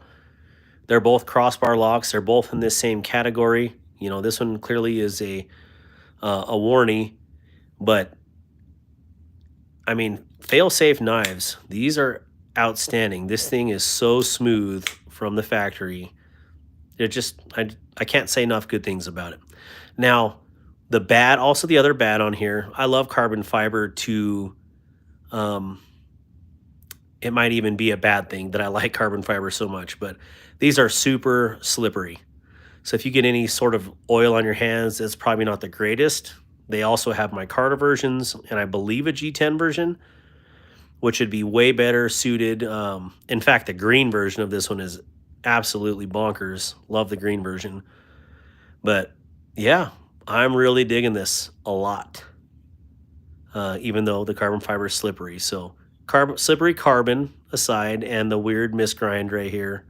they're both crossbar locks. They're both in this same category. You know, this one clearly is a Warney, but I mean, fail-safe knives. These are outstanding. This thing is so smooth from the factory. It just, I can't say enough good things about it. Now, the bad, also the other bad on here, I love carbon fiber to, it might even be a bad thing that I like carbon fiber so much, but these are super slippery. So if you get any sort of oil on your hands, it's probably not the greatest. They also have micarta versions, and I believe a G10 version, which would be way better suited. In fact, the green version of this one is absolutely bonkers. Love the green version. But yeah, I'm really digging this a lot. Even though the carbon fiber is slippery. So slippery carbon aside, and the weird misgrind right here.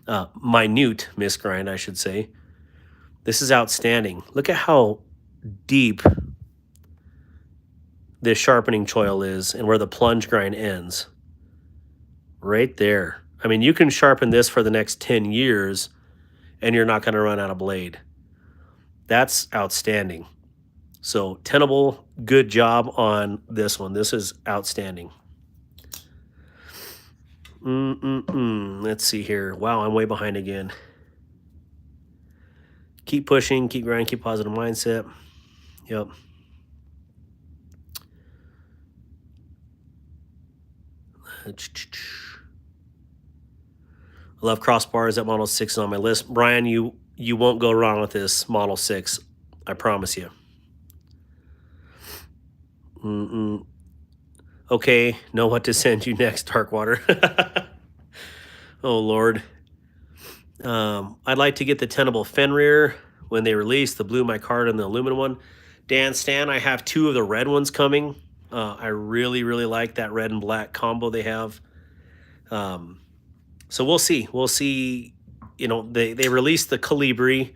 Minute misgrind, I should say. This is outstanding. Look at how deep this sharpening choil is and where the plunge grind ends. Right there. I mean, you can sharpen this for the next 10 years and you're not going to run out of blade. That's outstanding. So Tenable, good job on this one. This is outstanding. Let's see here. Wow, I'm way behind again. Keep pushing, keep grinding, keep positive mindset. Yep. I love crossbars. That Model 6 is on my list. Brian, you won't go wrong with this Model 6. I promise you. Okay, know what to send you next, Darkwater. Oh, Lord. I'd like to get the Tenable Fenrir when they release the blue micarta and the aluminum one. Dan Stan, I have 2 of the red ones coming. I really, really like that red and black combo they have. So we'll see. We'll see. You know, they released the Calibri,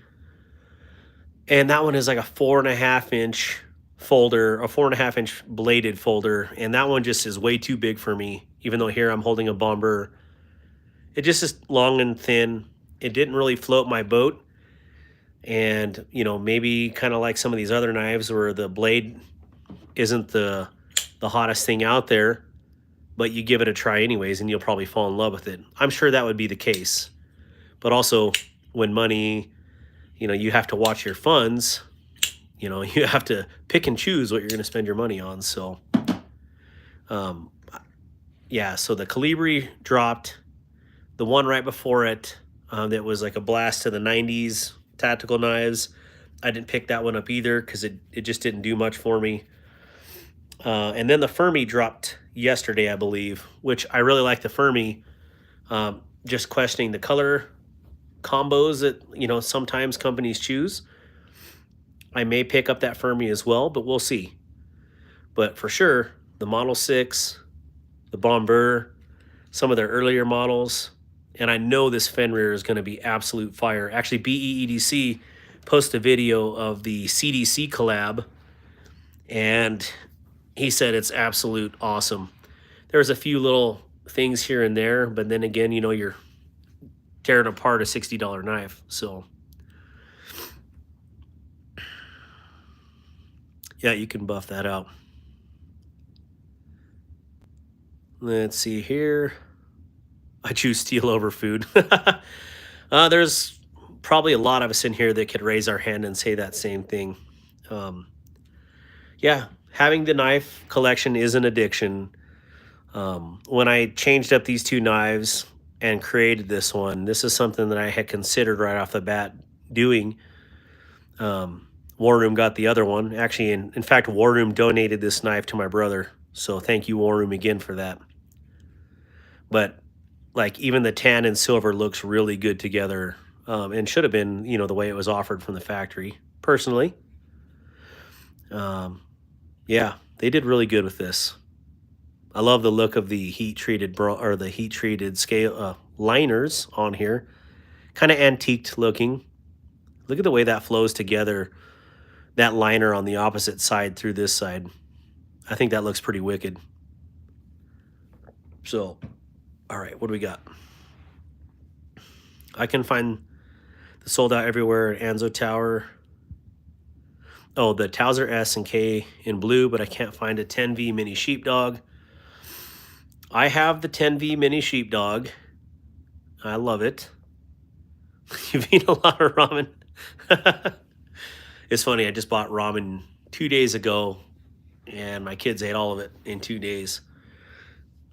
and that one is like a 4.5 inch folder, a 4.5 inch bladed folder, and that one just is way too big for me. Even though here I'm holding a bomber, it just is long and thin. It didn't really float my boat, and you know, maybe kind of like some of these other knives where the blade isn't the hottest thing out there, but you give it a try anyways, and you'll probably fall in love with it. I'm sure that would be the case, but also when money, you know, you have to watch your funds. You know, you have to pick and choose what you're going to spend your money on. So, yeah, so the Calibri dropped. The one right before it, that was like a blast to the 90s tactical knives. I didn't pick that one up either because it just didn't do much for me. And then the Fermi dropped yesterday, I believe, which I really like the Fermi. Just questioning the color combos that, you know, sometimes companies choose. I may pick up that Fermi as well, but we'll see. But for sure, the Model 6, the Bomber, some of their earlier models, and I know this Fenrir is going to be absolute fire. Actually, BEEDC posted a video of the CDC collab, and he said it's absolute awesome. There's a few little things here and there, but then again, you know, you're tearing apart a $60 knife. So, yeah, you can buff that out. Let's see here. I choose steel over food. There's probably a lot of us in here that could raise our hand and say that same thing. Yeah, having the knife collection is an addiction. When I changed up these 2 knives and created this one, this is something that I had considered right off the bat doing. War Room got the other one. Actually, in fact, War Room donated this knife to my brother. So thank you, War Room, again for that. But like even the tan and silver looks really good together, and should have been, you know, the way it was offered from the factory. Personally, yeah, they did really good with this. I love the look of the heat-treated the heat-treated scale liners on here, kind of antiqued looking. Look at the way that flows together. That liner on the opposite side through this side. I think that looks pretty wicked. So, all right, what do we got? I can find the sold out everywhere at Anzo Tower. Oh, the Towser S and K in blue, but I can't find a 10V mini sheepdog. I have the 10V mini sheepdog. I love it. You've eaten a lot of ramen. It's funny, I just bought ramen 2 days ago, and my kids ate all of it in 2 days.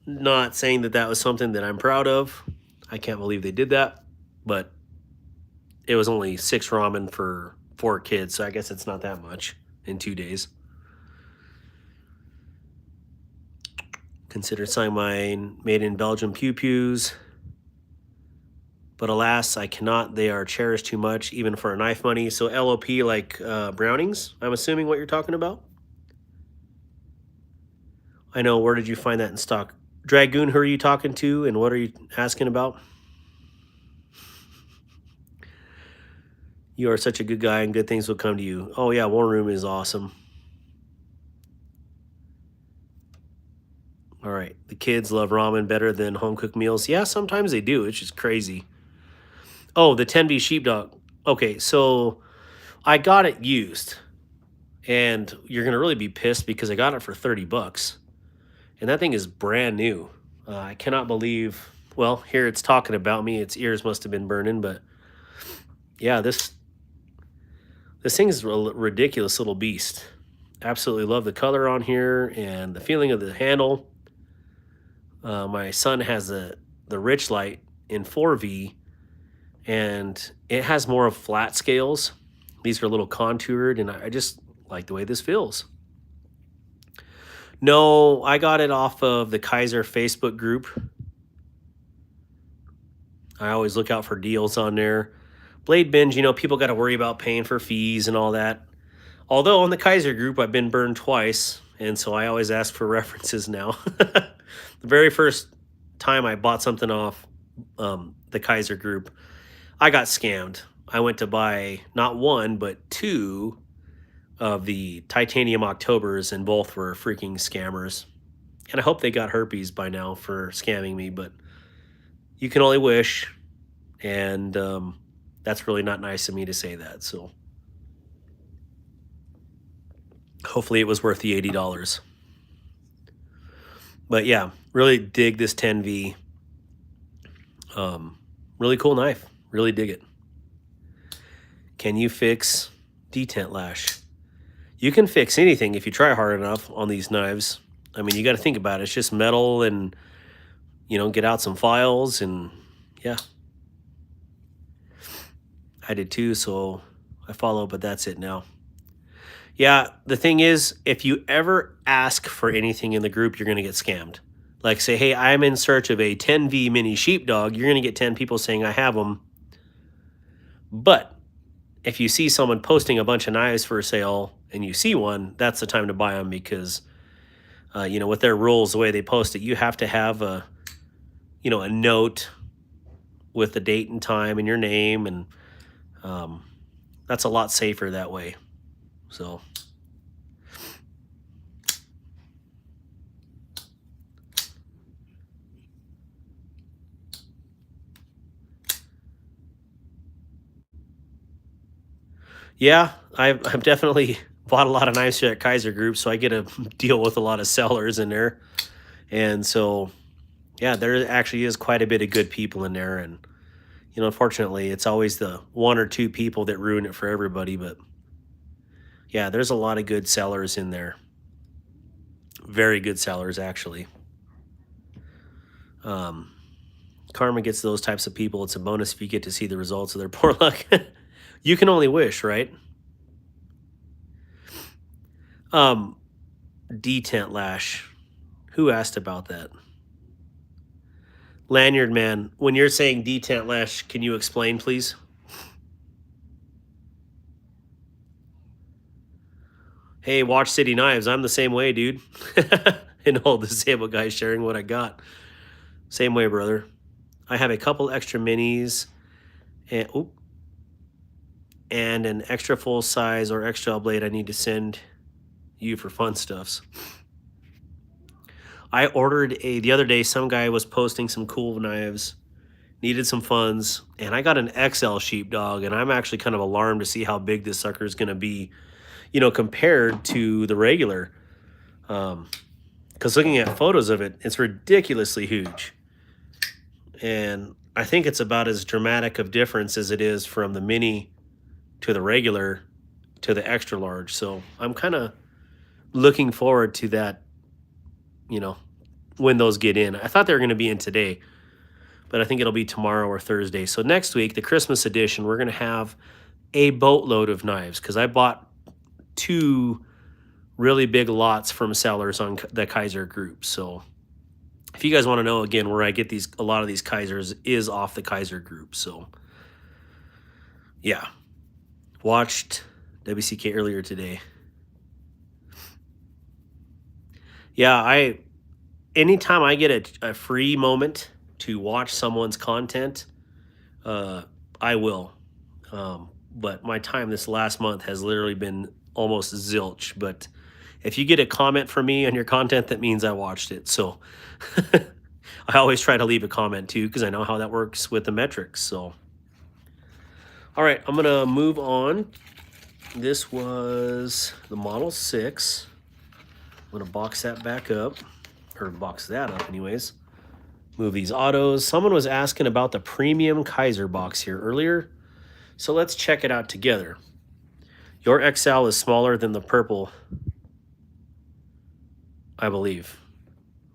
Not saying that that was something that I'm proud of. I can't believe they did that, but it was only 6 ramen for 4 kids, so I guess it's not that much in 2 days. Considered selling mine made in Belgium pew-pews, but alas, I cannot. They are cherished too much, even for a knife money. So LOP like Brownings, I'm assuming what you're talking about. I know, where did you find that in stock? Dragoon, who are you talking to, and what are you asking about? You are such a good guy, and good things will come to you. Oh yeah, War Room is awesome. All right, the kids love ramen better than home-cooked meals. Yeah, sometimes they do. It's just crazy. Oh, the 10V sheepdog. Okay, so I got it used, and you're going to really be pissed because I got it for $30. And that thing is brand new. I cannot believe Well, here it's talking about me. Its ears must have been burning, but yeah, this thing is a ridiculous little beast. Absolutely love the color on here and the feeling of the handle. My son has the rich light in 4V, and it has more of flat scales. These are a little contoured, and I just like the way this feels. No, I got it off of the Kaiser Facebook group. I always look out for deals on there. Blade Binge, you know, people got to worry about paying for fees and all that. Although on the Kaiser group, I've been burned twice, and so I always ask for references now. The very first time I bought something off the Kaiser group, I got scammed. I went to buy not one, but two of the titanium Octobers, and both were freaking scammers. And I hope they got herpes by now for scamming me, but you can only wish. And that's really not nice of me to say that. So hopefully it was worth the $80. But yeah, really dig this 10V. Really cool knife. Really dig it. Can you fix detent lash? You can fix anything if you try hard enough on these knives. I mean, you got to think about it. It's just metal and, you know, get out some files and yeah. I did too, so I follow, but that's it now. Yeah, the thing is, if you ever ask for anything in the group, you're going to get scammed. Like say, hey, I'm in search of a 10V mini sheepdog. You're going to get 10 people saying I have them. But if you see someone posting a bunch of knives for sale and you see one, that's the time to buy them because, you know, with their rules, the way they post it, you have to have a, you know, a note with the date and time and your name. And that's a lot safer that way. So. Yeah, I've definitely bought a lot of knives here at Kaiser Group, so I get to deal with a lot of sellers in there. And so, yeah, there actually is quite a bit of good people in there. And, you know, unfortunately, it's always the one or two people that ruin it for everybody. But, yeah, there's a lot of good sellers in there. Very good sellers, actually. Karma gets those types of people. It's a bonus if you get to see the results of their poor luck. You can only wish, right? Detent lash. Who asked about that? Lanyard man, when you're saying detent lash, can you explain, please? Hey, Watch City Knives, I'm the same way, dude. And all the disabled guys sharing what I got. Same way, brother. I have a couple extra minis and an extra full size or XL blade I need to send you for fun stuffs. I ordered the other day, some guy was posting some cool knives, needed some funds, and I got an XL sheepdog, and I'm actually kind of alarmed to see how big this sucker is going to be, you know, compared to the regular. Because looking at photos of it, it's ridiculously huge. And I think it's about as dramatic of difference as it is from the mini to the regular to the extra large. So I'm kind of looking forward to that, you know, when those get in. I thought they were going to be in today, but I think it'll be tomorrow or Thursday. So next week, the Christmas edition, we're going to have a boatload of knives because I bought two really big lots from sellers on the Kaiser group. So if you guys want to know, again, where I get a lot of these Kaisers is off the Kaiser group. So yeah, watched WCK earlier today. Yeah, anytime I get a free moment to watch someone's content, I will. But my time this last month has literally been almost zilch. But if you get a comment from me on your content, that means I watched it. So I always try to leave a comment too, because I know how that works with the metrics. So, all right, I'm going to move on. This was the Model 6. I'm going to box that back up, or box that up anyways. Move these autos. Someone was asking about the premium Kaiser box here earlier. So let's check it out together. Your XL is smaller than the purple, I believe.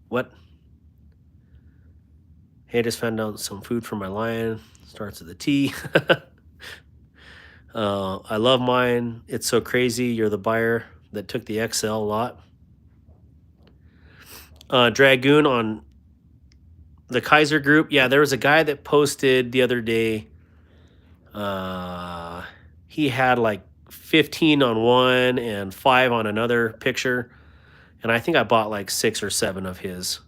What? Hey, I just found out some food for my lion. Starts with a T. I love mine. It's so crazy. You're the buyer that took the XL a lot. Dragoon on the Kaiser group. Yeah, there was a guy that posted the other day. He had like 15 on one and 5 on another picture. And I think I bought like 6 or 7 of his.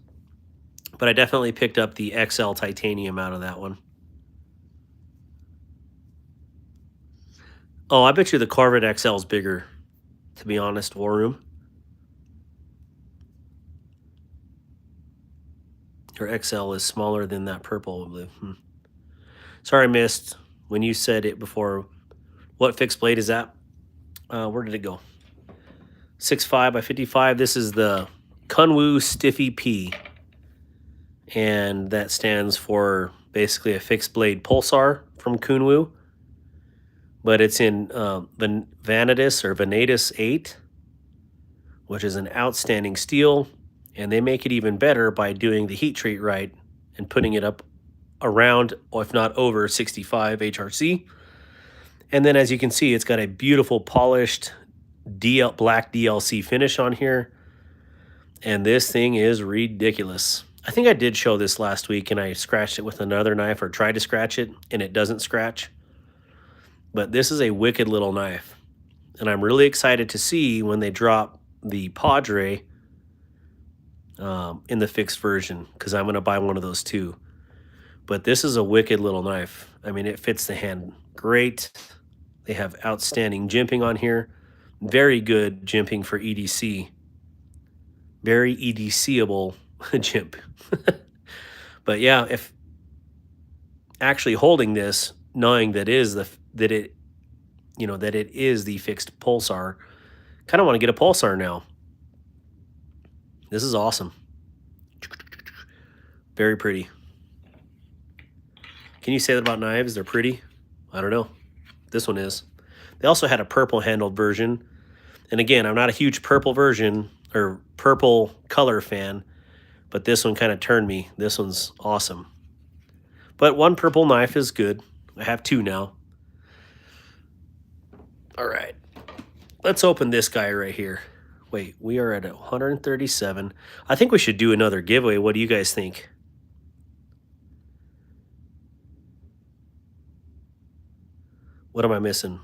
But I definitely picked up the XL titanium out of that one. Oh, I bet you the Corvette XL is bigger, to be honest, War Room. Your XL is smaller than that purple, I believe. Sorry, I missed when you said it before. What fixed blade is that? Where did it go? 6.5 by 55. This is the Kunwu Stiffy P. And that stands for basically a fixed blade pulsar from Kunwu. But it's in Vanatus 8, which is an outstanding steel. And they make it even better by doing the heat treat right and putting it up around, or if not over, 65 HRC. And then as you can see, it's got a beautiful polished black DLC finish on here. And this thing is ridiculous. I think I did show this last week and I scratched it with another knife or tried to scratch it and it doesn't scratch. But this is a wicked little knife. And I'm really excited to see when they drop the Padre in the fixed version, because I'm going to buy one of those too. But this is a wicked little knife. I mean, it fits the hand great. They have outstanding jimping on here. Very good jimping for EDC. Very EDC-able jimp. But yeah, if actually holding this, knowing that it is the fixed pulsar, kind of want to get a pulsar now. This is awesome. Very pretty. Can you say that about knives? They're pretty? I don't know. This one is. They also had a purple handled version. And again, I'm not a huge purple version or purple color fan, but this one kind of turned me. This one's awesome. But one purple knife is good. I have 2 now. All right. Let's open this guy right here. Wait, we are at 137. I think we should do another giveaway. What do you guys think? What am I missing?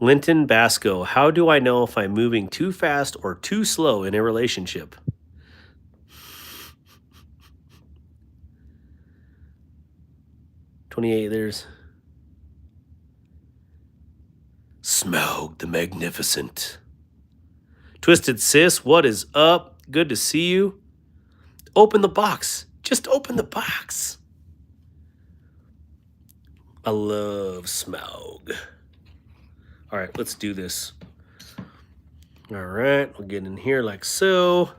Linton Basco, how do I know if I'm moving too fast or too slow in a relationship? There's Smaug the Magnificent. Twisted Sis, what is up? Good to see you. Open the box. Just open the box. I love Smaug. All right, let's do this. All right, we'll get in here like so.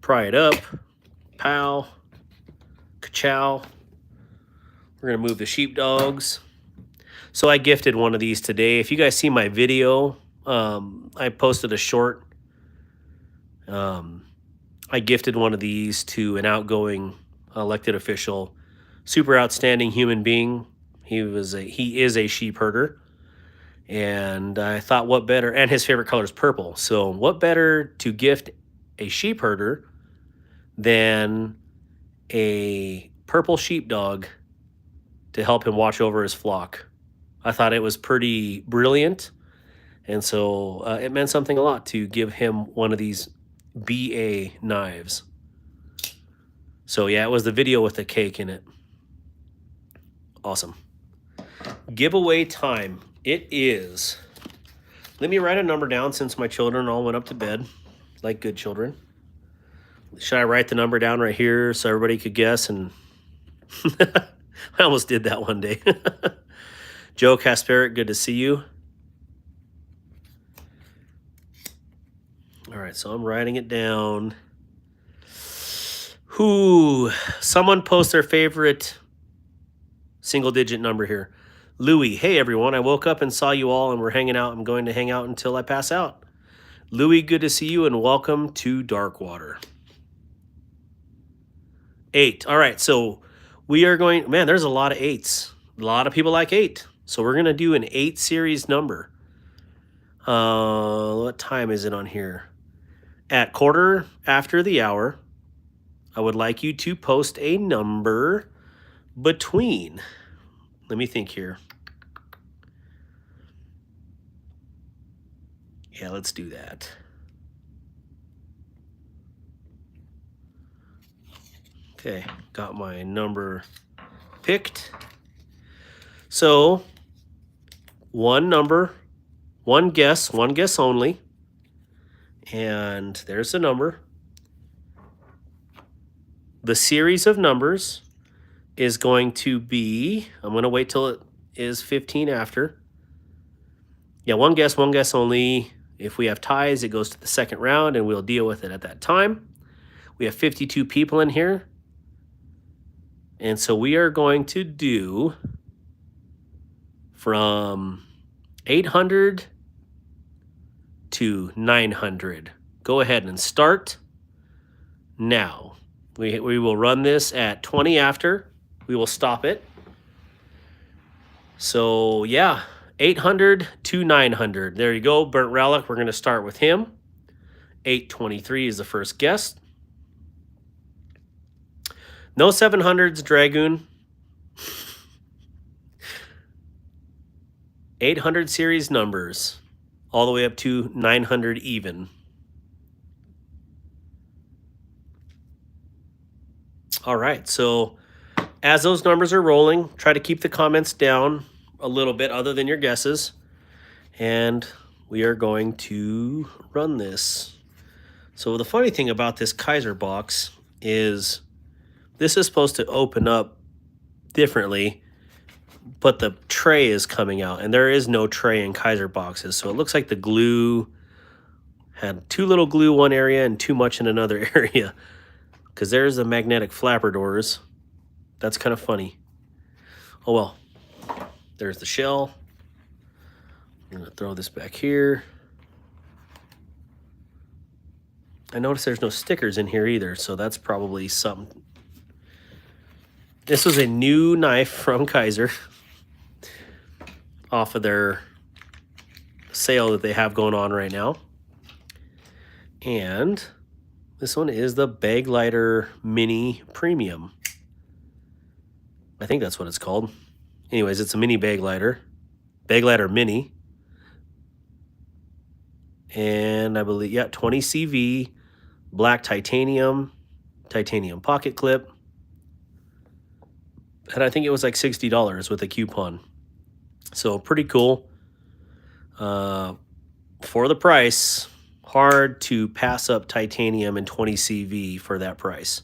Pry it up. Pow. Ka-chow. We're going to move the sheepdogs. So I gifted one of these today. If you guys see my video, I posted a short. I gifted one of these to an outgoing elected official. Super outstanding human being. He is a sheep herder. And I thought, what better, and his favorite color is purple. So what better to gift a sheep herder than a purple sheepdog to help him watch over his flock. I thought it was pretty brilliant. And so it meant something a lot to give him one of these BA knives. So yeah, it was the video with the cake in it. Awesome. Giveaway time. It is. Let me write a number down since my children all went up to bed like good children. Should I write the number down right here so everybody could guess? And I almost did that one day. Joe Kasperic, good to see you. All All right, so I'm writing it down. Who? Someone post their favorite single-digit number here. Louis, hey everyone, I woke up and saw you all and we're hanging out. I'm going to hang out until I pass out. Louis, good to see you and welcome to Darkwater. 8. All right, so we are going, man, there's a lot of 8s. A lot of people like 8. So we're going to do an 8 series number. What time is it on here? At 1:15 I would like you to post a number between, let me think here. Yeah, let's do that. Okay, got my number picked. So, one number, one guess only. And there's the number. The series of numbers is going to be, I'm going to wait till it is 15 after. Yeah, one guess only. If we have ties, it goes to the second round and we'll deal with it at that time. We have 52 people in here. And so we are going to do from 800 to 900. Go ahead and start now. We will run this at 20 after. We will stop it. So yeah, 800 to 900. There you go, Burnt Relic. We're going to start with him. 823 is the first guest. No 700s, Dragoon. 800 series numbers, all the way up to 900 even. All right, so as those numbers are rolling, try to keep the comments down a little bit other than your guesses. And we are going to run this. So the funny thing about this Kaiser box is this is supposed to open up differently, but the tray is coming out, and there is no tray in Kaiser boxes. So it looks like the glue had too little glue one area and too much in another area, because there's the magnetic flapper doors. That's kind of funny. Oh well, there's the shell. I'm gonna throw this back here. I noticed there's no stickers in here either, so that's probably something. This was a new knife from Kaiser off of their sale that they have going on right now. And this one is the Bag Lighter Mini Premium. I think that's what it's called. Anyways, it's a mini bag lighter. Bag Lighter Mini. And I believe, yeah, 20 CV, black titanium pocket clip. And I think it was like $60 with a coupon. So pretty cool. For the price, hard to pass up titanium and 20 CV for that price.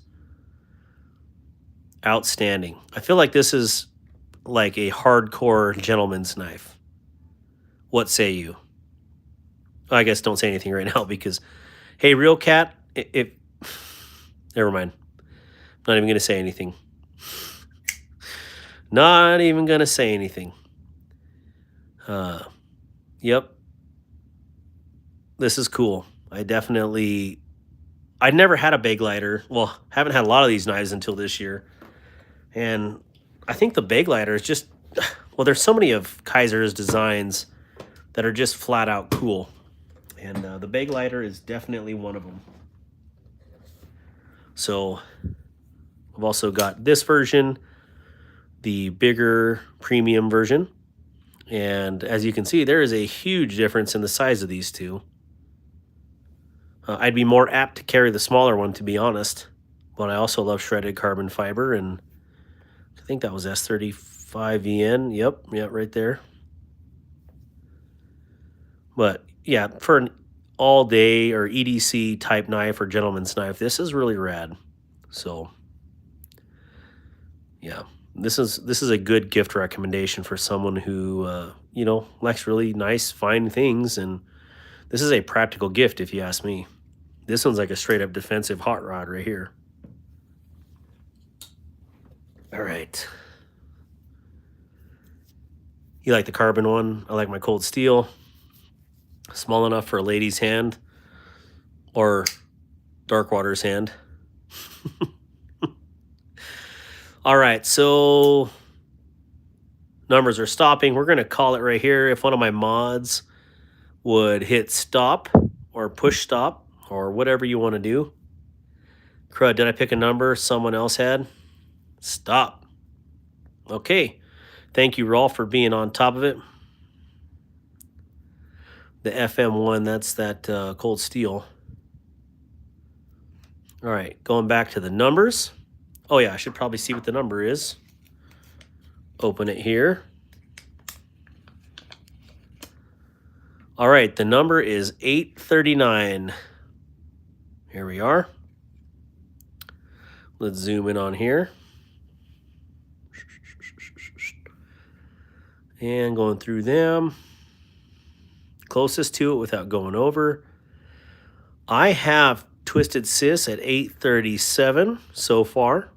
Outstanding. I feel like this is like a hardcore gentleman's knife. What say you? I guess don't say anything right now because, hey, Real Cat, never mind. I'm not even going to say anything. Not even going to say anything. Yep. This is cool. I'd never had a bag lighter. Well, haven't had a lot of these knives until this year. And I think the bag lighter is just, well, there's so many of Kaiser's designs that are just flat out cool. And the bag lighter is definitely one of them. So I've also got this version, the bigger premium version. And as you can see, there is a huge difference in the size of these two. I'd be more apt to carry the smaller one, to be honest. But I also love shredded carbon fiber, and I think that was S35EN. Yep, right there. But yeah, for an all-day or EDC type knife or gentleman's knife, this is really rad. So yeah, this is a good gift recommendation for someone who likes really nice, fine things, and this is a practical gift if you ask me. This one's like a straight up defensive hot rod right here. All right. You like the carbon one? I like my cold steel. Small enough for a lady's hand or Darkwater's hand. All right, so numbers are stopping. We're going to call it right here. If one of my mods would hit stop or push stop or whatever you want to do. Crud, did I pick a number someone else had? Stop. Okay. Thank you, Rolf, for being on top of it. The FM1, that's that cold steel. All right, going back to the numbers. Oh, yeah, I should probably see what the number is. Open it here. All right, the number is 839. Here we are. Let's zoom in on here. And going through them. Closest to it without going over. I have Twisted Sis at 837 so far.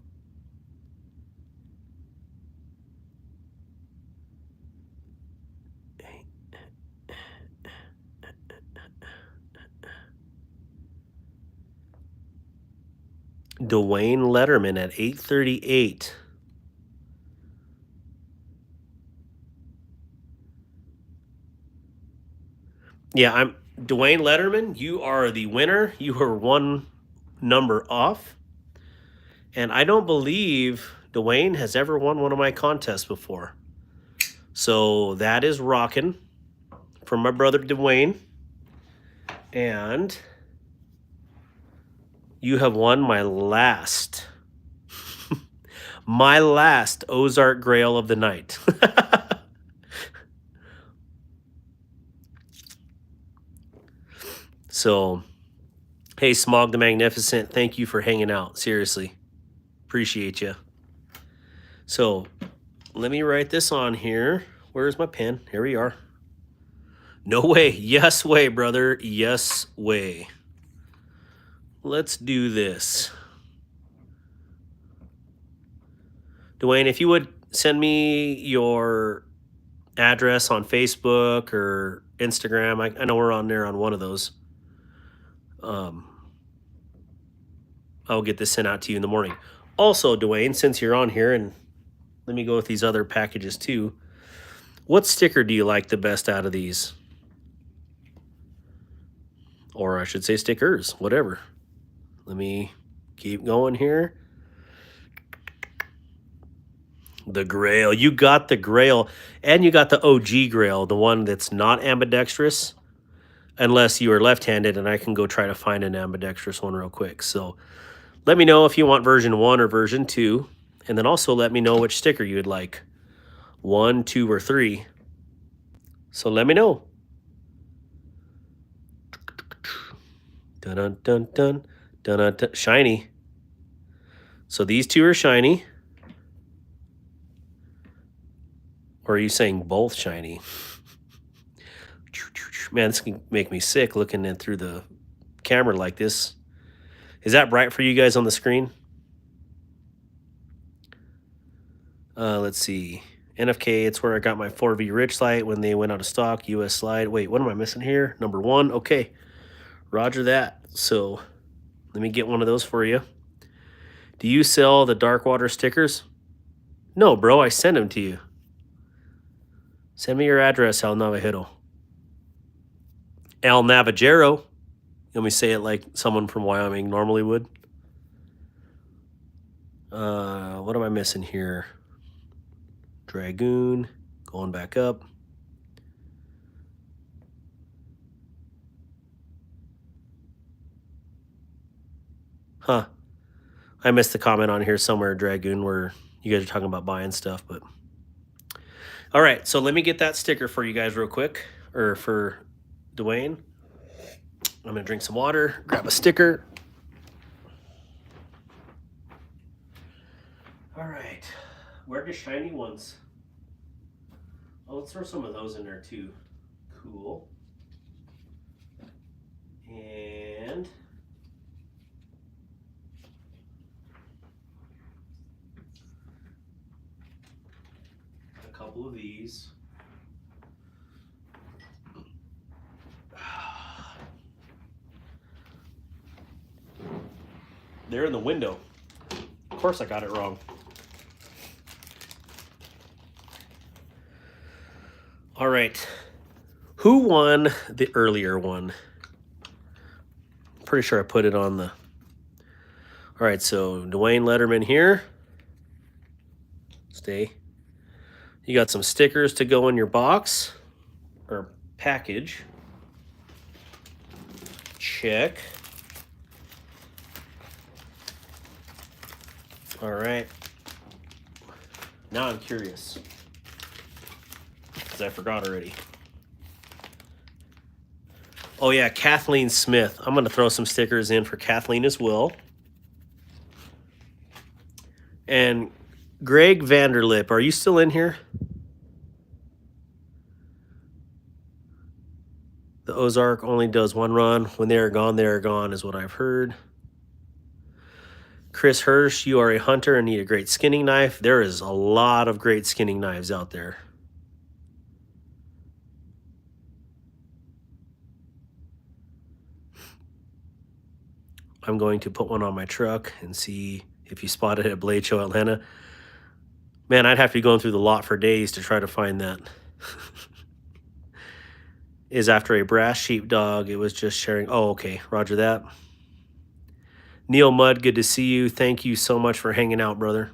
Dwayne Letterman at 838. Yeah, I'm Dwayne Letterman. You are the winner. You are one number off. And I don't believe Dwayne has ever won one of my contests before. So that is rocking from my brother Dwayne. And you have won my last Ozark Grail of the night. So, hey, Smog the Magnificent, thank you for hanging out. Seriously. Appreciate you. So, let me write this on here. Where's my pen? Here we are. No way. Yes way, brother. Yes way. Let's do this. Dwayne, if you would send me your address on Facebook or Instagram. I know we're on there on one of those. I'll get this sent out to you in the morning. Also, Dwayne, since you're on here, and let me go with these other packages too. What sticker do you like the best out of these? Or I should say stickers, whatever. Let me keep going here. The Grail. You got the Grail. And you got the OG Grail, the one that's not ambidextrous. Unless you are left-handed, and I can go try to find an ambidextrous one real quick. So let me know if you want version 1 or version 2. And then also let me know which sticker you would like. 1, 2, or 3. So let me know. Dun dun dun dun dun dun dun. Shiny. So these two are shiny. Or are you saying both shiny? Man, this can make me sick looking in through the camera like this. Is that bright for you guys on the screen? Let's see. NFK, it's where I got my 4V Rich light when they went out of stock. US slide. Wait, what am I missing here? Number 1. Okay. Roger that. So let me get one of those for you. Do you sell the Darkwater stickers? No, bro. I send them to you. Send me your address, El Navajero. El Navajero. Let me say it like someone from Wyoming normally would. What am I missing here? Dragoon. Going back up. Huh. I missed the comment on here somewhere, Dragoon, where you guys are talking about buying stuff, but... All right, so let me get that sticker for you guys real quick, or for Dwayne. I'm gonna drink some water, grab a sticker. All right, where are the shiny ones? Oh, let's throw some of those in there too. Cool. And these. They're in the window. Of course I got it wrong. All right. Who won the earlier one? Pretty sure I put it on the... All right, so Dwayne Letterman here. Stay. You got some stickers to go in your box or package. Check. All right. Now I'm curious, because I forgot already. Oh yeah, Kathleen Smith. I'm going to throw some stickers in for Kathleen as well. And Greg Vanderlip, are you still in here? The Ozark only does one run. When they are gone is what I've heard. Chris Hirsch, you are a hunter and need a great skinning knife. There is a lot of great skinning knives out there. I'm going to put one on my truck and see if you spot it at Blade Show Atlanta. Man, I'd have to be going through the lot for days to try to find that. Is after a brass sheepdog. It was just sharing. Oh, okay. Roger that. Neil Mudd, good to see you. Thank you so much for hanging out, brother.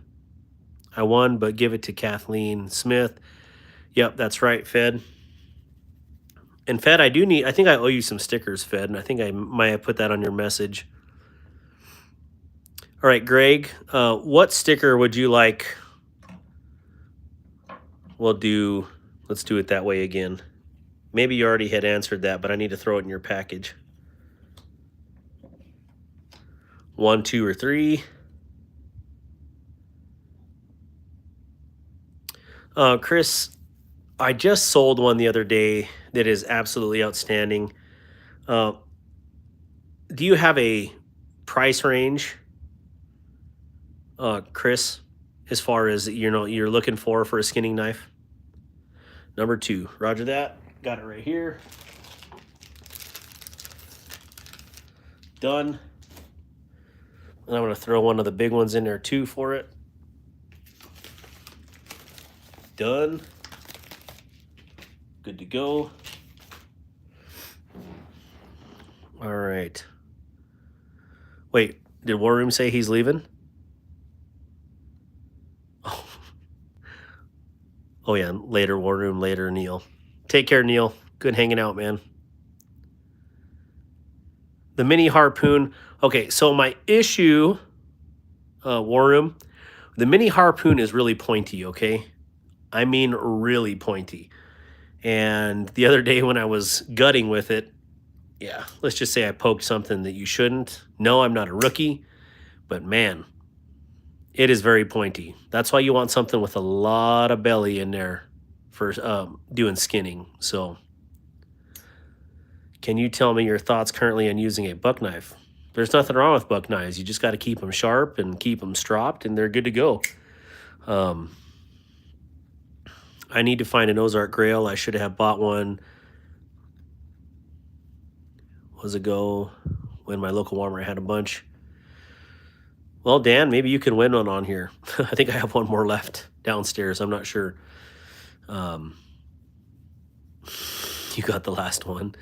I won, but give it to Kathleen Smith. Yep, that's right, Fed. And Fed, I think I owe you some stickers, Fed, and I think I might have put that on your message. All right, Greg, what sticker would you like? Let's do it that way again. Maybe you already had answered that, but I need to throw it in your package. 1, 2, or 3. Chris, I just sold one the other day that is absolutely outstanding. Do you have a price range, Chris, as far as you're looking for a skinning knife? Number 2, roger that. Got it right here. Done. And I'm going to throw one of the big ones in there too for it. Done. Good to go. All right. Wait, did War Room say he's leaving? Oh yeah, later War Room, later Neil. Take care, Neil. Good hanging out, man. The mini harpoon. Okay, so my issue, War Room, the mini harpoon is really pointy, okay? I mean really pointy. And the other day when I was gutting with it, yeah, let's just say I poked something that you shouldn't. No, I'm not a rookie, but man, it is very pointy. That's why you want something with a lot of belly in there for doing skinning. So can you tell me your thoughts currently on using a buck knife? There's nothing wrong with buck knives. You just got to keep them sharp and keep them stropped, and they're good to go. I need to find an Ozark Grail. I should have bought one ago when my local Walmart had a bunch. Well, Dan, maybe you can win one on here. I think I have one more left downstairs. I'm not sure. You got the last one.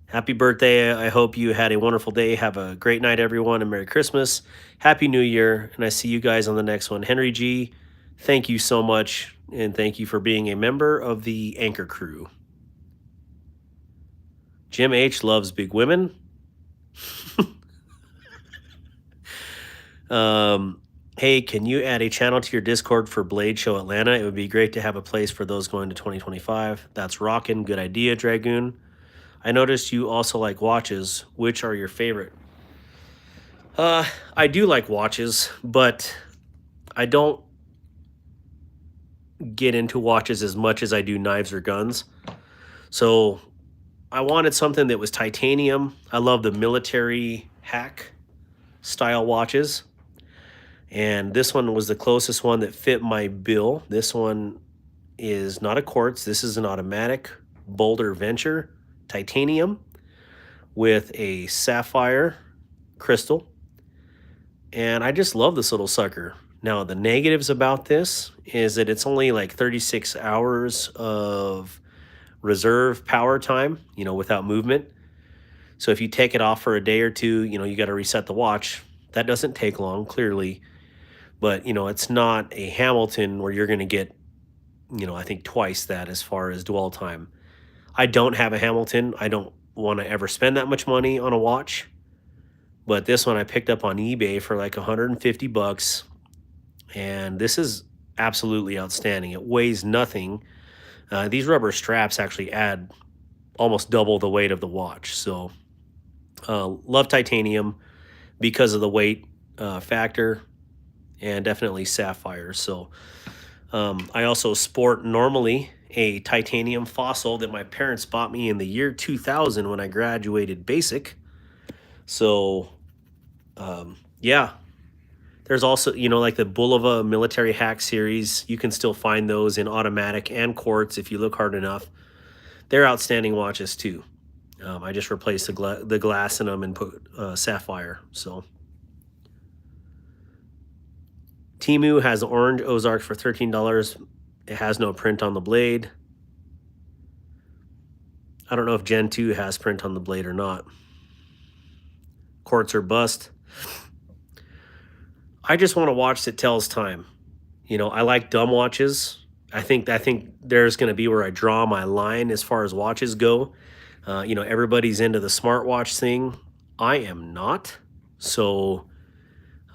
Happy birthday. I hope you had a wonderful day. Have a great night, everyone, and Merry Christmas. Happy New Year, and I see you guys on the next one. Henry G., thank you so much, and thank you for being a member of the Anchor Crew. Jim H. loves big women. Hey, can you add a channel to your Discord for Blade Show Atlanta? It would be great to have a place for those going to 2025. That's rockin'. Good idea, Dragoon. I noticed you also like watches. Which are your favorite? I do like watches, but I don't get into watches as much as I do knives or guns. So I wanted something that was titanium. I love the military hack style watches. And this one was the closest one that fit my bill. This one is not a quartz. This is an automatic Boulder Venture titanium with a sapphire crystal. And I just love this little sucker. Now, the negatives about this is that it's only like 36 hours of reserve power time, you know, without movement. So if you take it off for a day or two, you know, you got to reset the watch. That doesn't take long, clearly. But, you know, it's not a Hamilton where you're going to get, you know, I think twice that as far as dwell time. I don't have a Hamilton. I don't want to ever spend that much money on a watch. But this one I picked up on eBay for like 150 bucks. And this is absolutely outstanding. It weighs nothing. These rubber straps actually add almost double the weight of the watch. So love titanium because of the weight factor, and definitely sapphire. So I also sport normally a titanium fossil that my parents bought me in the year 2000 when I graduated basic. So yeah, there's also, you know, like the Bulova military hack series. You can still find those in automatic and quartz if you look hard enough. They're outstanding watches too. I just replaced the glass in them and put sapphire. So Temu has the orange Ozark for $13. It has no print on the blade. I don't know if Gen 2 has print on the blade or not. Quartz or bust. I just want a watch that tells time. You know, I like dumb watches. I think there's going to be where I draw my line as far as watches go. You know, everybody's into the smartwatch thing. I am not. So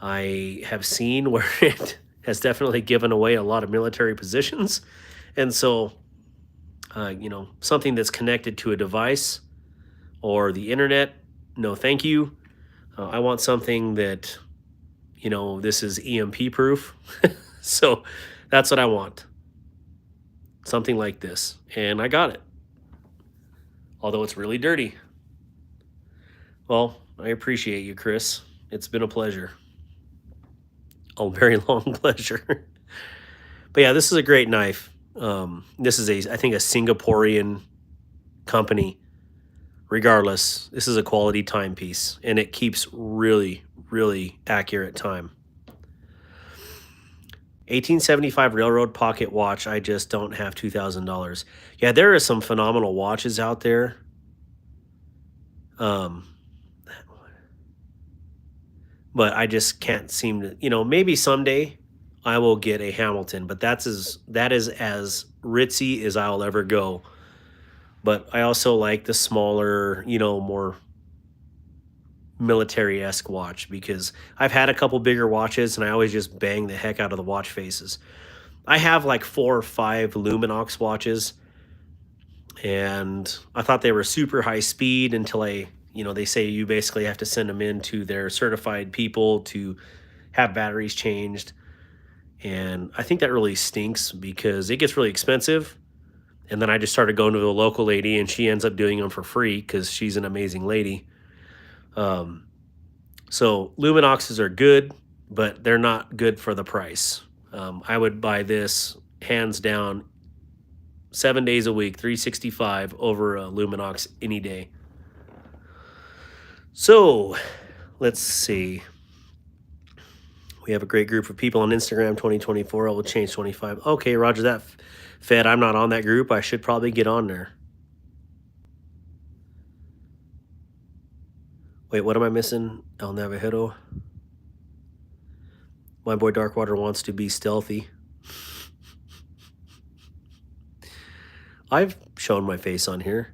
I have seen where it has definitely given away a lot of military positions. And so, you know, something that's connected to a device or the internet, no thank you. I want something that, you know, this is EMP proof. So that's what I want. Something like this. And I got it. Although it's really dirty. Well, I appreciate you, Chris. It's been a pleasure. A very long pleasure. But yeah, this is a great knife. This is I think a Singaporean company. Regardless, this is a quality timepiece, and it keeps really, really accurate time. 1875 Railroad Pocket Watch. I just don't have $2,000. Yeah, there are some phenomenal watches out there. But I just can't seem to, you know, maybe someday I will get a Hamilton, but that is as ritzy as I'll ever go. But I also like the smaller, you know, more military-esque watch, because I've had a couple bigger watches and I always just bang the heck out of the watch faces. I have like 4 or 5 Luminox watches, and I thought they were super high speed until you know, they say you basically have to send them in to their certified people to have batteries changed. And I think that really stinks because it gets really expensive. And then I just started going to the local lady, and she ends up doing them for free because she's an amazing lady. So Luminoxes are good, but they're not good for the price. I would buy this hands down 7 days a week, 365 over a Luminox any day. So let's see. We have a great group of people on Instagram. 2024, I will change 25. Okay, Roger that. Fed, I'm not on that group. I should probably get on there. Wait, what am I missing? El Navajo. My boy Darkwater wants to be stealthy. I've shown my face on here.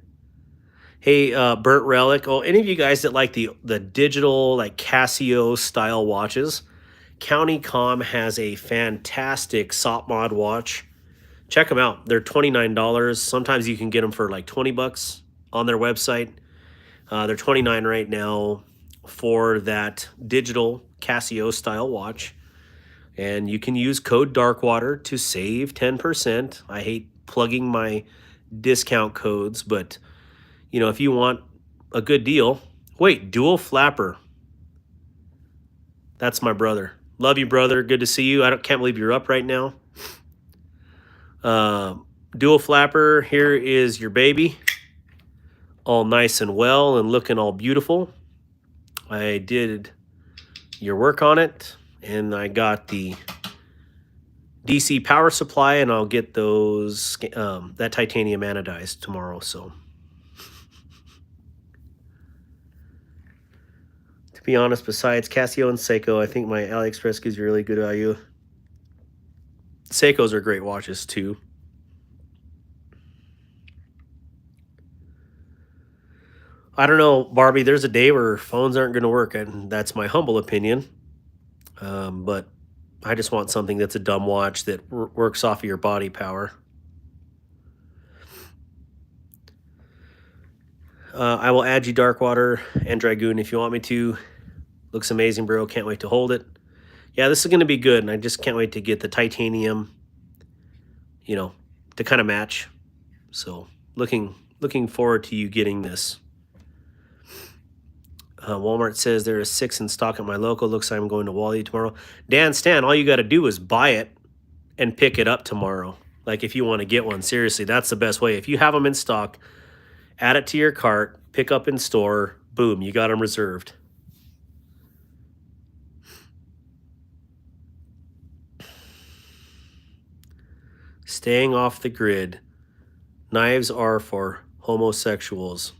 Hey, Burnt Relic. Oh, any of you guys that like the digital, like Casio style watches, County Com has a fantastic SOP mod watch. Check them out. They're $29. Sometimes you can get them for like 20 bucks on their website. They're $29 right now for that digital Casio style watch. And you can use code Darkwater to save 10%. I hate plugging my discount codes, but you know, if you want a good deal. Wait, dual flapper. That's my brother. Love you, brother. Good to see you. Can't believe you're up right now. Dual flapper, here is your baby. All nice and well and looking all beautiful. I did your work on it, and I got the DC power supply, and I'll get those that titanium anodized tomorrow. So, to be honest, besides Casio and Seiko, I think my AliExpress gives you really good value. Seikos are great watches too. I don't know, Barbie, there's a day where phones aren't going to work, and that's my humble opinion. But I just want something that's a dumb watch that works off of your body power. I will add you Darkwater and Dragoon if you want me to. Looks amazing, bro. Can't wait to hold it. Yeah, this is going to be good, and I just can't wait to get the titanium, you know, to kind of match. So looking forward to you getting this. Walmart says there is 6 in stock at my local. Looks like I'm going to Wally tomorrow. Dan Stan, all you got to do is buy it and pick it up tomorrow. Like if you want to get one, seriously, that's the best way. If you have them in stock, add it to your cart, pick up in store, boom, you got them reserved. Staying off the grid. Knives are for homosexuals.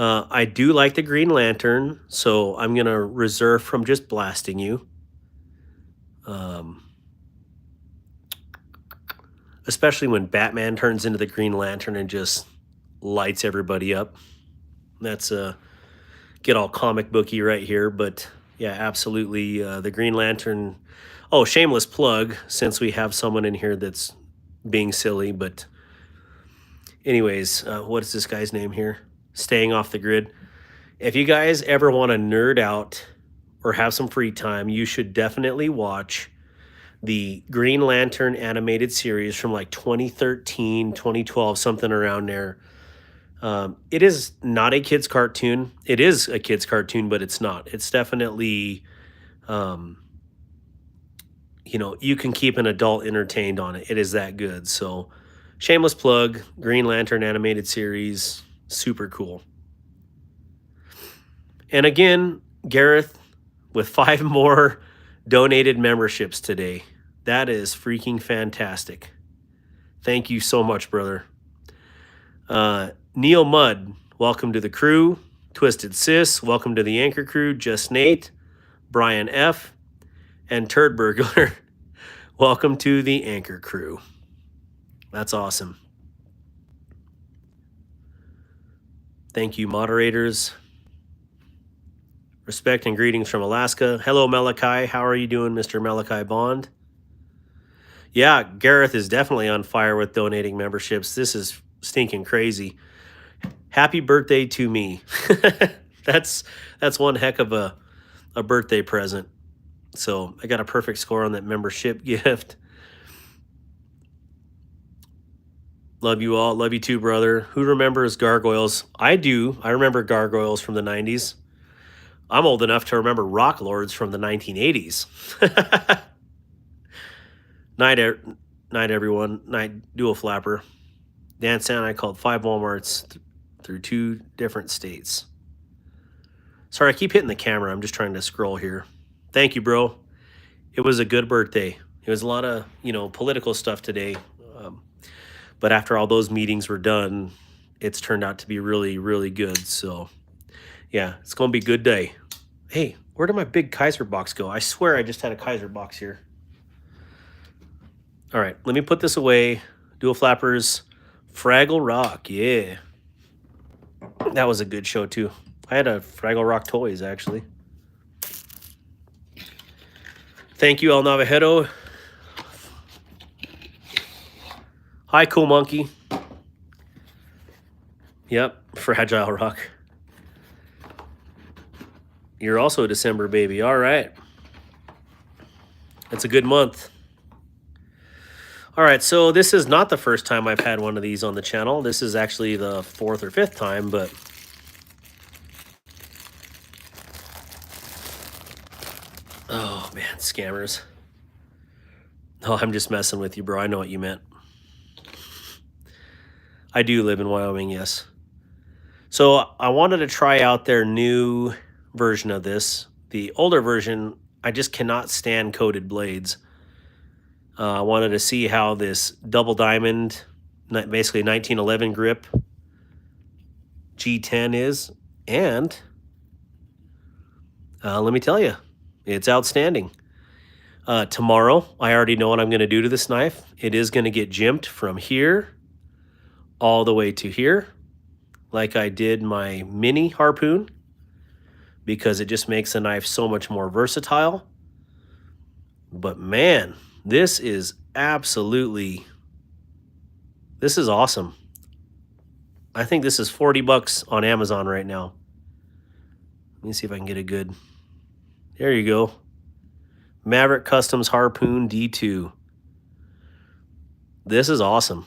I do like the Green Lantern, so I'm going to reserve from just blasting you. Especially when Batman turns into the Green Lantern and just lights everybody up. That's get all comic booky right here, but yeah, absolutely. The Green Lantern. Oh, shameless plug, since we have someone in here that's being silly, but anyways, what is this guy's name here? Staying off the grid. If you guys ever want to nerd out or have some free time, you should definitely watch the Green Lantern animated series from like 2013, 2012, something around there. It is not a kid's cartoon. It is a kid's cartoon, but it's not. It's definitely, you know, you can keep an adult entertained on it. It is that good. So, shameless plug, Green Lantern animated series, super cool. And again, Gareth, with 5 more donated memberships today. That is freaking fantastic. Thank you so much, brother. Neil Mudd, welcome to the crew. Twisted Sis, welcome to the Anchor crew. Just Nate, Brian F., and Turd Burglar, welcome to the Anchor crew. That's awesome. Thank you, moderators. Respect and greetings from Alaska. Hello, Malachi. How are you doing, Mr. Malachi Bond? Yeah, Gareth is definitely on fire with donating memberships. This is stinking crazy. Happy birthday to me. That's one heck of a birthday present. So I got a perfect score on that membership gift. Love you all. Love you too, brother. Who remembers gargoyles? I do. I remember gargoyles from the 90s. I'm old enough to remember Rock Lords from the 1980s. Night, everyone. Night, Dual Flapper. Dan Santa, I called 5 Walmarts through 2 different states. Sorry, I keep hitting the camera. I'm just trying to scroll here. Thank you, bro. It was a good birthday. It was a lot of, you know, political stuff today. But after all those meetings were done, it's turned out to be really, really good. So, yeah, it's going to be a good day. Hey, where did my big Kaiser box go? I swear I just had a Kaiser box here. All right, let me put this away. Dual Flappers, Fraggle Rock, yeah. That was a good show, too. I had a Fraggle Rock toys, actually. Thank you, El Navajeto. Hi, Cool Monkey. Yep, Fragile Rock. You're also a December baby. All right. It's a good month. All right, so this is not the first time I've had one of these on the channel. This is actually the 4th or 5th time, but Oh, man, scammers. No, I'm just messing with you, bro. I know what you meant. I do live in Wyoming, yes. So I wanted to try out their new version of this. The older version, I just cannot stand coated blades. I wanted to see how this double diamond, basically 1911 grip G10 is. And let me tell you, it's outstanding. Tomorrow, I already know what I'm going to do to this knife. It is going to get jimped from here all the way to here, like I did my mini harpoon, because it just makes the knife so much more versatile. But man, this is awesome. I think this is 40 bucks on Amazon right now. Let me see if I can get a good. There you go. Maverick Customs Harpoon D2. This is awesome.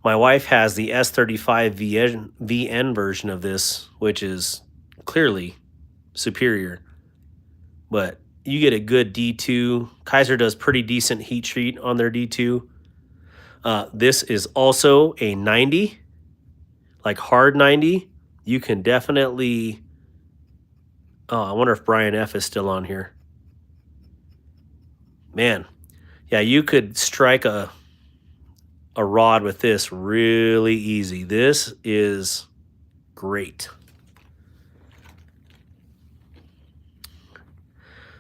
My wife has the S35 VN version of this, which is clearly superior. But you get a good D2. Kaiser does pretty decent heat treat on their D2. This is also a 90, like hard 90. You can definitely... Oh, I wonder if Brian F. is still on here. Man, yeah, you could strike a rod with this really easy. This is great.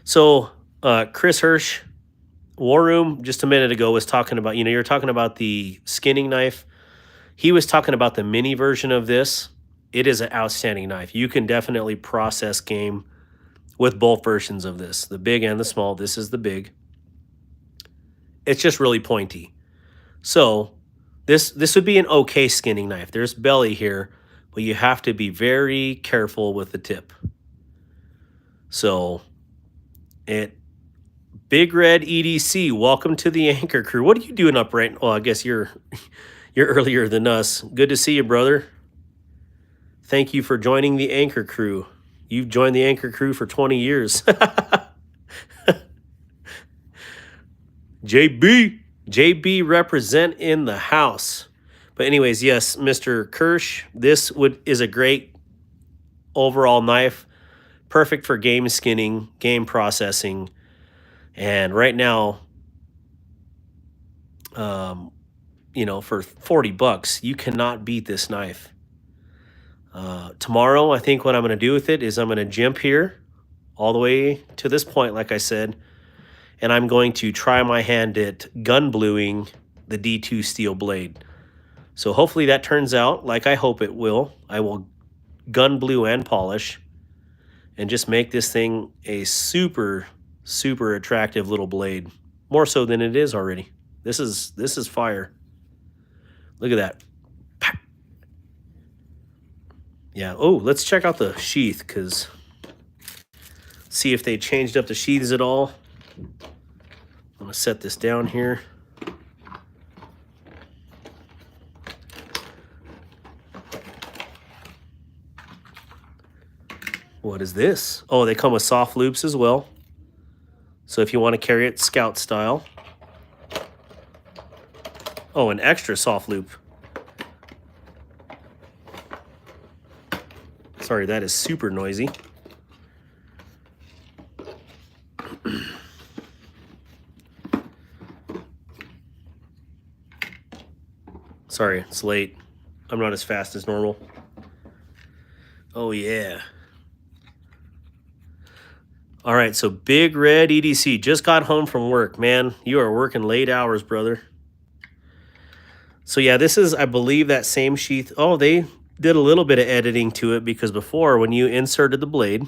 So Chris Hirsch, War Room, just a minute ago was talking about, you're talking about the skinning knife. He was talking about the mini version of this. It is an outstanding knife. You can definitely process game with both versions of this, the big and the small. This is the big. It's just really pointy. So this would be an okay skinning knife. There's belly here, but you have to be very careful with the tip. So Big Red EDC, welcome to the Anchor Crew. What are you doing up right now? Well, I guess you're earlier than us. Good to see you, brother. Thank you for joining the Anchor Crew. You've joined the Anchor Crew for 20 years. JB represent in the house. But anyways, yes, Mr. Kirsch, this is a great overall knife. Perfect for game skinning, game processing. And right now, for 40 bucks, you cannot beat this knife. Tomorrow, I think what I'm going to do with it is I'm going to jump here all the way to this point, like I said, and I'm going to try my hand at gun bluing the D2 steel blade. So hopefully that turns out like I hope it will. I will gun blue and polish and just make this thing a super, super attractive little blade. More so than it is already. This is fire. Look at that. Yeah. Oh, let's check out the sheath, because see if they changed up the sheaths at all. I'm going to set this down here. What is this? Oh, they come with soft loops as well. So if you want to carry it scout style. Oh, an extra soft loop. Sorry, that is super noisy. Sorry, it's late. I'm not as fast as normal. Oh, yeah. All right, so Big Red EDC just got home from work. Man, you are working late hours, brother. So yeah, this is, I believe, that same sheath. Oh, they did a little bit of editing to it, because before, when you inserted the blade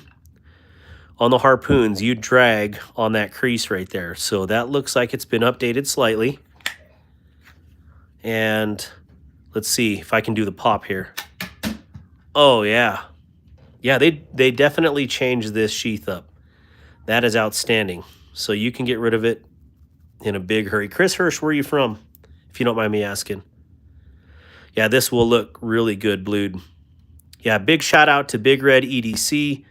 on the harpoons, you drag on that crease right there. So that looks like it's been updated slightly. And let's see if I can do the pop here. Oh, yeah. Yeah, they definitely changed this sheath up. That is outstanding. So you can get rid of it in a big hurry. Chris Hirsch, where are you from? If you don't mind me asking. Yeah, this will look really good blued. Yeah, big shout out to Big Red EDC.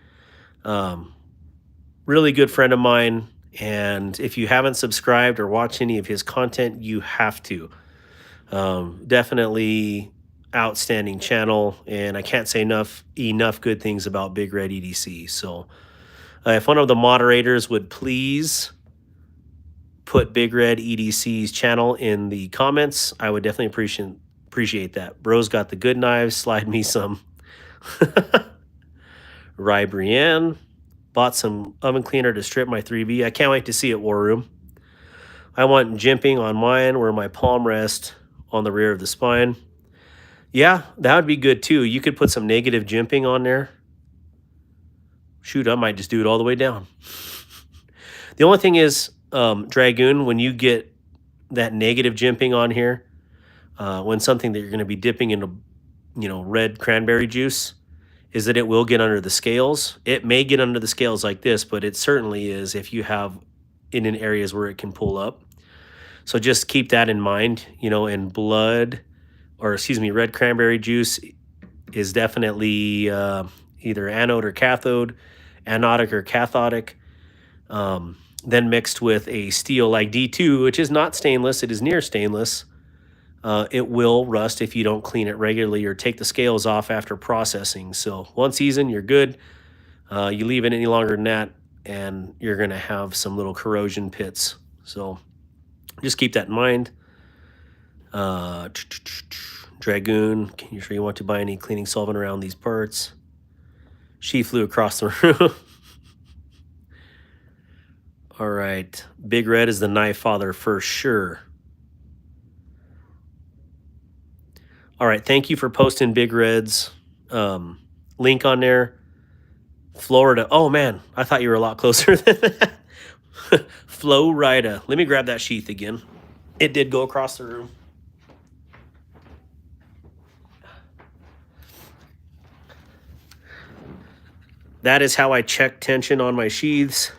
really good friend of mine. And if you haven't subscribed or watched any of his content, you have to. Definitely outstanding channel, and I can't say enough good things about Big Red EDC. So if one of the moderators would please put Big Red EDC's channel in the comments, I would definitely appreciate that. Bro's got the good knives. Slide me some. Rye Brienne. Bought some oven cleaner to strip my 3B. I can't wait to see it, War Room. I want jimping on mine where my palm rests on the rear of the spine. Yeah, that would be good too. You could put some negative jimping on there. Shoot, I might just do it all the way down. The only thing is, Dragoon, when you get that negative jimping on here, when something that you're going to be dipping into, red cranberry juice, is that it will get under the scales. It may get under the scales like this, but it certainly is if you have it in areas where it can pull up. So just keep that in mind, and red cranberry juice is definitely either anode or cathode, anodic or cathodic, then mixed with a steel like D2, which is not stainless, it is near stainless. It will rust if you don't clean it regularly or take the scales off after processing. So one season, you're good. You leave it any longer than that, and you're going to have some little corrosion pits. So just keep that in mind. Dragoon, can you sure you want to buy any cleaning solvent around these parts? She flew across the room. All right. Big Red is the knife father for sure. All right. Thank you for posting Big Red's link on there. Florida. Oh, man. I thought you were a lot closer than that. Florida. Let me grab that sheath again. It did go across the room. That is how I check tension on my sheaths.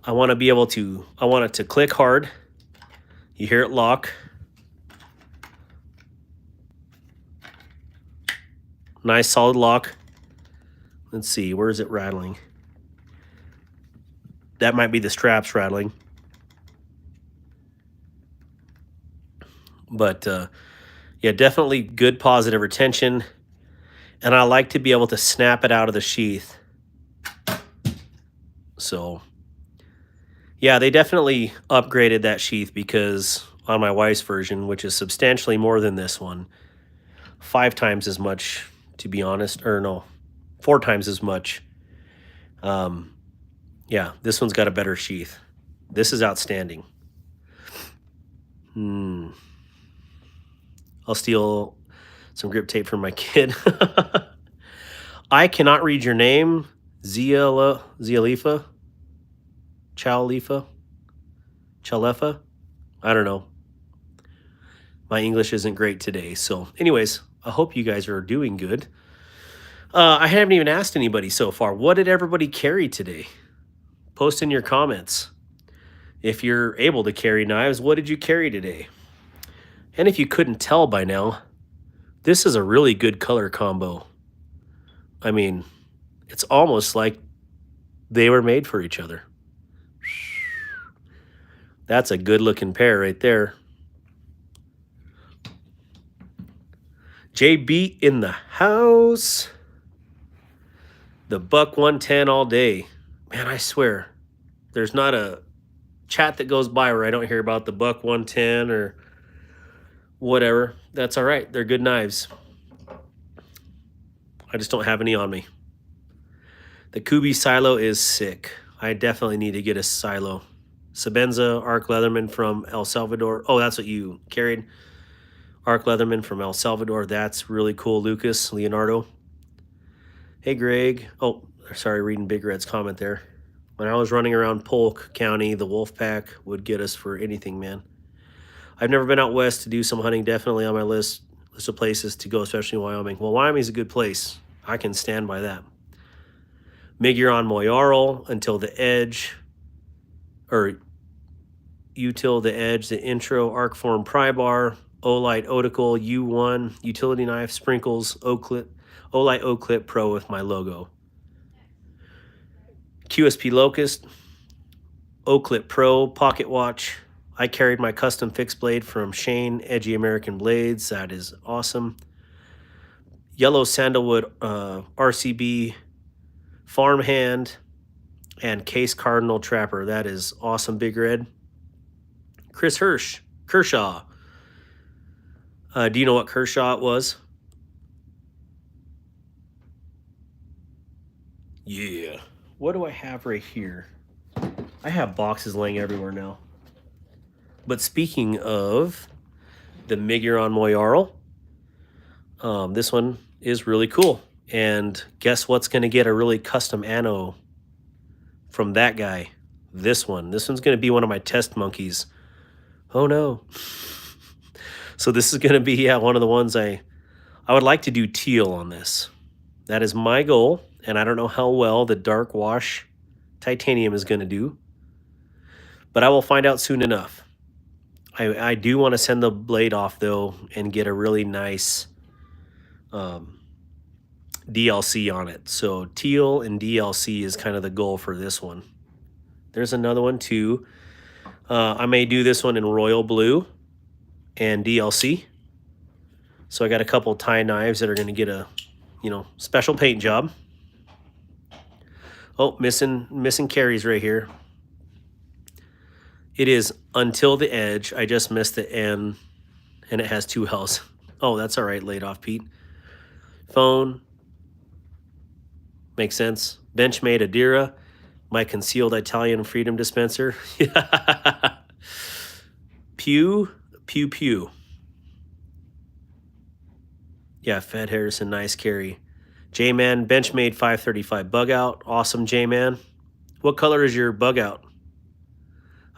I want it to click hard. You hear it lock. Nice solid lock. Let's see, where is it rattling? That might be the straps rattling. But yeah, definitely good positive retention. And I like to be able to snap it out of the sheath. So yeah, they definitely upgraded that sheath because on my wife's version, which is substantially more than this one, 5 times as much, to be honest, or no, 4 times as much. Yeah, this one's got a better sheath. This is outstanding. I'll steal some grip tape from my kid. I cannot read your name, Zialifa? Chalefa? I don't know. My English isn't great today. So anyways, I hope you guys are doing good. I haven't even asked anybody so far. What did everybody carry today? Post in your comments. If you're able to carry knives, what did you carry today? And if you couldn't tell by now, this is a really good color combo. I mean, it's almost like they were made for each other. That's a good looking pair right there. JB in the house. The buck 110 all day. Man, I swear, there's not a chat that goes by where I don't hear about the buck 110 or whatever. That's all right. They're good knives. I just don't have any on me. The Kubi silo is sick. I definitely need to get a silo. Sabenza, Arc Leatherman from El Salvador. Oh, that's what you carried. Arc Leatherman from El Salvador. That's really cool, Lucas, Leonardo. Hey, Greg. Oh, sorry, reading Big Red's comment there. When I was running around Polk County, the wolf pack would get us for anything, man. I've never been out west to do some hunting. Definitely on my list of places to go, especially Wyoming. Well, Wyoming's a good place. I can stand by that. Miguron Moyarl, Until the Edge, or Util the Edge, the intro, Arcform Pry Bar, Olight Otical, U1, utility knife, sprinkles, Olight O-Clip Pro with my logo. QSP Locust, O-Clip Pro Pocket Watch. I carried my custom fixed blade from Shane, Edgy American Blades. That is awesome. Yellow Sandalwood RCB Farmhand and Case Cardinal Trapper. That is awesome, Big Red. Chris Kershaw. Do you know what Kershaw it was? Yeah. What do I have right here? I have boxes laying everywhere now. But speaking of the Miguron Moyarl, this one is really cool. And guess what's going to get a really custom ano from that guy? This one. This one's going to be one of my test monkeys. Oh no. So this is going to be one of the ones I would like to do teal on this. That is my goal, and I don't know how well the dark wash titanium is going to do, but I will find out soon enough. I do want to send the blade off though and get a really nice DLC on it. So teal and DLC is kind of the goal for this one. There's another one too. I may do this one in royal blue and DLC. So I got a couple TacKnives that are going to get a, special paint job. Oh, missing carries right here. It is Until the Edge. I just missed the N, and it has 2 L's. Oh, that's all right. Laid off, Pete. Phone. Makes sense. Benchmade Adira. My concealed Italian freedom dispenser. Pew. Yeah, Fed Harrison, nice carry. J-Man, Benchmade 535 bug out. Awesome, J-Man. What color is your bug out?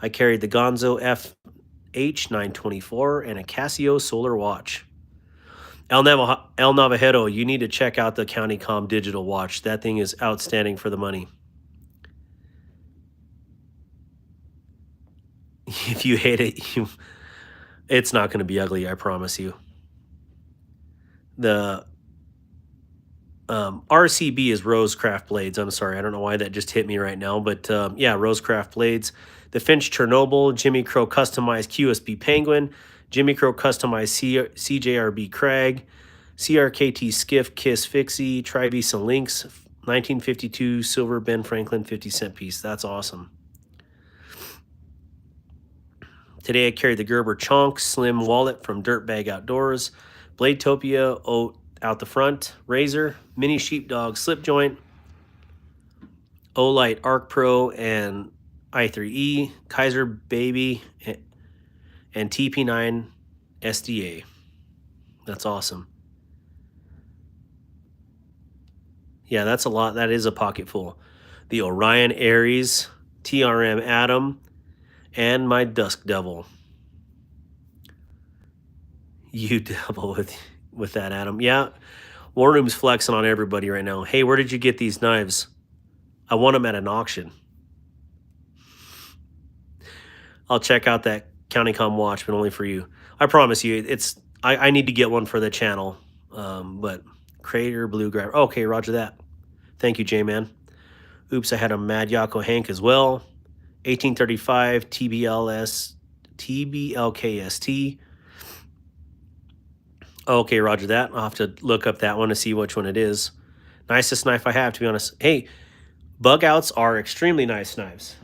I carried the Gonzo FH924 and a Casio solar watch. El Navajero, you need to check out the CountyCom digital watch. That thing is outstanding for the money. If you hate it, it's not going to be ugly, I promise you. The RCB is Rosecraft Blades. I'm sorry, I don't know why that just hit me right now, but yeah, Rosecraft Blades. The Finch Chernobyl, Jimmy Crow Customized QSB Penguin, Jimmy Crow Customized CJRB Crag, CRKT Skiff Kiss Fixie, Tribease and Lynx, 1952 Silver Ben Franklin 50-cent piece. That's awesome. Today I carried the Gerber Chonk Slim Wallet from Dirtbag Outdoors, Bladetopia out the front, Razor, Mini Sheepdog Slip Joint, Olight Arc Pro and i3E, Kaiser Baby, and TP9 SDA. That's awesome. Yeah, that's a lot. That is a pocket full. The Orion Aries, TRM Atom, and my Dusk Devil. You devil with that, Adam. Yeah, War Room's flexing on everybody right now. Hey, where did you get these knives? I won them at an auction. I'll check out that CountyCom watch, but only for you. I promise you, I need to get one for the channel. But Crater Blue Grab. Okay, roger that. Thank you, J-Man. Oops, I had a Mad Yako Hank as well. 1835 TBLKST. Okay, roger that. I'll have to look up that one to see which one it is. Nicest knife I have, to be honest. Hey, bug outs are extremely nice knives.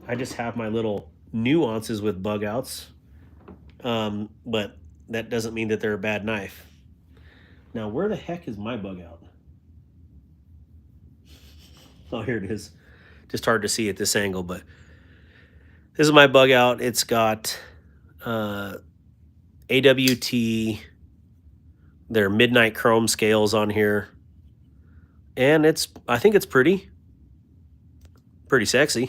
I just have my little nuances with bug outs, but that doesn't mean that they're a bad knife. Now, where the heck is my bug out? Oh, here it is. Just hard to see at this angle, but this is my bug out. It's got AWT, their Midnight Chrome scales on here, and I think it's pretty sexy.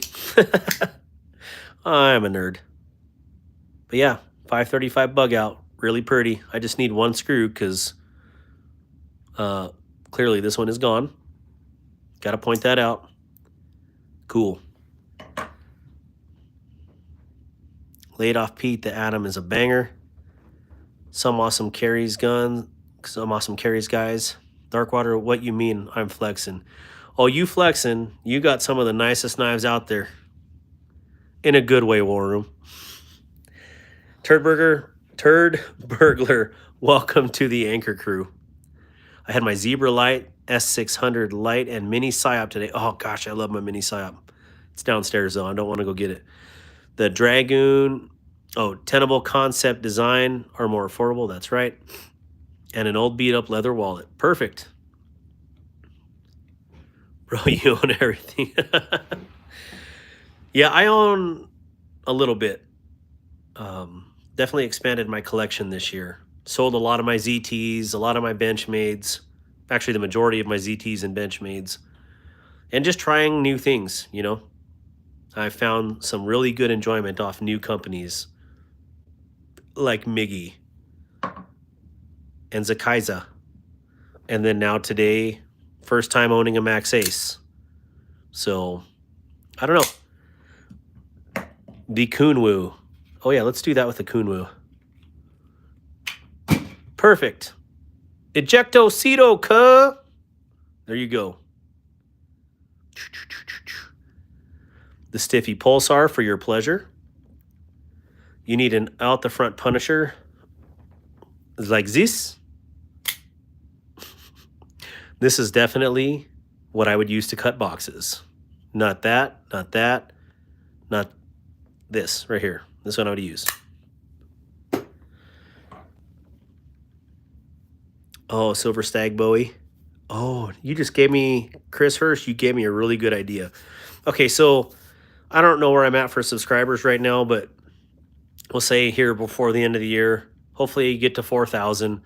I'm a nerd. But yeah, 535 bug out, really pretty. I just need one screw because clearly this one is gone. Got to point that out. Cool. Laid off Pete, the Atom is a banger. Some awesome carries guns. Some awesome carries, guys. Darkwater, what you mean I'm flexing? Oh, you flexing. You got some of the nicest knives out there. In a good way, War Room. Turd Burglar, welcome to the Anchor Crew. I had my Zebra Light, S600 Light, and Mini Psyop today. Oh, gosh, I love my Mini Psyop. It's downstairs, though. I don't want to go get it. The Dragoon, Tenable Concept Design are more affordable. That's right. And an old beat-up leather wallet. Perfect. Bro, you own everything. Yeah, I own a little bit. Definitely expanded my collection this year. Sold a lot of my ZTs, a lot of my Benchmades. Actually, the majority of my ZTs and Benchmades. And just trying new things, you know. I found some really good enjoyment off new companies like Miggy and Zakaiza. And then now today, first time owning a MaxAce. So, I don't know. The Kunwu. Oh yeah, let's do that with the Kunwu. Perfect. Ejecto Cedo, cuh. There you go. The Stiffy Pulsar for your pleasure. You need an out the front Punisher. Like this. This is definitely what I would use to cut boxes. Not that, not that, not this right here. This one I would use. Oh, Silver Stag Bowie. Oh, you just gave me, Chris Hirsch, you gave me a really good idea. Okay, so I don't know where I'm at for subscribers right now, but we'll say here before the end of the year, hopefully you get to 4,000.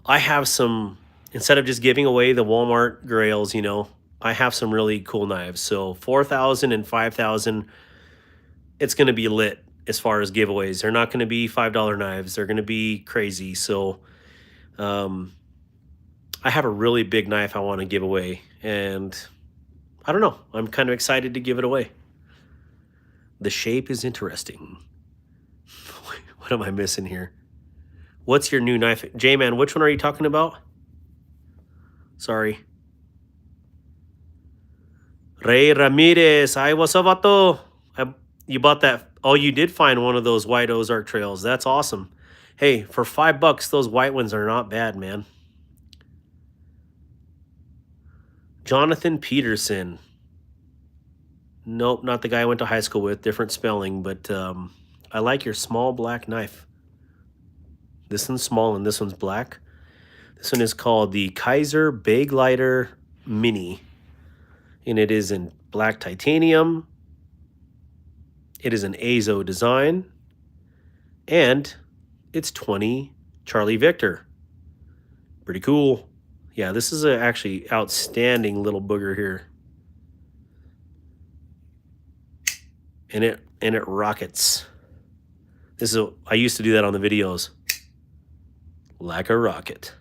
I have some, instead of just giving away the Walmart grails, you know, I have some really cool knives. So 4,000 and 5,000, it's going to be lit as far as giveaways. They're not going to be $5 knives. They're going to be crazy. So I have a really big knife I want to give away. And I don't know. I'm kind of excited to give it away. The shape is interesting. What am I missing here? What's your new knife? J-Man, which one are you talking about? Sorry. Ray Ramirez. Ay, what's up, vato? You bought that. Oh, you did find one of those white Ozark trails. That's awesome. Hey, for $5, those white ones are not bad, man. Jonathan Peterson. Nope, not the guy I went to high school with. Different spelling, but I like your small black knife. This one's small and this one's black. This one is called the Kaiser Baglighter Mini. And it is in black titanium. It is an Azo design. And it's 20 Charlie Victor. Pretty cool. Yeah, this is a actually outstanding little booger here. And it rockets. I used to do that on the videos. Like a rocket.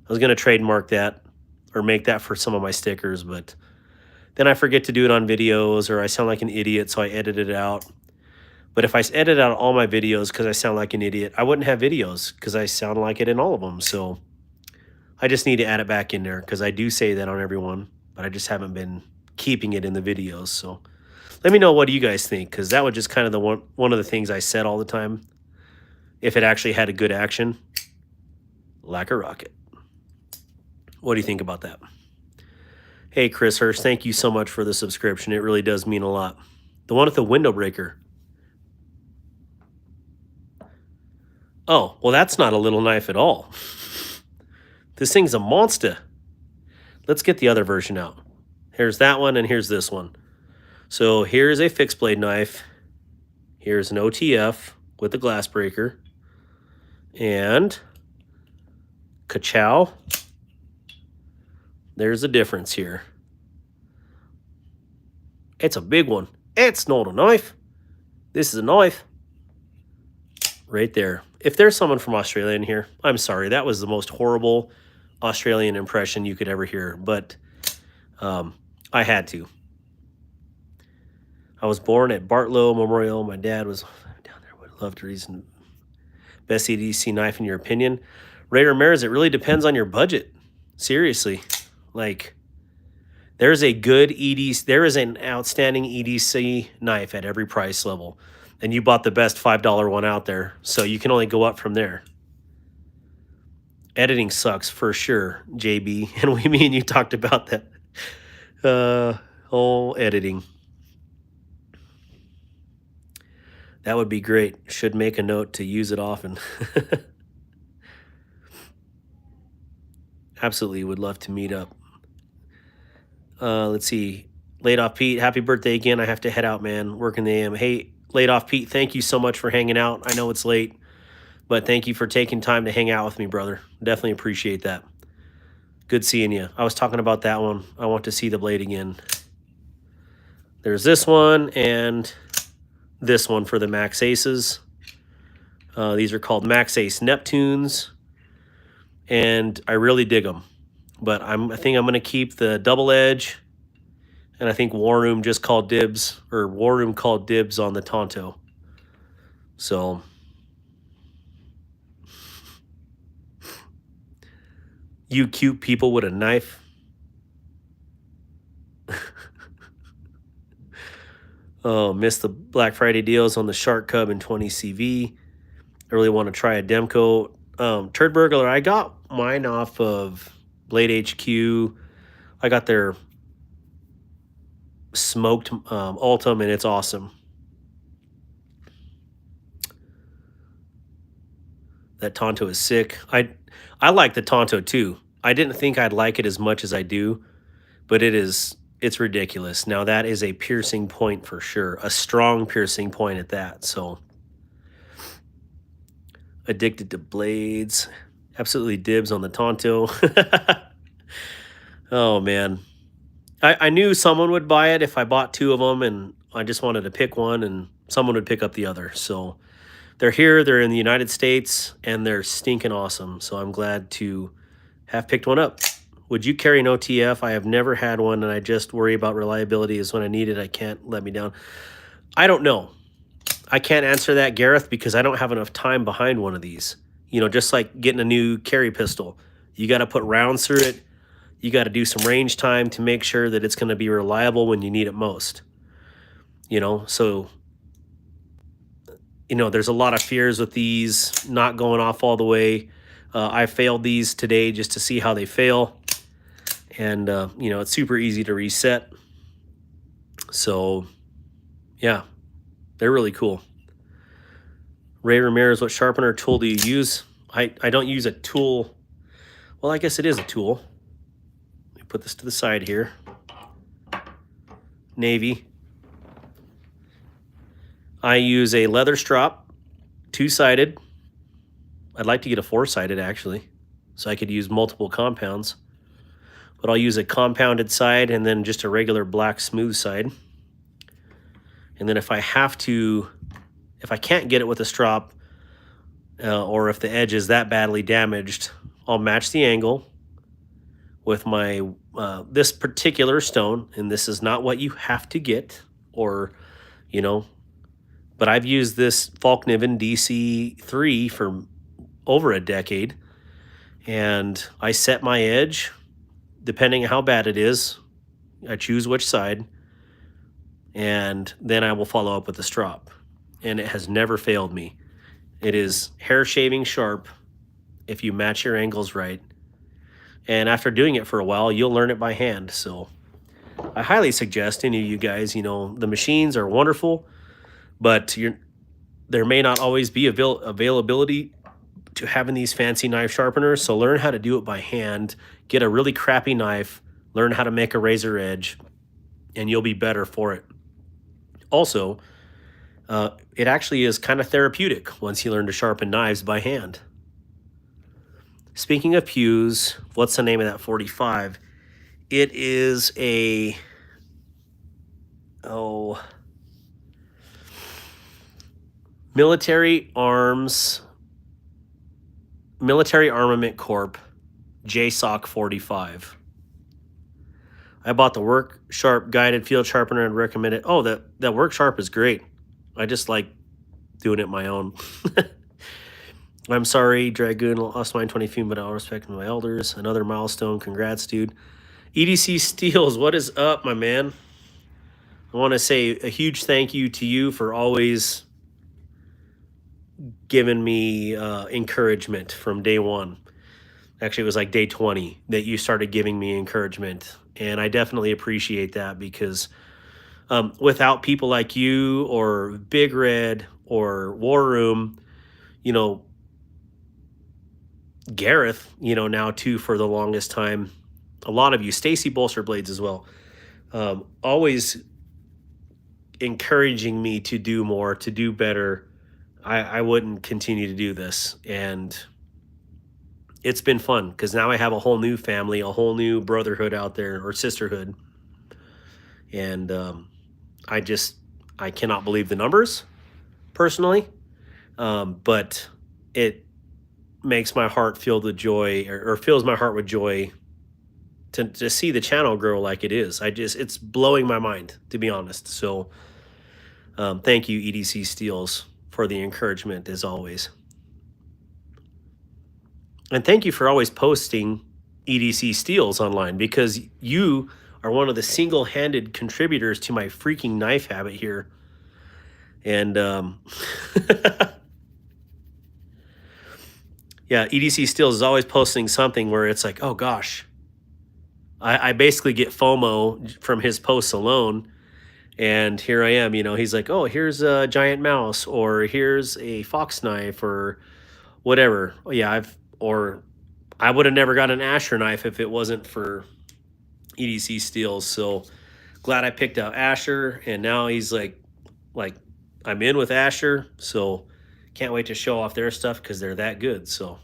I was going to trademark that or make that for some of my stickers, but then I forget to do it on videos or I sound like an idiot, so I edit it out. But if I edit out all my videos because I sound like an idiot, I wouldn't have videos because I sound like it in all of them. So I just need to add it back in there because I do say that on every one, but I just haven't been keeping it in the videos. So let me know, what do you guys think? Because that was just kind of the one of the things I said all the time. If it actually had a good action, like a rocket. What do you think about that? Hey, Chris Hirsch, thank you so much for the subscription. It really does mean a lot. The one with the window breaker. Oh, well, that's not a little knife at all. This thing's a monster. Let's get the other version out. Here's that one and here's this one. So here's a fixed blade knife. Here's an OTF with a glass breaker. And ka-chow. There's a difference here. It's a big one. It's not a knife. This is a knife. Right there. If there's someone from Australia in here, I'm sorry. That was the most horrible Australian impression you could ever hear. But I had to. I was born at Bartlow Memorial. My dad was down there. Would love to reason. Best EDC knife in your opinion? Ray Ramirez, it really depends on your budget. Seriously. Like, There's a good EDC, there is an outstanding EDC knife at every price level. And you bought the best $5 one out there. So you can only go up from there. Editing sucks for sure, JB. And me and you talked about that. Whole editing. That would be great. Should make a note to use it often. Absolutely would love to meet up. Let's see. Laid off Pete, happy birthday again. I have to head out, man. Working the AM. Hey, laid off Pete, thank you so much for hanging out. I know it's late, but thank you for taking time to hang out with me, brother. Definitely appreciate that. Good seeing you. I was talking about that one. I want to see the blade again. There's this one and this one for the MaxAces. These are called MaxAce Neptunes, and I really dig them. But I think I'm going to keep the double edge, and I think War Room just called dibs, or War Room called dibs on the Tonto. So you cute people with a knife. Oh, missed the Black Friday deals on the Shark Cub and 20 CV. I really want to try a Demco. Turd Burglar, I got mine off of Blade HQ. I got their smoked Ultim, and it's awesome. That Tonto is sick. I like the Tonto too. I didn't think I'd like it as much as I do, but it's ridiculous. Now that is a piercing point for sure. A strong piercing point at that. So addicted to blades. Absolutely dibs on the Tonto. Oh man. I knew someone would buy it if I bought two of them, and I just wanted to pick one and someone would pick up the other. So they're here, they're in the United States, and they're stinking awesome. So I'm glad to have picked one up. Would you carry an OTF? I have never had one, and I just worry about reliability is when I need it. I can't let me down. I don't know. I can't answer that, Gareth, because I don't have enough time behind one of these. You know, just like getting a new carry pistol. You got to put rounds through it. You got to do some range time to make sure that it's going to be reliable when you need it most. You know, so, you know, there's a lot of fears with these not going off all the way. I failed these today just to see how they fail. And, you know, it's super easy to reset. So, yeah, they're really cool. Ray Ramirez, what sharpener tool do you use? I don't use a tool. Well, I guess it is a tool. Let me put this to the side here. Navy. I use a leather strop, two-sided. I'd like to get a four-sided, actually, so I could use multiple compounds. But I'll use a compounded side and then just a regular black smooth side. And then if I can't get it with a strop, or if the edge is that badly damaged, I'll match the angle with my this particular stone. And this is not what you have to get, or, you know, but I've used this Falkniven DC3 for over a decade, and I set my edge depending on how bad it is. I choose which side, and then I will follow up with the strop, and it has never failed me. It is hair shaving sharp if you match your angles right, and after doing it for a while, you'll learn it by hand. So I highly suggest any of you guys, you know, the machines are wonderful, but there may not always be availability to having these fancy knife sharpeners. So learn how to do it by hand. Get a really crappy knife. Learn how to make a razor edge, and you'll be better for it. Also, it actually is kind of therapeutic once you learn to sharpen knives by hand. Speaking of pews, what's the name of that 45? It is a... Military Armament Corp JSOC 45. I bought the Work Sharp guided field sharpener and recommend it. Oh, that Work Sharp is great. I just like doing it my own. I'm sorry, Dragoon lost mine 20 feet, but I'll respect my elders. Another milestone. Congrats, dude. EDC Steels, what is up, my man? I want to say a huge thank you to you for always giving me encouragement from day one. Actually, it was like day 20 that you started giving me encouragement. And I definitely appreciate that because without people like you or Big Red or War Room, you know, Gareth, you know, now too for the longest time, a lot of you, Stacy Bolster Blades as well, always encouraging me to do more, to do better. I wouldn't continue to do this. And it's been fun because now I have a whole new family, a whole new brotherhood out there or sisterhood. And I cannot believe the numbers personally. But it makes my heart feel the joy or fills my heart with joy to see the channel grow like it is. It's blowing my mind, to be honest. So thank you, EDC Steels, for the encouragement as always. And thank you for always posting EDC Steels online because you are one of the single-handed contributors to my freaking knife habit here. And yeah, EDC Steels is always posting something where it's like, oh gosh, I basically get FOMO from his posts alone. And here I am, you know, he's like, oh, here's a giant mouse, or here's a fox knife, or whatever. Oh, yeah, I would have never got an Asher knife if it wasn't for EDC Steels. So glad I picked out Asher, and now he's like I'm in with Asher. So can't wait to show off their stuff because they're that good. So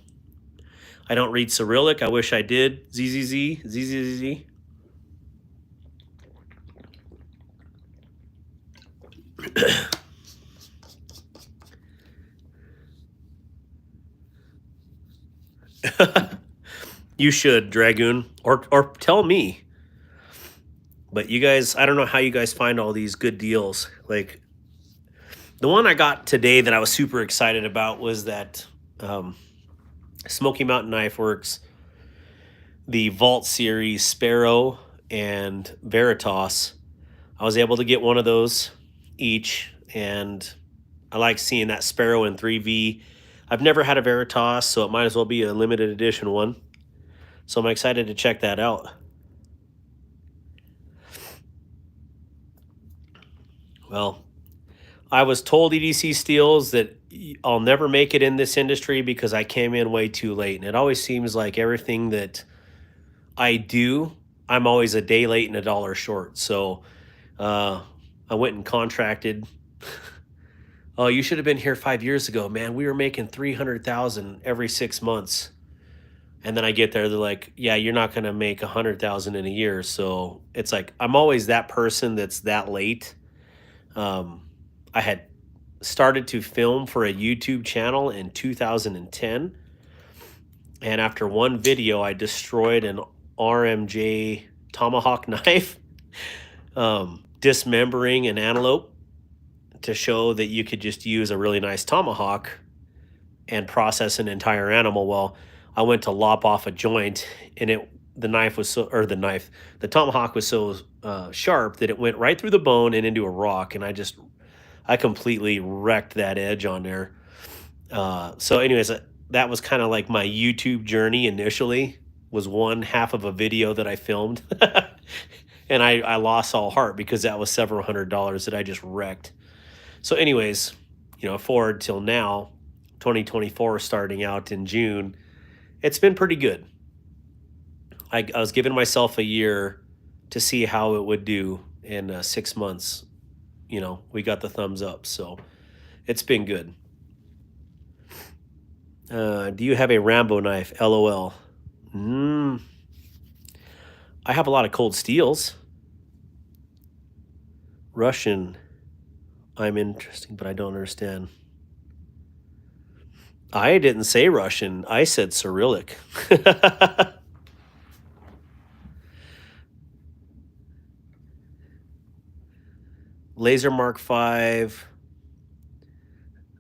I don't read Cyrillic. I wish I did. ZZZ. You should, Dragoon, or tell me. But you guys, I don't know how you guys find all these good deals. Like the one I got today that I was super excited about was that Smoky Mountain Knife Works, the Vault Series Sparrow and Veritas. I was able to get one of those each, and I like seeing that Sparrow in 3V. I've never had a Veritas, so it might as well be a limited edition one. So I'm excited to check that out. Well, I was told, EDC Steels, that I'll never make it in this industry because I came in way too late. And it always seems like everything that I do, I'm always a day late and a dollar short. So I went and contracted. Oh, you should have been here 5 years ago, man. We were making 300,000 every 6 months. And then I get there, they're like, yeah, you're not going to make 100,000 in a year. So it's like, I'm always that person that's that late. I had started to film for a YouTube channel in 2010. And after one video, I destroyed an RMJ tomahawk knife, dismembering an antelope to show that you could just use a really nice tomahawk and process an entire animal. Well, I went to lop off a joint, and the tomahawk was so sharp that it went right through the bone and into a rock, and I completely wrecked that edge on there. So anyways, that was kind of like my YouTube journey initially, was one half of a video that I filmed. And I lost all heart because that was several $100s that I just wrecked. So anyways, you know, forward till now, 2024 starting out in June, it's been pretty good. I was giving myself a year to see how it would do in 6 months. You know, we got the thumbs up, so it's been good. Do you have a Rambo knife? LOL. I have a lot of cold steels. Russian. I'm interesting, but I don't understand. I didn't say Russian. I said Cyrillic. Laser Mark 5.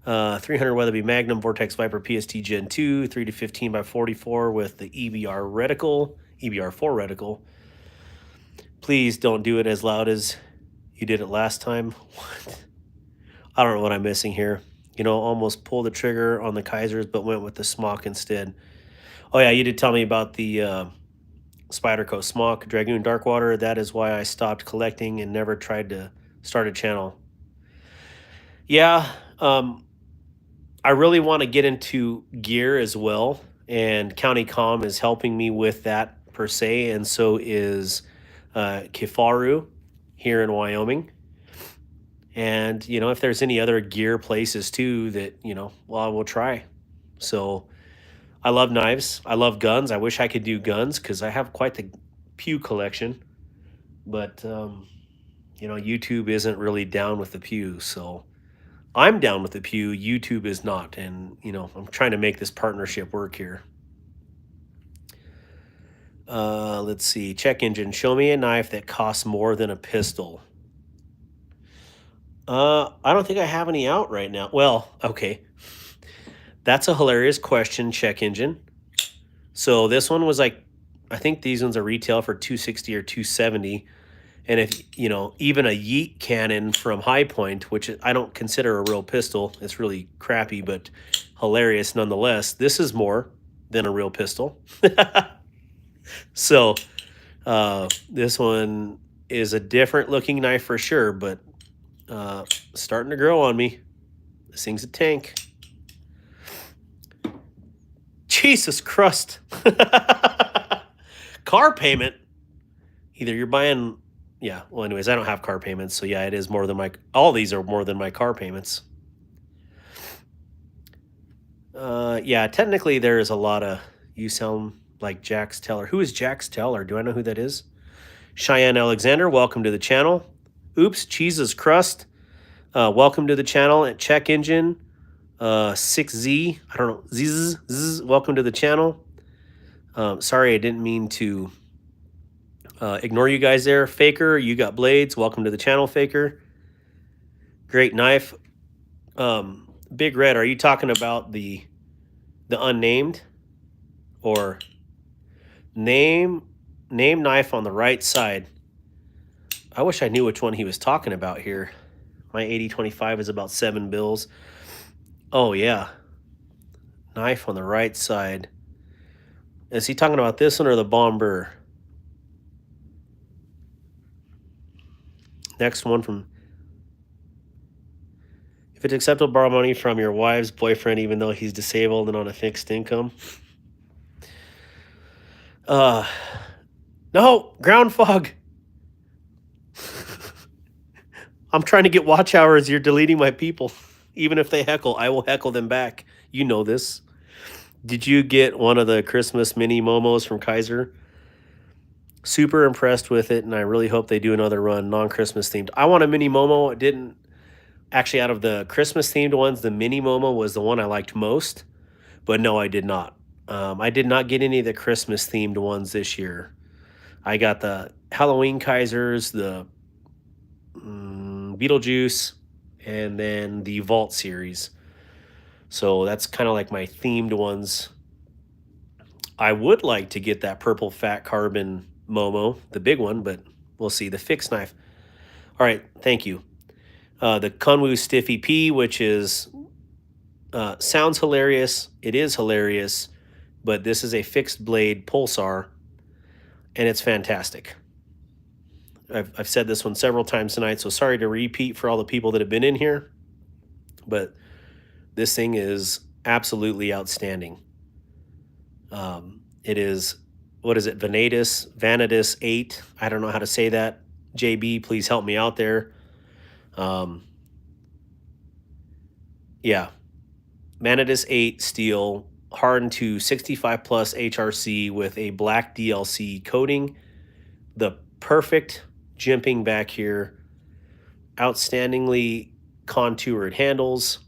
300 Weatherby Magnum Vortex Viper PST Gen 2, 3 to 15 by 44 with the EBR4 reticle. Please don't do it as loud as you did it last time. What? I don't know what I'm missing here. You know, almost pulled the trigger on the Kaisers, but went with the Smock instead. Oh yeah, you did tell me about the Spyderco Smock Dragoon Darkwater. That is why I stopped collecting and never tried to start a channel. Yeah, I really want to get into gear as well, and County Com is helping me with that per se, and so is Kifaru here in Wyoming. And, you know, if there's any other gear places too that, you know, well, I will try. So I love knives. I love guns. I wish I could do guns because I have quite the pew collection. But, you know, YouTube isn't really down with the pew. So I'm down with the pew. YouTube is not. And, you know, I'm trying to make this partnership work here. Let's see. Check engine. Show me a knife that costs more than a pistol. I don't think I have any out right now. Well, okay. That's a hilarious question, check engine. So this one was like, I think these ones are retail for $260 or $270. And if, you know, even a Yeet cannon from High Point, which I don't consider a real pistol, it's really crappy, but hilarious nonetheless. This is more than a real pistol. So this one is a different looking knife for sure, but starting to grow on me. This thing's a tank. Jesus Christ. Car payment. Either you're buying, yeah, well, anyways, I don't have car payments. So, yeah, it is more than all these are more than my car payments. Yeah, technically there is a lot of, you sound like Jax Teller. Who is Jax Teller? Do I know who that is? Cheyenne Alexander, welcome to the channel. Oops, Jesus Crust. Welcome to the channel at Check Engine. 6Z, I don't know, Zzz, welcome to the channel. Sorry, I didn't mean to ignore you guys there. Faker, you got blades. Welcome to the channel, Faker. Great knife. Big Red, are you talking about the Unnamed or name knife on the right side? I wish I knew which one he was talking about here. My 8025 is about 7 bills. Oh yeah, knife on the right side. Is he talking about this one or the Bomber? Next one from, if it's acceptable to borrow money from your wife's boyfriend even though he's disabled and on a fixed income. No, ground fog. I'm trying to get watch hours. You're deleting my people. Even if they heckle, I will heckle them back. You know this. Did you get one of the Christmas mini Momos from Kaiser? Super impressed with it, and I really hope they do another run, non-Christmas themed. I want a mini Momo. It didn't actually, out of the Christmas themed ones, the mini Momo was the one I liked most. But no, I did not. I did not get any of the Christmas themed ones this year. I got the Halloween Kaisers, the Beetlejuice, and then the Vault series. So that's kind of like my themed ones. I would like to get that purple fat carbon Momo, the big one, but we'll see. The fixed knife. All right, thank you. The Kunwu Stiffy P, which is sounds hilarious. It is hilarious, but this is a fixed blade pulsar, and it's fantastic. I've said this one several times tonight, so sorry to repeat for all the people that have been in here, but this thing is absolutely outstanding. It is, what is it, Vanadis 8. I don't know how to say that. JB, please help me out there. Yeah, Vanadis 8 steel, hardened to 65 plus HRC with a black DLC coating. The perfect jimping back here. Outstandingly contoured handles.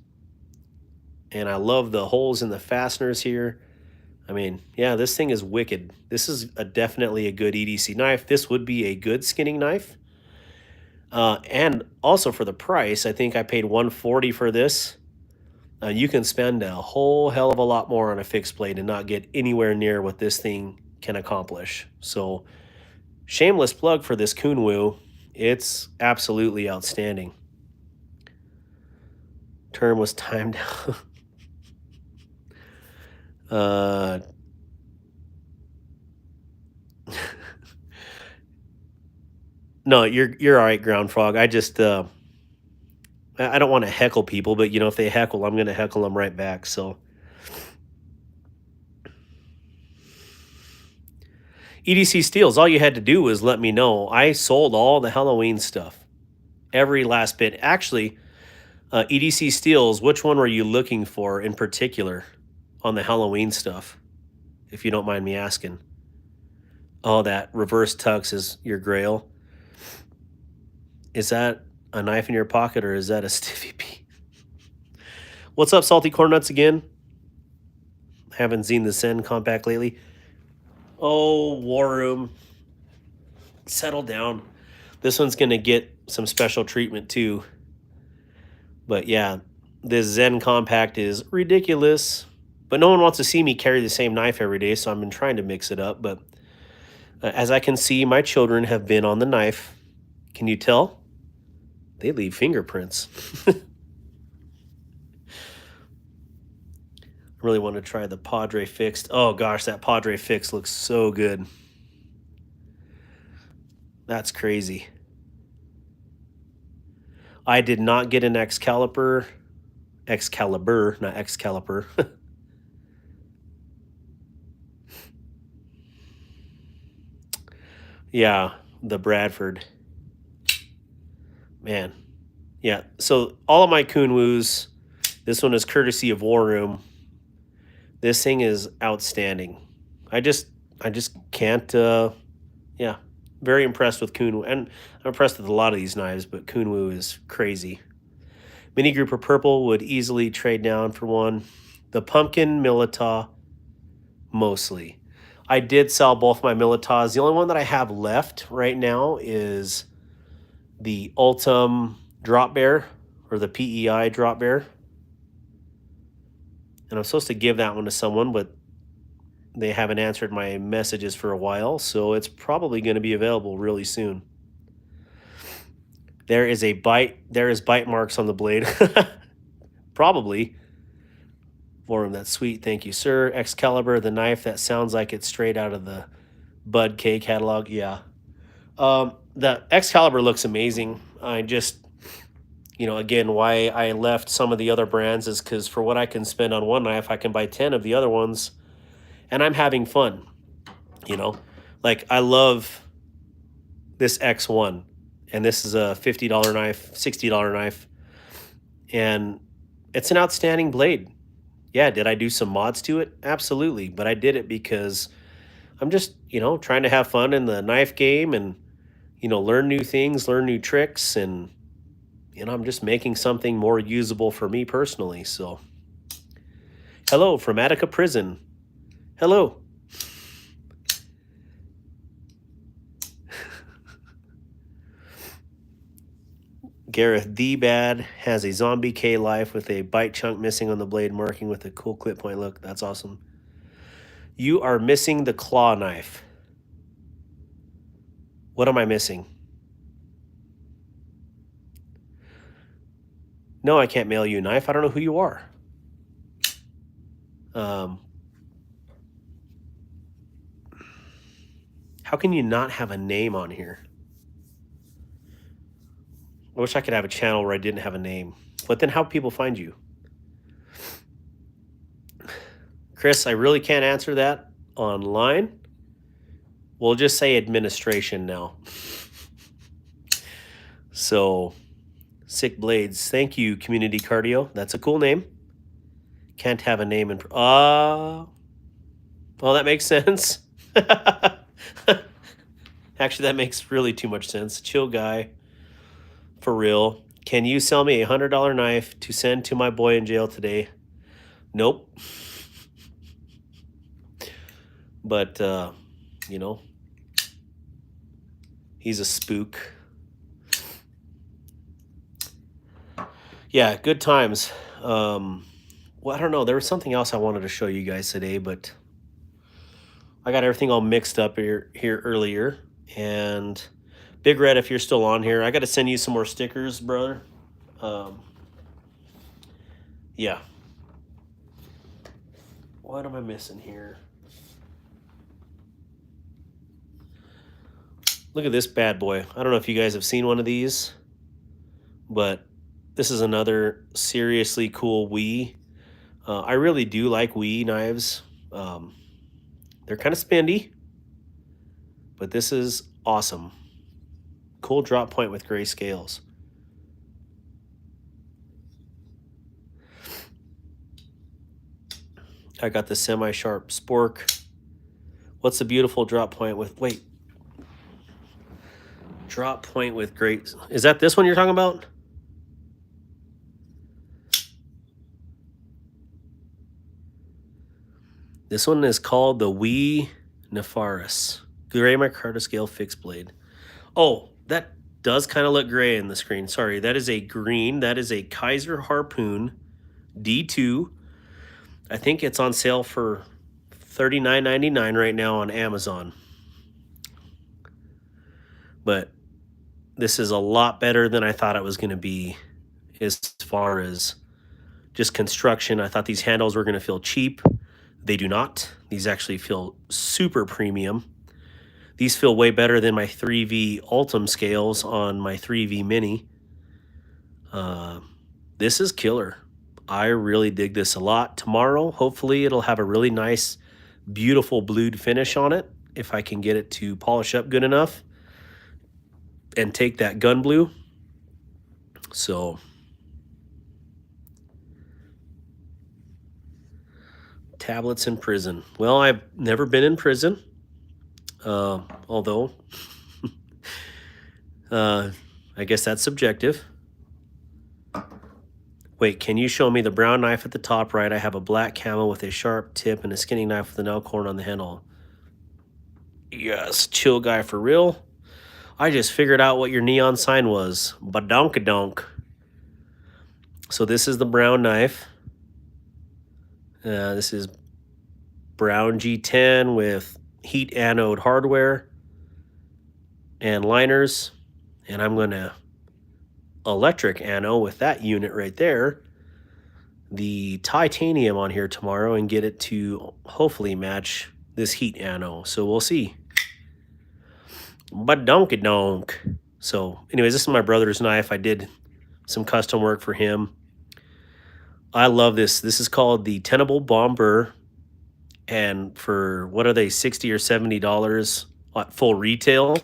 And I love the holes in the fasteners here. I mean, yeah, this thing is wicked. This is definitely a good EDC knife. This would be a good skinning knife. And also for the price, I think I paid $140 for this. You can spend a whole hell of a lot more on a fixed blade and not get anywhere near what this thing can accomplish. So shameless plug for this Kunwu. It's absolutely outstanding. Term was timed out. No, you're all right, Ground Frog. I just I don't want to heckle people, but if they heckle, I'm going to heckle them right back. So EDC Steels, all you had to do was let me know. I sold all the Halloween stuff, every last bit. Actually, EDC Steels, which one were you looking for in particular on the Halloween stuff, if you don't mind me asking? Oh, that reverse tux is your grail. Is that a knife in your pocket or is that a stiffy pea? What's up, Salty Corn Nuts again? Haven't seen the Zen compact lately. Oh, War Room. Settle down. This one's going to get some special treatment too. But yeah, this Zen compact is ridiculous. But no one wants to see me carry the same knife every day, so I've been trying to mix it up. But as I can see, my children have been on the knife. Can you tell? They leave fingerprints. I really want to try the Padre Fixed. Oh gosh, that Padre Fixed looks so good. That's crazy. I did not get an Excalibur, not Excalibur. Yeah, the Bradford. Man. Yeah, so all of my Kunwus, this one is courtesy of War Room. This thing is outstanding. I just can't, yeah. Very impressed with Kunwu. And I'm impressed with a lot of these knives, but Kunwu is crazy. Mini Grouper Purple would easily trade down for one. The Pumpkin Milita, mostly. I did sell both my Militas. The only one that I have left right now is the Ultim Drop Bear, or the PEI Drop Bear. And I'm supposed to give that one to someone, but they haven't answered my messages for a while, so it's probably going to be available really soon. There is bite marks on the blade. Probably. For him, that's sweet. Thank you, sir. Excalibur, the knife that sounds like it's straight out of the Bud K catalog. Yeah. The Excalibur looks amazing. I just, again, why I left some of the other brands is because for what I can spend on one knife, I can buy 10 of the other ones, and I'm having fun. Like I love this X1, and this is a $50 knife, $60 knife, and it's an outstanding blade. Yeah, did I do some mods to it? Absolutely, but I did it because I'm just, trying to have fun in the knife game and, learn new things, learn new tricks, and, I'm just making something more usable for me personally. So, hello from Attica Prison. Hello. Gareth D. Bad has a zombie K life with a bite chunk missing on the blade marking with a cool clip point look. That's awesome. You are missing the claw knife. What am I missing? No, I can't mail you a knife. I don't know who you are. How can you not have a name on here? I wish I could have a channel where I didn't have a name. But then how do people find you? Chris, I really can't answer that online. We'll just say administration now. So, Sick Blades. Thank you, Community Cardio. That's a cool name. Can't have a name in... well, that makes sense. Actually, that makes really too much sense. Chill guy. For real. Can you sell me a $100 knife to send to my boy in jail today? Nope. But, he's a spook. Yeah, good times. Well, I don't know. There was something else I wanted to show you guys today, but I got everything all mixed up here earlier. And Big Red, if you're still on here, I got to send you some more stickers, brother. Yeah. What am I missing here? Look at this bad boy. I don't know if you guys have seen one of these, but this is another seriously cool WE. I really do like WE knives. They're kind of spendy, but this is awesome. Cool drop point with gray scales. I got the semi-sharp spork. What's the beautiful drop point with, wait. Drop point with great, is that this one you're talking about? This one is called the WE Nefaris. Gray micarta scale fixed blade. Oh, that does kind of look gray in the screen. Sorry, that is a green. That is a Kaiser Harpoon D2. I think it's on sale for $39.99 right now on Amazon. But this is a lot better than I thought it was going to be as far as just construction. I thought these handles were going to feel cheap. They do not. These actually feel super premium. These feel way better than my 3V Ultim scales on my 3V Mini. This is killer. I really dig this a lot. Tomorrow, hopefully, it'll have a really nice, beautiful blued finish on it, if I can get it to polish up good enough and take that gun blue. So tablets in prison. Well, I've never been in prison, although I guess that's subjective. Wait, can you show me the brown knife at the top right? I have a black camel with a sharp tip and a skinny knife with an elkhorn on the handle. Yes, chill guy for real. I just figured out what your neon sign was. Badonkadonk. So this is the brown knife. This is brown G10 with heat anode hardware and liners. And I'm going to electric anode with that unit right there, the titanium on here tomorrow, and get it to hopefully match this heat anode. So we'll see. But donkey donk. So anyways, this is my brother's knife. I did some custom work for him. I love this. This is called the Tenable Bomber. And for, what are they, $60 or $70 at full retail?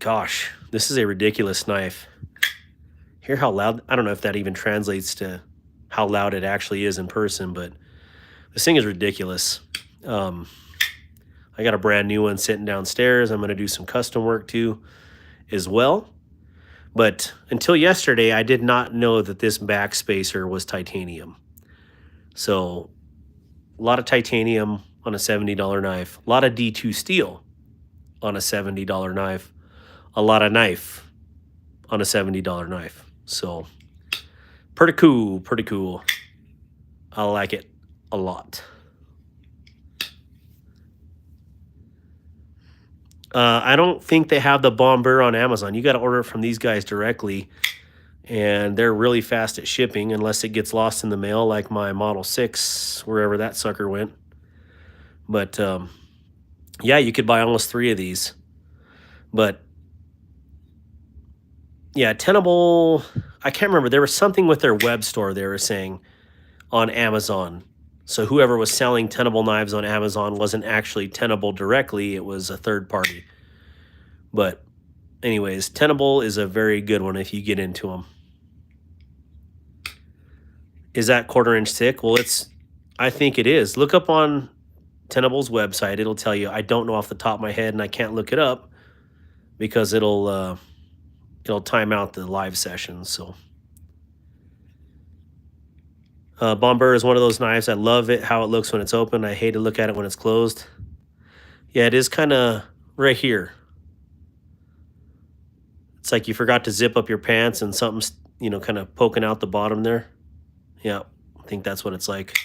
Gosh, this is a ridiculous knife. Hear how loud, I don't know if that even translates to how loud it actually is in person, but this thing is ridiculous. I got a brand new one sitting downstairs. I'm going to do some custom work too as well. But until yesterday, I did not know that this back spacer was titanium. So a lot of titanium on a $70 knife. A lot of D2 steel on a $70 knife. A lot of knife on a $70 knife. So pretty cool, pretty cool. I like it a lot. I don't think they have the Bomber on Amazon. You got to order it from these guys directly, and they're really fast at shipping unless it gets lost in the mail like my Model 6, wherever that sucker went. But yeah, you could buy almost 3 of these. But yeah, Tenable, I can't remember. There was something with their web store they were saying on Amazon. So whoever was selling Tenable knives on Amazon wasn't actually Tenable directly. It was a third party. But anyways, Tenable is a very good one if you get into them. Is that 1/4 inch thick? Well, I think it is. Look up on Tenable's website. It'll tell you. I don't know off the top of my head, and I can't look it up because it'll time out the live session. So Bomber is one of those knives. I love it, how it looks when it's open. I hate to look at it when it's closed. Yeah, it is kind of right here. It's like you forgot to zip up your pants and something's, kind of poking out the bottom there. Yeah, I think that's what it's like.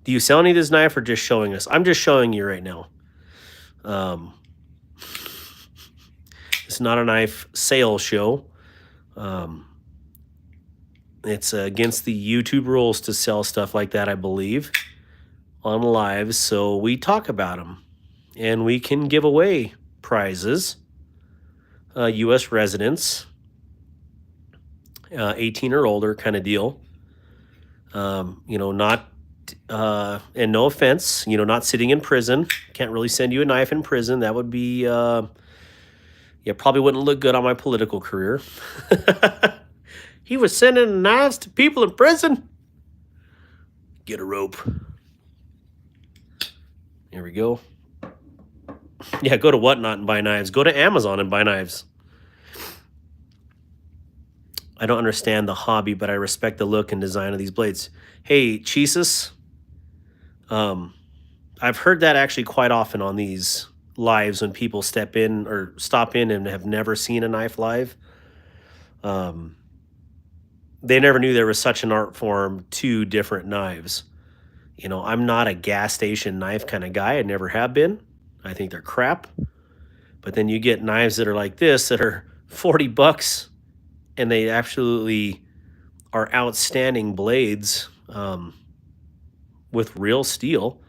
Do you sell any of this knife or just showing us? I'm just showing you right now. Um, it's not a knife sale show. It's against the YouTube rules to sell stuff like that, I believe, on lives. So we talk about them, and we can give away prizes. U.S. residents, 18 or older kind of deal. Not, and no offense, not sitting in prison. Can't really send you a knife in prison. That would be, probably wouldn't look good on my political career. He was sending knives to people in prison. Get a rope. Here we go. Yeah, go to Whatnot and buy knives. Go to Amazon and buy knives. I don't understand the hobby, but I respect the look and design of these blades. Hey, Jesus. I've heard that actually quite often on these lives when people step in or stop in and have never seen a knife live. They never knew there was such an art form to different knives. I'm not a gas station knife kind of guy. I never have been. I think they're crap. But then you get knives that are like this that are $40 and they absolutely are outstanding blades with real steel.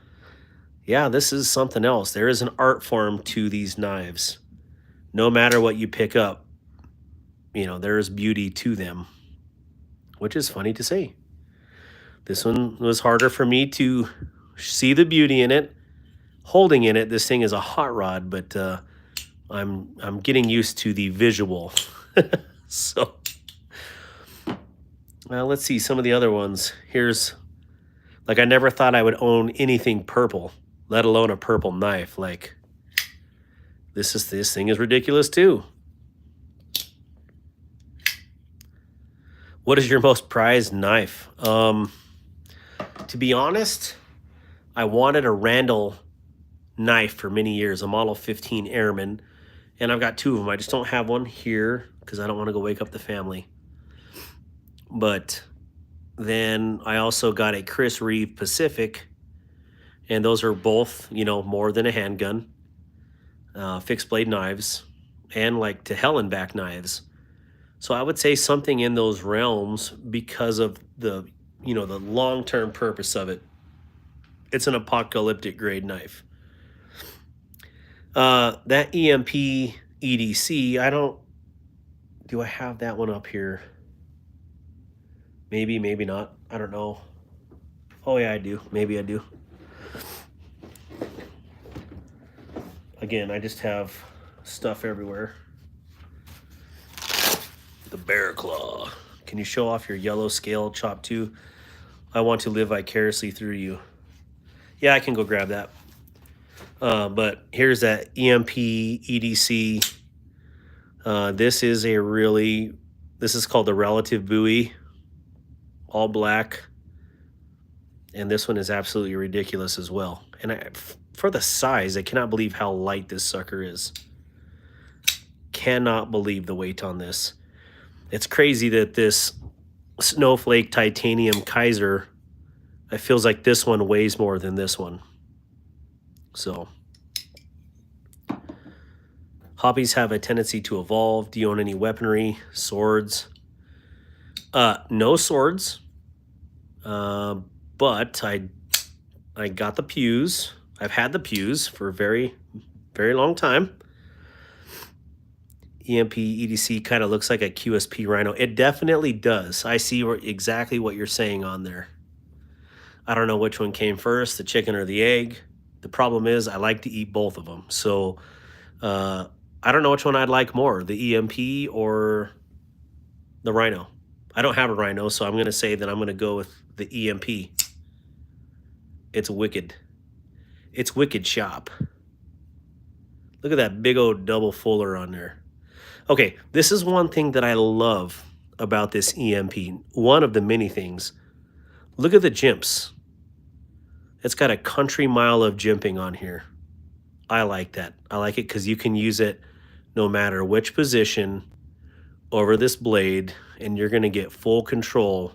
Yeah, this is something else. There is an art form to these knives. No matter what you pick up, there is beauty to them, which is funny to say. This one was harder for me to see the beauty in it. Holding in it, this thing is a hot rod, but I'm getting used to the visual. So, let's see some of the other ones. Here's, I never thought I would own anything purple, let alone a purple knife. This thing is ridiculous too. What is your most prized knife? To be honest, I wanted a Randall knife for many years, a Model 15 Airman, and I've got two of them. I just don't have one here because I don't want to go wake up the family. But then I also got a Chris Reeve Pacific, and those are both, more than a handgun, fixed blade knives, and to hell and back knives. So I would say something in those realms because of the, the long-term purpose of it. It's an apocalyptic grade knife. That EMP EDC, do I have that one up here? Maybe, maybe not. I don't know. Oh yeah, I do. Maybe I do. Again, I just have stuff everywhere. The Bear Claw. Can you show off your yellow scale chop too? I want to live vicariously through you. Yeah, I can go grab that. But here's that EMP EDC. This is called the Relative Bowie, all black. And this one is absolutely ridiculous as well. And for the size, I cannot believe how light this sucker is. Cannot believe the weight on this. It's crazy that this Snowflake Titanium Kaiser, it feels like this one weighs more than this one. So, hobbies have a tendency to evolve. Do you own any weaponry, swords? No swords. But I got the pews. I've had the pews for a very, very long time. EMP EDC kind of looks like a QSP Rhino. It definitely does. I see exactly what you're saying on there. I don't know which one came first, the chicken or the egg. The problem is I like to eat both of them. So I don't know which one I'd like more, the EMP or the Rhino. I don't have a Rhino, so I'm going to say that I'm going to go with the EMP. It's wicked. It's wicked sharp. Look at that big old double fuller on there. Okay, this is one thing that I love about this EMP. One of the many things. Look at the jimps. It's got a country mile of jimping on here. I like that. I like it because you can use it no matter which position over this blade, and you're going to get full control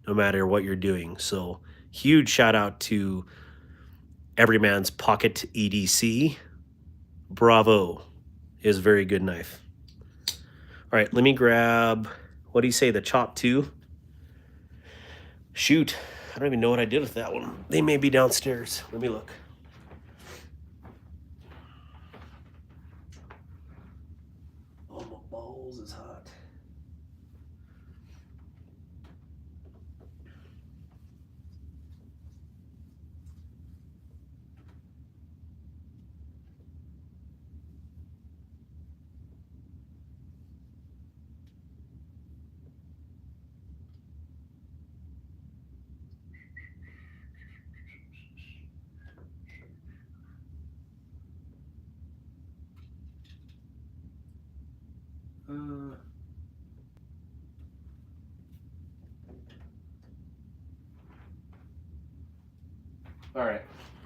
no matter what you're doing. So huge shout out to Everyman's Pocket EDC. Bravo is a very good knife. All right, let me grab, what do you say, the Chop 2? Shoot, I don't even know what I did with that one. They may be downstairs. Let me look. Oh, my balls is hot. All right.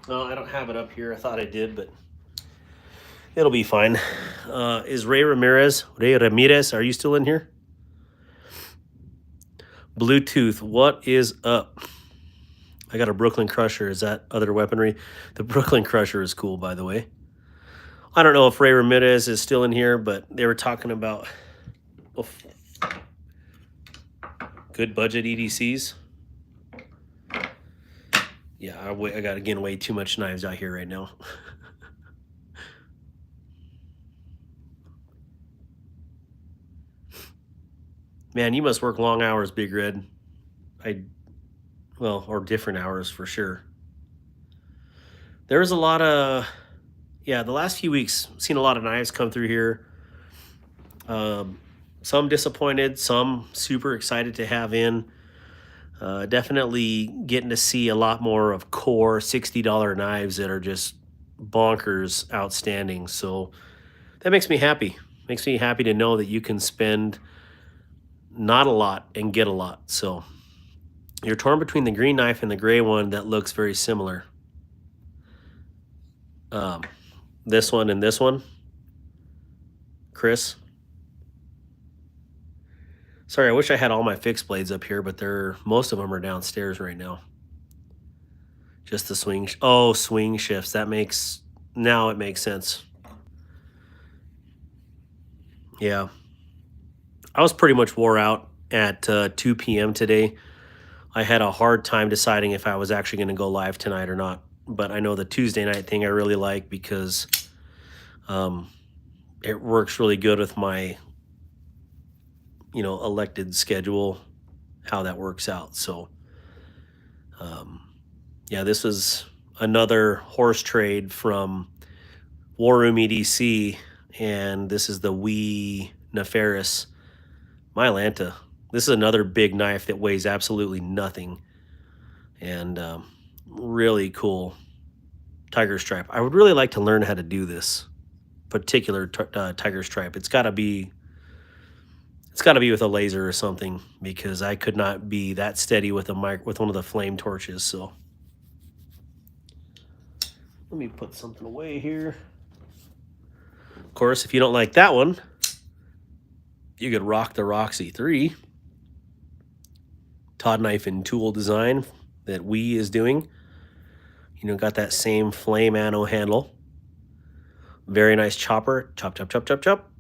Well, I don't have it up here. I thought I did, but it'll be fine. Is Ray Ramirez, are you still in here? Bluetooth, what is up? I got a Brooklyn Crusher. Is that other weaponry? The Brooklyn Crusher is cool, by the way. I don't know if Ray Ramirez is still in here, but they were talking about good budget EDCs. Yeah, I got, again, way too much knives out here right now. Man, you must work long hours, Big Red. Well, or different hours for sure. There was a lot of, yeah, the last few weeks, seen a lot of knives come through here. Some disappointed, some super excited to have in. Definitely getting to see a lot more of core $60 knives that are just bonkers outstanding. So that makes me happy. Makes me happy to know that you can spend not a lot and get a lot. So you're torn between the green knife and the gray one that looks very similar. This one and this one. Chris. Sorry, I wish I had all my fixed blades up here, but most of them are downstairs right now. Just the swing. Swing shifts. Now it makes sense. Yeah. I was pretty much wore out at 2 p.m. today. I had a hard time deciding if I was actually going to go live tonight or not. But I know the Tuesday night thing I really like because it works really good with my, elected schedule, how that works out. So, yeah, this was another horse trade from War Room EDC, and this is the Wee Nefaris Mylanta. This is another big knife that weighs absolutely nothing, and really cool tiger stripe. I would really like to learn how to do this particular tiger stripe. It's got to be with a laser or something, because I could not be that steady with with one of the flame torches. So let me put something away here. Of course, if you don't like that one, you could rock the Roxy 3 Todd knife and tool design that Wee is doing. Got that same flame ano handle. Very nice chopper. Chop, chop, chop, chop, chop.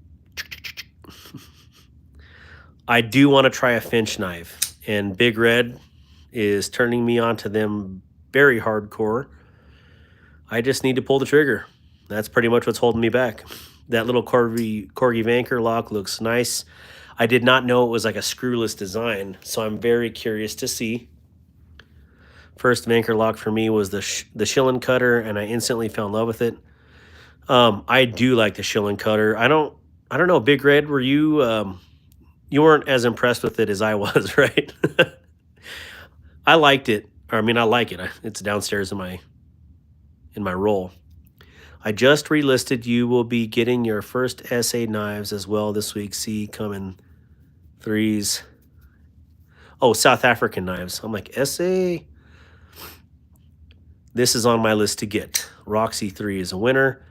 I do want to try a Finch knife, and Big Red is turning me on to them very hardcore. I just need to pull the trigger. That's pretty much what's holding me back. That little Corgi Vanker lock looks nice. I did not know it was like a screwless design, so I'm very curious to see. First Vanker lock for me was the Schillen Cutter, and I instantly fell in love with it. I do like the Schillen Cutter. I don't know, Big Red, were you you weren't as impressed with it as I was, right? I liked it. I like it. It's downstairs in my roll. I just relisted. You will be getting your first SA knives as well this week. See, coming threes. Oh, South African knives. I'm like, SA? This is on my list to get. Roxy 3 is a winner.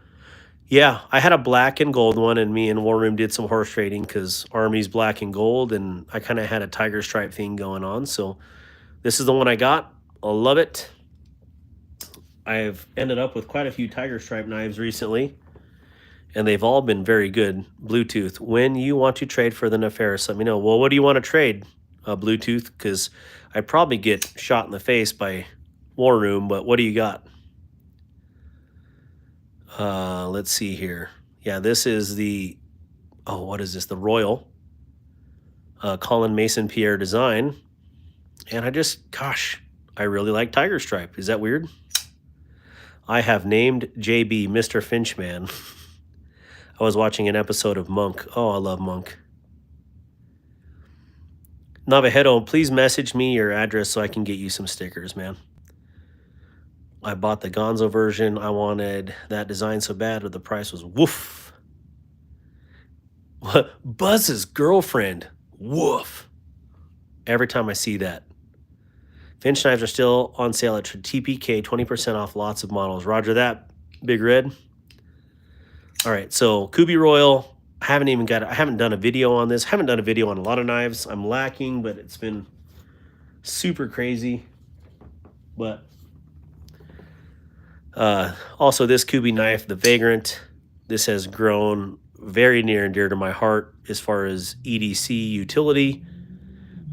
Yeah, I had a black and gold one, and me and War Room did some horse trading because Army's black and gold, and I kind of had a tiger stripe thing going on. So this is the one I got. I love it. I've ended up with quite a few tiger stripe knives recently. and they've all been very good. Bluetooth. When you want to trade for the Nefarious, let me know. Well, what do you want to trade? Bluetooth, because I'd probably get shot in the face by War Room, but what do you got? Let's see here. Yeah, this is the, oh, what is this? The Royal. Colin Mason Pierre design. And I just, gosh, I really like Tiger Stripe. Is that weird? I have named JB Mr. Finchman. I was watching an episode of Monk. Oh, I love Monk. Navajedo, please message me your address so I can get you some stickers, man. I bought the Gonzo version. I wanted that design so bad, but the price was woof. Buzz's girlfriend. Woof. Every time I see that. Finch knives are still on sale at TPK, 20% off lots of models. Roger that, Big Red. All right, so Kubi Royal. I haven't done a video on this. I haven't done a video on a lot of knives. I'm lacking, but it's been super crazy. But also this Kubi knife, the Vagrant. This has grown very near and dear to my heart as far as EDC utility.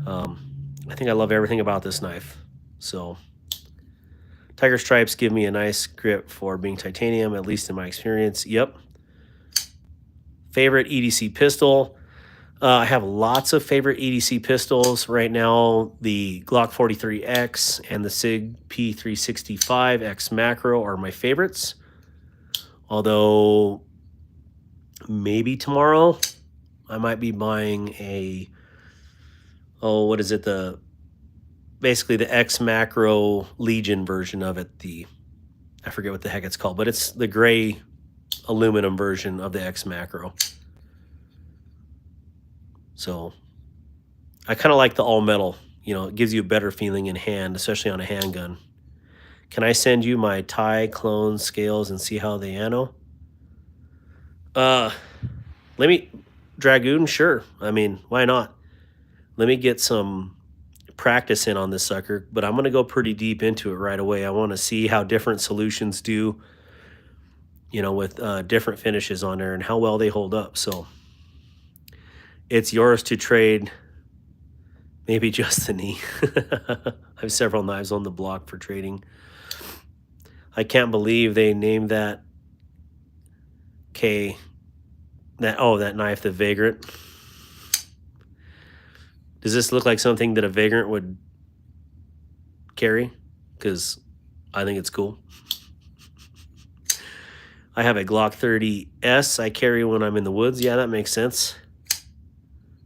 I think I love everything about this knife. So Tiger Stripes give me a nice grip for being titanium, at least in my experience. Yep. Favorite EDC pistol. I have lots of favorite EDC pistols right now. The Glock 43X and the SIG P365X Macro are my favorites. Although maybe tomorrow I might be buying a, oh, what is it? Basically the X Macro Legion version of it. I forget what the heck it's called, but it's the gray aluminum version of the X Macro. So I kind of like the all metal. You know, it gives you a better feeling in hand, especially on a handgun. Can I send you my Thai clone scales and see how they ano? Let me, Dragoon, sure. I mean, why not? Let me get some practice in on this sucker, but I'm going to go pretty deep into it right away. I want to see how different solutions do, you know, with different finishes on there and how well they hold up. So it's yours to trade. Maybe just the knee. I have several knives on the block for trading. I can't believe they named that that knife the Vagrant. Does this look like something that a Vagrant would carry? Because I think it's cool. I have a Glock 30S I carry when I'm in the woods. Yeah, that makes sense.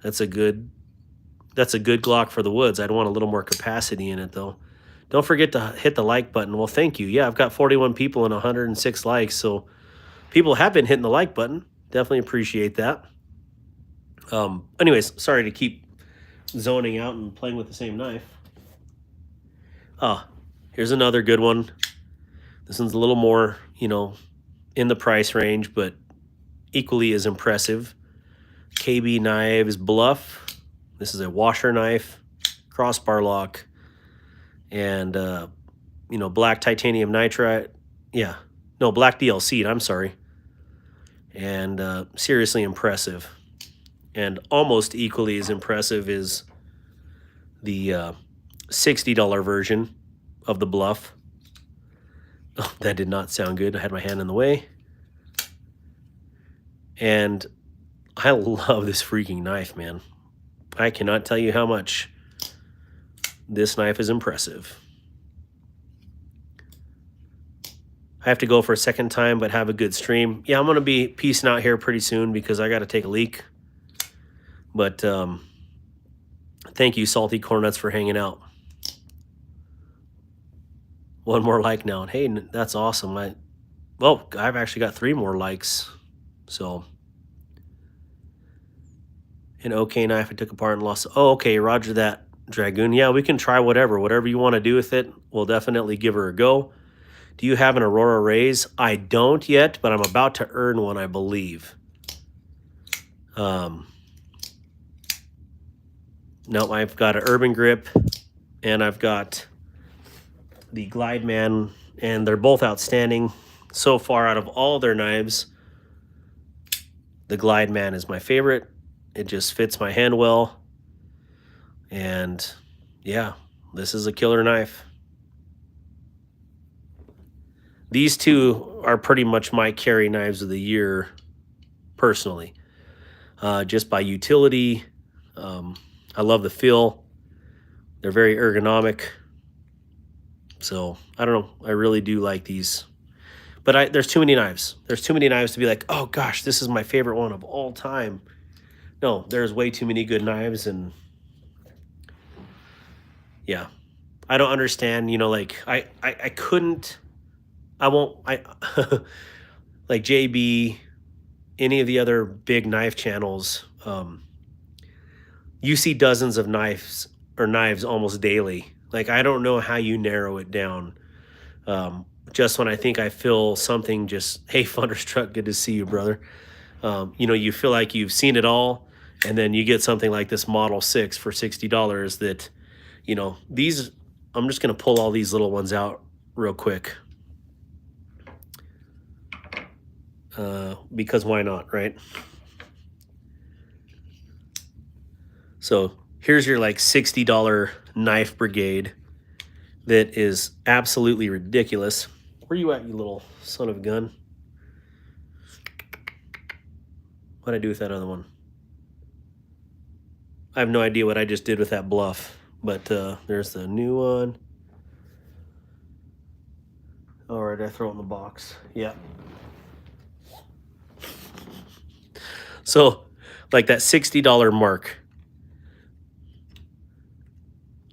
That's a good Glock for the woods. I'd want a little more capacity in it, though. Don't forget to hit the like button. Well, thank you. Yeah, I've got 41 people and 106 likes, so people have been hitting the like button. Definitely appreciate that. Anyways, sorry to keep zoning out and playing with the same knife. Here's another good one. This one's a little more, you know, in the price range, but equally as impressive. KB Knives Bluff. This is a washer knife, crossbar lock, and you know, black titanium nitride. Yeah, no, black DLC. I'm sorry. And seriously impressive. And almost equally as impressive is the $60 version of the Bluff. Oh, that did not sound good. I had my hand in the way. And I love this freaking knife, man. I cannot tell you how much this knife is impressive. I have to go for a second time, but have a good stream. Yeah, I'm going to be peacing out here pretty soon because I got to take a leak. But thank you, Salty Cornuts, for hanging out. One more like now. Hey, that's awesome. I've actually got 3 more likes. So, an OK knife I took apart and lost. Oh, okay, roger that, Dragoon. Yeah, we can try whatever you want to do with it. We'll definitely give her a go. Do you have an Aurora Rays? I don't yet, but I'm about to earn one, I believe. No, I've got an Urban Grip, and I've got the Glide Man, and they're both outstanding so far out of all their knives. The Glide Man is my favorite. It just fits my hand well. And yeah, this is a killer knife. These two are pretty much my carry knives of the year, personally. Just by utility. I love the feel. They're very ergonomic. So, I don't know. I really do like these. But there's too many knives. There's too many knives to be like, oh gosh, this is my favorite one of all time. No, there's way too many good knives. And yeah, I don't understand, you know, like I couldn't, I won't, like JB, any of the other big knife channels, you see dozens of knives almost daily. Like, I don't know how you narrow it down. Just when I think I feel something, just, hey, Thunderstruck, good to see you, brother. You know, you feel like you've seen it all, and then you get something like this Model 6 for $60 that, you know, these, I'm just going to pull all these little ones out real quick. Because why not, right? So here's your like $60 knife brigade that is absolutely ridiculous. Where you at, you little son of a gun? What'd I do with that other one? I have no idea what I just did with that bluff, but there's the new one. All right, I throw it in the box. Yeah. So, like that $60 mark,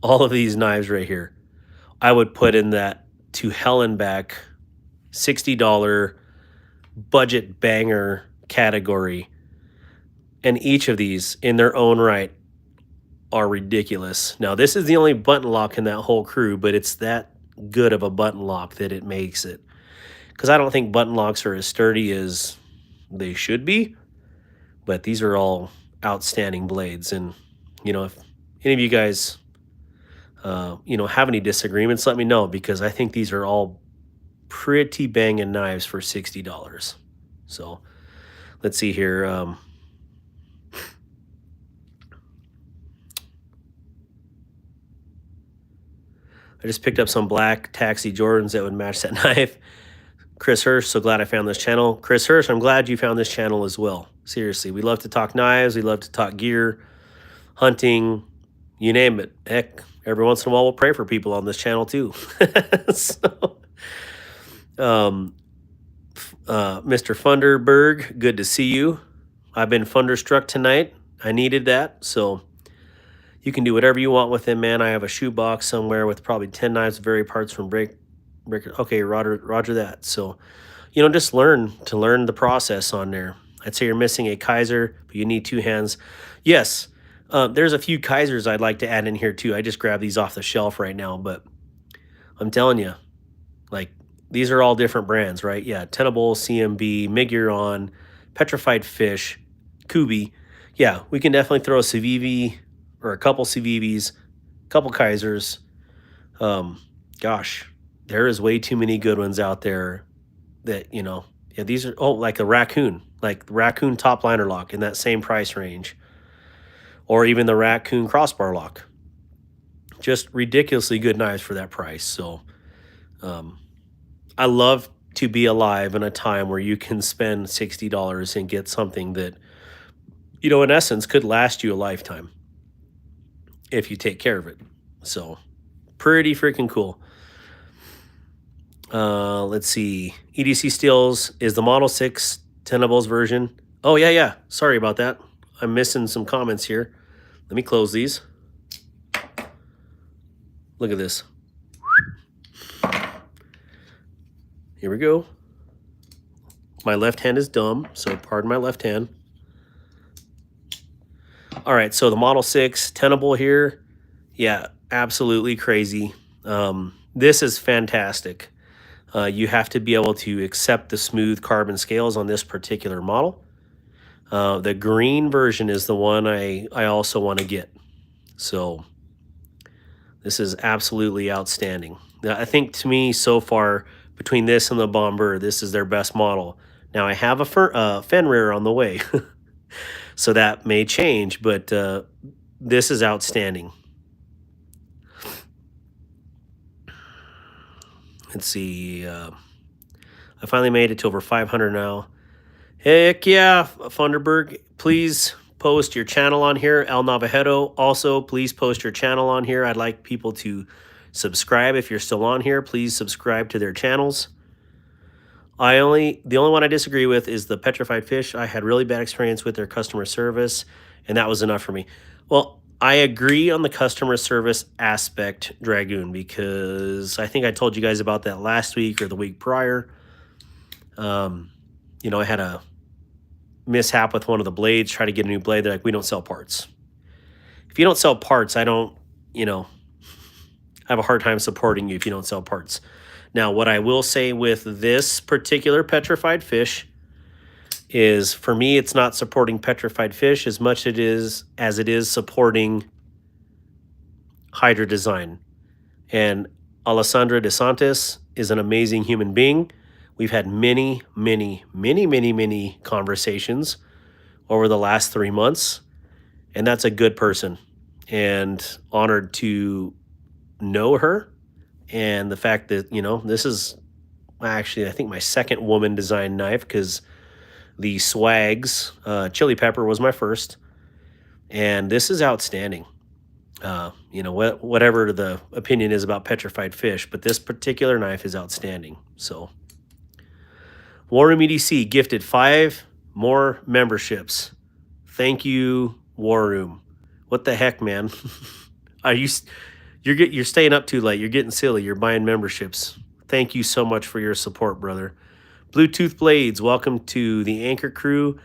all of these knives right here, I would put in that to hell and back $60 budget banger category. And each of these in their own right are ridiculous. Now, this is the only button lock in that whole crew, but it's that good of a button lock that it makes it. Because I don't think button locks are as sturdy as they should be, but these are all outstanding blades. And, you know, if any of you guys, you know, have any disagreements, let me know, because I think these are all pretty banging knives for $60. So let's see here. I just picked up some black Taxi Jordans that would match that knife. Chris Hirsch, so glad I found this channel. Chris Hirsch, I'm glad you found this channel as well. Seriously, we love to talk knives. We love to talk gear, hunting, you name it. Heck, every once in a while we'll pray for people on this channel too. So, Mr. Funderberg, good to see you. I've been thunderstruck tonight. I needed that, so you can do whatever you want with them, man. I have a shoebox somewhere with probably 10 knives, various parts from breaker. Okay, roger that. So, you know, just learn the process on there. I'd say you're missing a Kaiser, but you need two hands. Yes, there's a few Kaisers I'd like to add in here too. I just grabbed these off the shelf right now, but I'm telling you, like, these are all different brands, right? Yeah, Tenable, CMB, Miguron, Petrified Fish, Kubi. Yeah, we can definitely throw a Civivi or a couple Civivis, a couple Kaisers. Gosh, there is way too many good ones out there that, you know, yeah, these are, oh, like a Raccoon top liner lock in that same price range. Or even the Raccoon crossbar lock. Just ridiculously good knives for that price. So I love to be alive in a time where you can spend $60 and get something that, you know, in essence could last you a lifetime if you take care of it. So pretty freaking cool. Let's see. EDC Steels is the Model 6 Tenable's version. Oh, yeah. Sorry about that. I'm missing some comments here. Let me close these. Look at this. Here we go. My left hand is dumb, so pardon my left hand. All right, so the Model 6 Tenable here. Yeah, absolutely crazy. This is fantastic. You have to be able to accept the smooth carbon scales on this particular model. The green version is the one I also want to get. So this is absolutely outstanding. I think, to me, so far, between this and the Bomber, this is their best model. Now I have a Fenrir on the way, so that may change, but this is outstanding. Let's see. I finally made it to over 500 now. Heck yeah, Funderberg. Please post your channel on here. El Navajeto, also please post your channel on here. I'd like people to subscribe if you're still on here. Please subscribe to their channels. The only one I disagree with is the Petrified Fish. I had really bad experience with their customer service, and that was enough for me. Well, I agree on the customer service aspect, Dragoon, because I think I told you guys about that last week or the week prior. You know, I had a mishap with one of the blades, try to get a new blade. They're like, we don't sell parts. If you don't sell parts, I don't, you know, I have a hard time supporting you if you don't sell parts. Now, what I will say with this particular Petrified Fish is, for me, it's not supporting Petrified Fish as much as it is supporting Hydra Design. And Alessandra DeSantis is an amazing human being. We've had many conversations over the last 3 months, and that's a good person, and honored to know her. And the fact that, you know, this is actually, I think, my second woman designed knife, because the Swags Chili Pepper was my first, and this is outstanding. You know, whatever the opinion is about Petrified Fish, but this particular knife is outstanding. So War Room EDC gifted 5 more memberships. Thank you, War Room. What the heck, man? You're staying up too late. You're getting silly. You're buying memberships. Thank you so much for your support, brother. Bluetooth Blades, welcome to the Anchor Crew.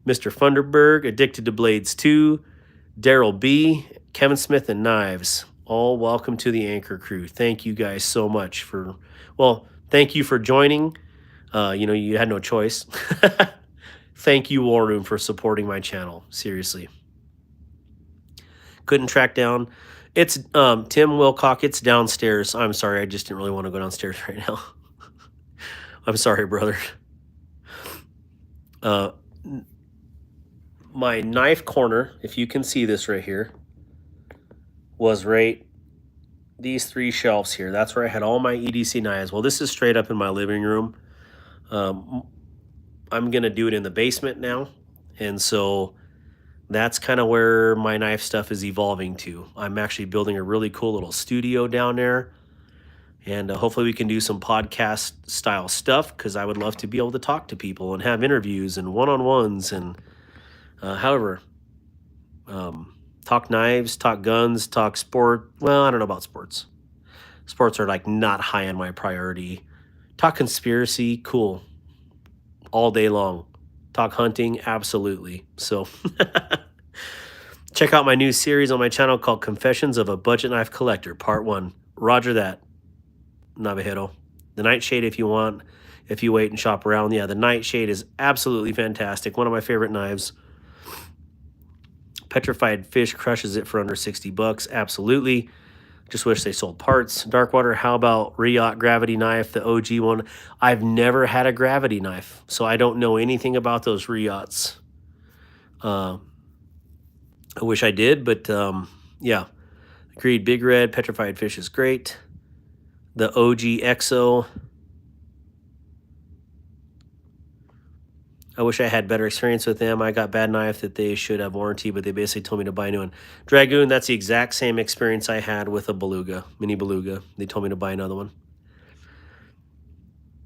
Mr. Funderberg, Addicted to Blades 2. Daryl B, Kevin Smith, and Knives. All welcome to the Anchor Crew. Thank you guys so much for, well, thank you for joining. You know, you had no choice. Thank you, War Room, for supporting my channel. Seriously. Couldn't track down. It's Tim Wilcock. It's downstairs. I'm sorry. I just didn't really want to go downstairs right now. I'm sorry, brother. My knife corner, if you can see this right here, was right these 3 shelves here. That's where I had all my EDC knives. Well, this is straight up in my living room. I'm going to do it in the basement now. And so that's kind of where my knife stuff is evolving to. I'm actually building a really cool little studio down there. And hopefully we can do some podcast style stuff, because I would love to be able to talk to people and have interviews and one-on-ones. And however, talk knives, talk guns, talk sport. Well, I don't know about sports. Sports are like not high on my priority. Talk conspiracy, cool. All day long. Talk hunting, absolutely. So check out my new series on my channel called Confessions of a Budget Knife Collector, Part 1. Roger that, Navajero. The Nightshade, if you want, if you wait and shop around. Yeah, the Nightshade is absolutely fantastic. One of my favorite knives. Petrified Fish crushes it for under 60 bucks. Absolutely. Just wish they sold parts. Darkwater, how about Riot Gravity Knife, the OG one? I've never had a gravity knife, so I don't know anything about those Riots. I wish I did, but yeah. Agreed, Big Red, Petrified Fish is great. The OG EXO. I wish I had better experience with them. I got bad knife that they should have warranty, but they basically told me to buy a new one. Dragoon, that's the exact same experience I had with a Beluga, mini Beluga. They told me to buy another one.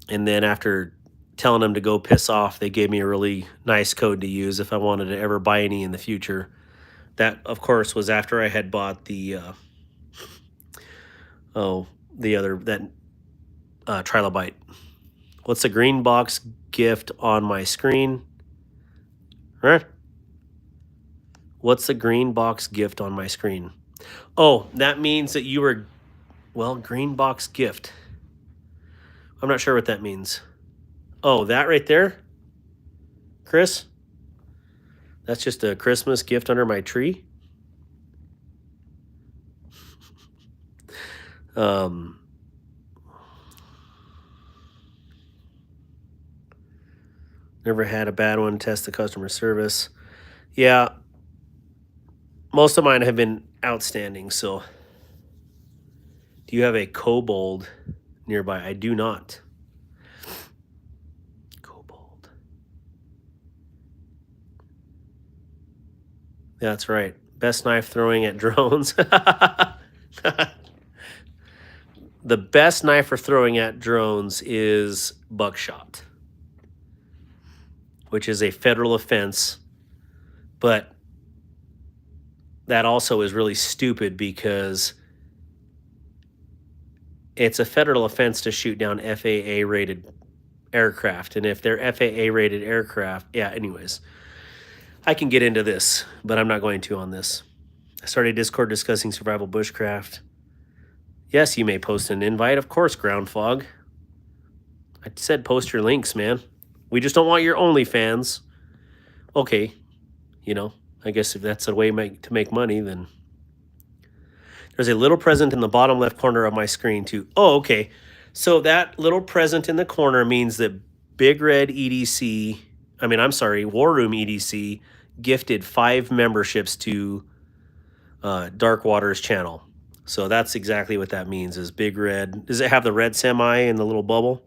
And then after telling them to go piss off, they gave me a really nice code to use if I wanted to ever buy any in the future. That, of course, was after I had bought the Trilobite. What's the green box gift on my screen? Right? What's the green box gift on my screen? Oh, that means that you were, well, green box gift. I'm not sure what that means. Oh, that right there? Chris? That's just a Christmas gift under my tree? Never had a bad one. Test the customer service. Yeah, most of mine have been outstanding. So, do you have a kobold nearby? I do not. Kobold. That's right. Best knife throwing at drones. The best knife for throwing at drones is buckshot, which is a federal offense. But that also is really stupid because it's a federal offense to shoot down FAA rated aircraft. And if they're FAA rated aircraft, yeah, anyways, I can get into this, but I'm not going to on this. I started Discord discussing survival bushcraft. Yes, you may post an invite. Of course, Ground Fog. I said post your links, man. We just don't want your OnlyFans. Okay, you know, I guess if that's a way to make money, then... There's a little present in the bottom left corner of my screen, too. Oh, okay. So that little present in the corner means that Big Red EDC... War Room EDC gifted 5 memberships to Dark Waters channel. So that's exactly what that means, is Big Red. Does it have the red semi in the little bubble?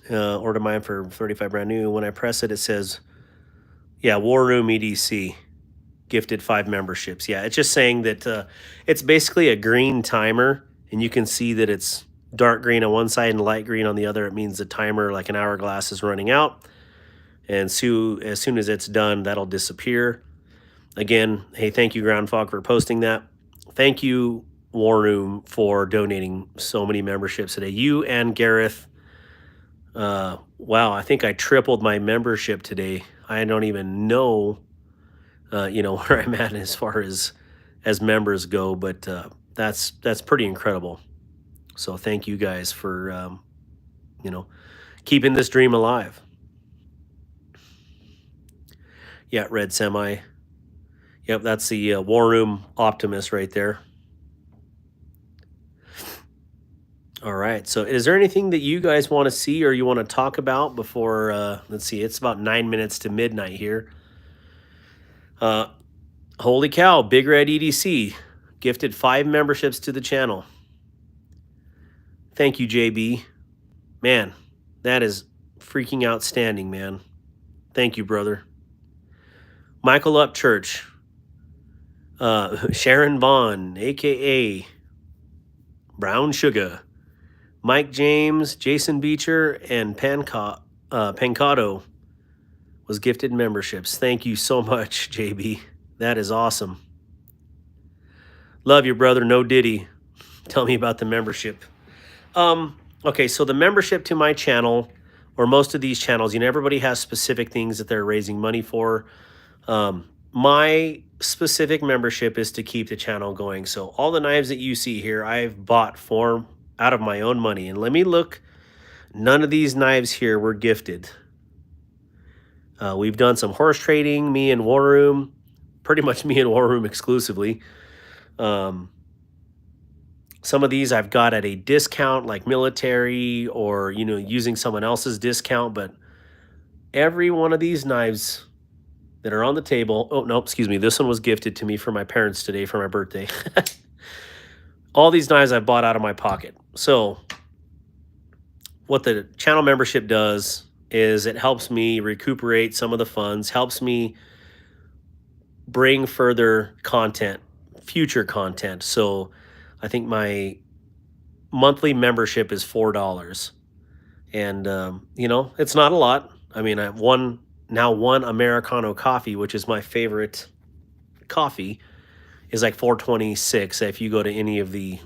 Order mine for 35 brand new. When I press it, it says, yeah, War Room EDC gifted 5 memberships. Yeah, it's just saying that it's basically a green timer, and you can see that it's dark green on one side and light green on the other. It means the timer, like an hourglass, is running out. And so as soon as it's done, that'll disappear. Again, hey, thank you, Ground Fog, for posting that. Thank you, War Room, for donating so many memberships today. You and Gareth, wow, I think I tripled my membership today. I don't even know, where I'm at as far as members go, but that's pretty incredible. So thank you guys for, keeping this dream alive. Yeah, red semi. Yep, that's the War Room Optimus right there. All right, so is there anything that you guys want to see or you want to talk about before, let's see, it's about 9 minutes to midnight here. Holy cow, Big Red EDC gifted 5 memberships to the channel. Thank you, JB. Man, that is freaking outstanding, man. Thank you, brother. Michael Upchurch. Sharon Vaughn, a.k.a. Brown Sugar. Mike James, Jason Beecher, and Pancado was gifted memberships. Thank you so much, JB. That is awesome. Love you, brother. No Diddy. Tell me about the membership. Okay, so the membership to my channel, or most of these channels, everybody has specific things that they're raising money for. My specific membership is to keep the channel going. So all the knives that you see here, I've bought out of my own money. And let me look. None of these knives here were gifted. We've done some horse trading, me and War Room. Pretty much me and War Room exclusively. Some of these I've got at a discount, like military, or, using someone else's discount. But every one of these knives that are on the table. Oh, no, excuse me. This one was gifted to me for my parents today for my birthday. All these knives I bought out of my pocket. So what the channel membership does is it helps me recuperate some of the funds, helps me bring further content, future content. So I think my monthly membership is $4. And, it's not a lot. I mean, I have one Americano coffee, which is my favorite coffee, is like $4.26 if you go to any of the,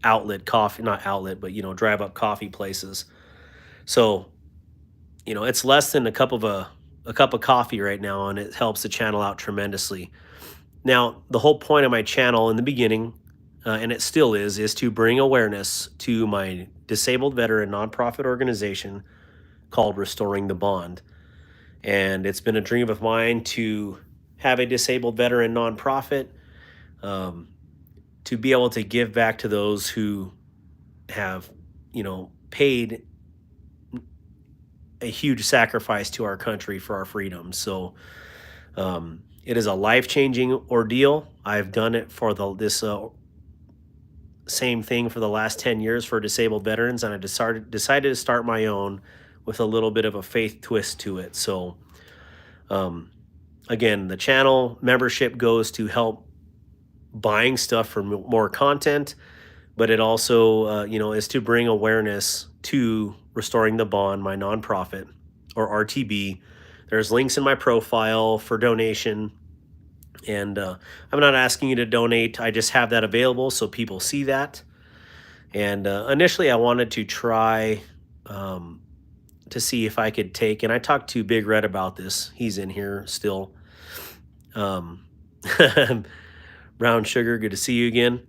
outlet coffee, not outlet, but, drive up coffee places. So, it's less than a cup of coffee right now, and it helps the channel out tremendously. Now, the whole point of my channel in the beginning, and it still is to bring awareness to my disabled veteran nonprofit organization called Restoring the Bond. And it's been a dream of mine to have a disabled veteran nonprofit. to be able to give back to those who have, paid a huge sacrifice to our country for our freedom. So it is a life-changing ordeal. I've done it for this same thing for the last 10 years for disabled veterans, and I decided to start my own with a little bit of a faith twist to it. So again, the channel membership goes to help buying stuff for more content, but it also is to bring awareness to Restoring the Bond, my nonprofit, or RTB. There's links in my profile for donation, and I'm not asking you to donate. I just have that available so people see that. And initially I wanted to try to see if I could take, and I talked to Big Red about this. He's in here still. Brown Sugar, good to see you again.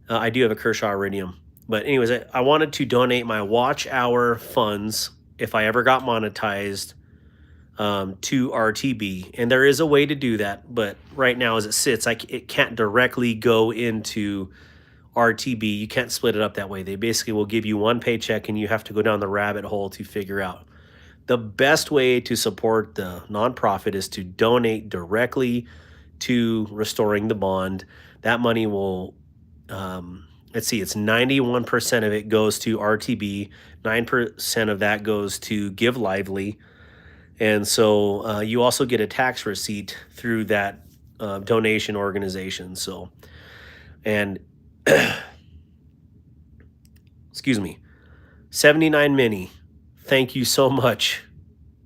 I do have a Kershaw Iridium. But anyways, I wanted to donate my watch hour funds, if I ever got monetized, to RTB. And there is a way to do that. But right now as it sits, it can't directly go into RTB. You can't split it up that way. They basically will give you one paycheck and you have to go down the rabbit hole to figure out. The best way to support the nonprofit is to donate directly to Restoring the Bond. That money will, let's see, it's 91% of it goes to RTB, 9% of that goes to Give Lively. And so you also get a tax receipt through that donation organization. So, and excuse me, 79 Mini, thank you so much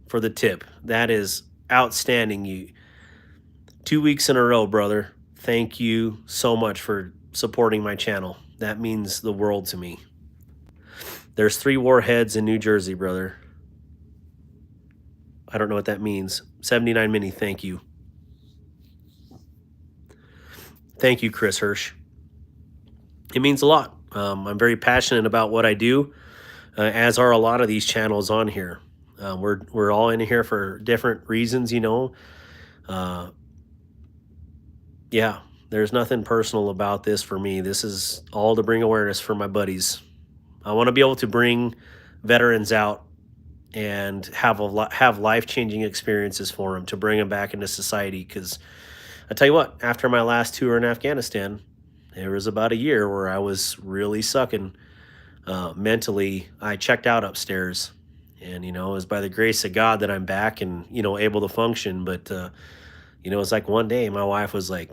for the tip. That is outstanding. You 2 weeks in a row, brother. Thank you so much for supporting my channel. That means the world to me. There's 3 warheads in New Jersey, brother. I don't know what that means. 79 Mini, thank you. Thank you, Chris Hirsch. It means a lot. I'm very passionate about what I do, as are a lot of these channels on here. We're all in here for different reasons, yeah, there's nothing personal about this for me. This is all to bring awareness for my buddies. I want to be able to bring veterans out and have life-changing experiences for them, to bring them back into society. Because I tell you what, after my last tour in Afghanistan, there was about a year where I was really sucking mentally. I checked out upstairs, and it was by the grace of God that I'm back and able to function. But it's like one day my wife was like,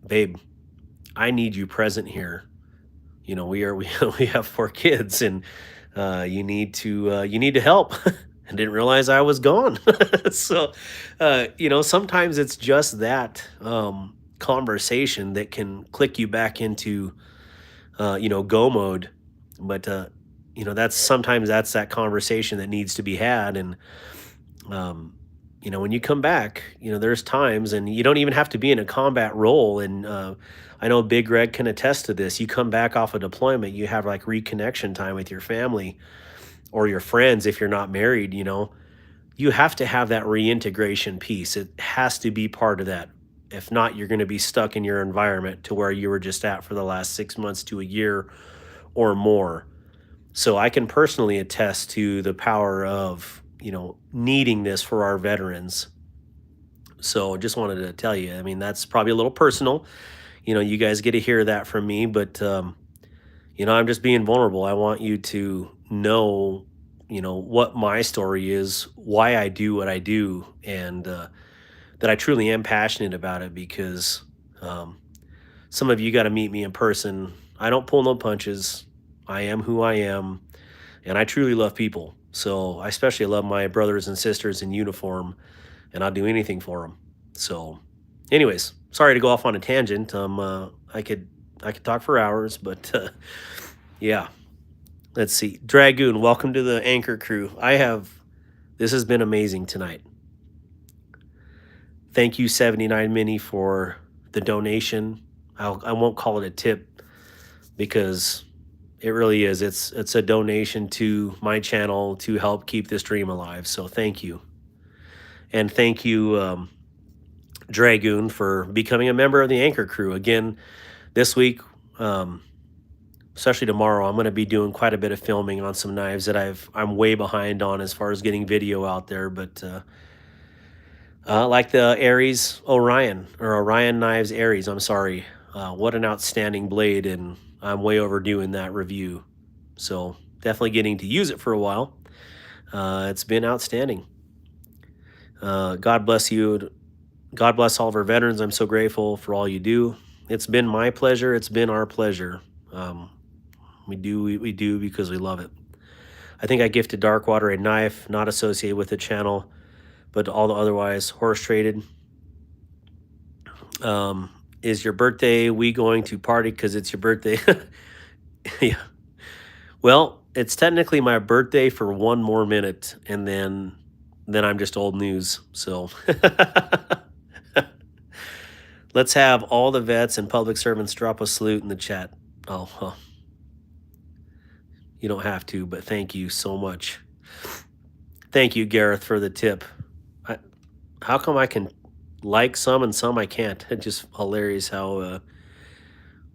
"Babe, I need you present here. We have 4 kids, and you need to help." I didn't realize I was gone. So sometimes it's just that conversation that can click you back into go mode. But that's that conversation that needs to be had. And when you come back, there's times, and you don't even have to be in a combat role. And I know Big Red can attest to this. You come back off a deployment, you have like reconnection time with your family or your friends. If you're not married, you have to have that reintegration piece. It has to be part of that. If not, you're going to be stuck in your environment to where you were just at for the last 6 months to a year or more. So I can personally attest to the power of, needing this for our veterans. So just wanted to tell you, that's probably a little personal. You guys get to hear that from me, but, I'm just being vulnerable. I want you to know, what my story is, why I do what I do, and that I truly am passionate about it, because some of you got to meet me in person. I don't pull no punches. I am who I am, and I truly love people. So I especially love my brothers and sisters in uniform, and I'll do anything for them. So anyways, sorry to go off on a tangent. I could talk for hours, but yeah. Let's see. Dragoon, welcome to the Anchor crew. This has been amazing tonight. Thank you, 79 Mini, for the donation. I won't call it a tip, because it really is. It's a donation to my channel to help keep this dream alive. So thank you. And thank you, Dragoon, for becoming a member of the Anchor crew. Again, this week, especially tomorrow, I'm going to be doing quite a bit of filming on some knives that I'm way behind on as far as getting video out there. But like the Aries Orion, or Orion Knives Aries, I'm sorry. What an outstanding blade, and I'm way overdue in that review. So definitely getting to use it for a while. It's been outstanding. God bless you. God bless all of our veterans. I'm so grateful for all you do. It's been my pleasure. It's been our pleasure. We do because we love it. I think I gifted Darkwater a knife not associated with the channel, but all the otherwise horse traded. Is your birthday? We going to party because it's your birthday? Yeah. Well, it's technically my birthday for 1 more minute, and then I'm just old news. So let's have all the vets and public servants drop a salute in the chat. Oh, huh. You don't have to, but thank you so much. Thank you, Gareth, for the tip. How come I can like some and some I can't? It's just hilarious how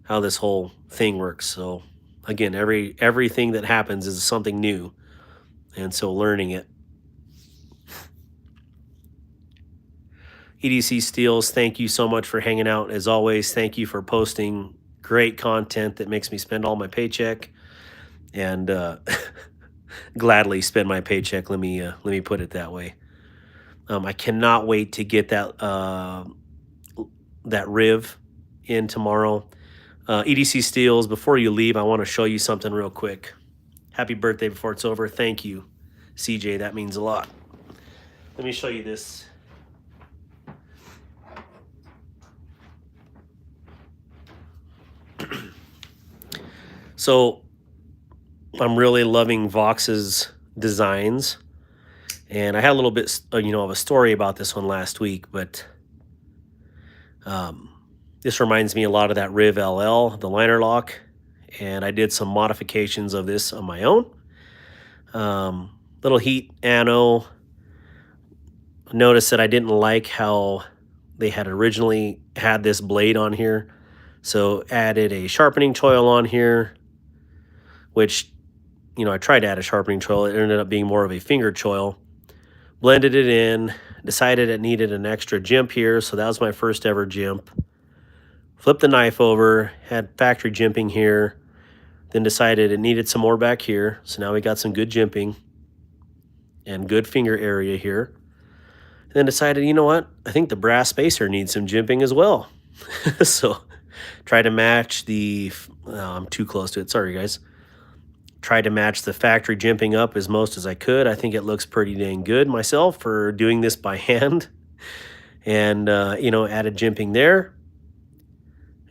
this whole thing works. So again, everything that happens is something new, and so learning it. EDC Steels, thank you so much for hanging out. As always, thank you for posting great content that makes me spend all my paycheck, and gladly spend my paycheck. Let me put it that way. I cannot wait to get that Riv in tomorrow. EDC Steels, before you leave, I want to show you something real quick. Happy birthday before it's over. Thank you, CJ. That means a lot. Let me show you this. So I'm really loving Vox's designs, and I had a little bit, of a story about this one last week, but this reminds me a lot of that Riv LL, the liner lock, and I did some modifications of this on my own. Little heat ano. Notice that I didn't like how they had originally had this blade on here, so added a sharpening choil on here, which, I tried to add a sharpening choil. It ended up being more of a finger choil. Blended it in, decided it needed an extra jimp here, so that was my first ever jimp. Flipped the knife over, had factory jimping here, then decided it needed some more back here, so now we got some good jimping and good finger area here. And then decided, you know what, I think the brass spacer needs some jimping as well. So try to match the, I'm too close to it, sorry guys. Tried to match the factory jimping up as most as I could. I think it looks pretty dang good myself for doing this by hand. And, added jimping there.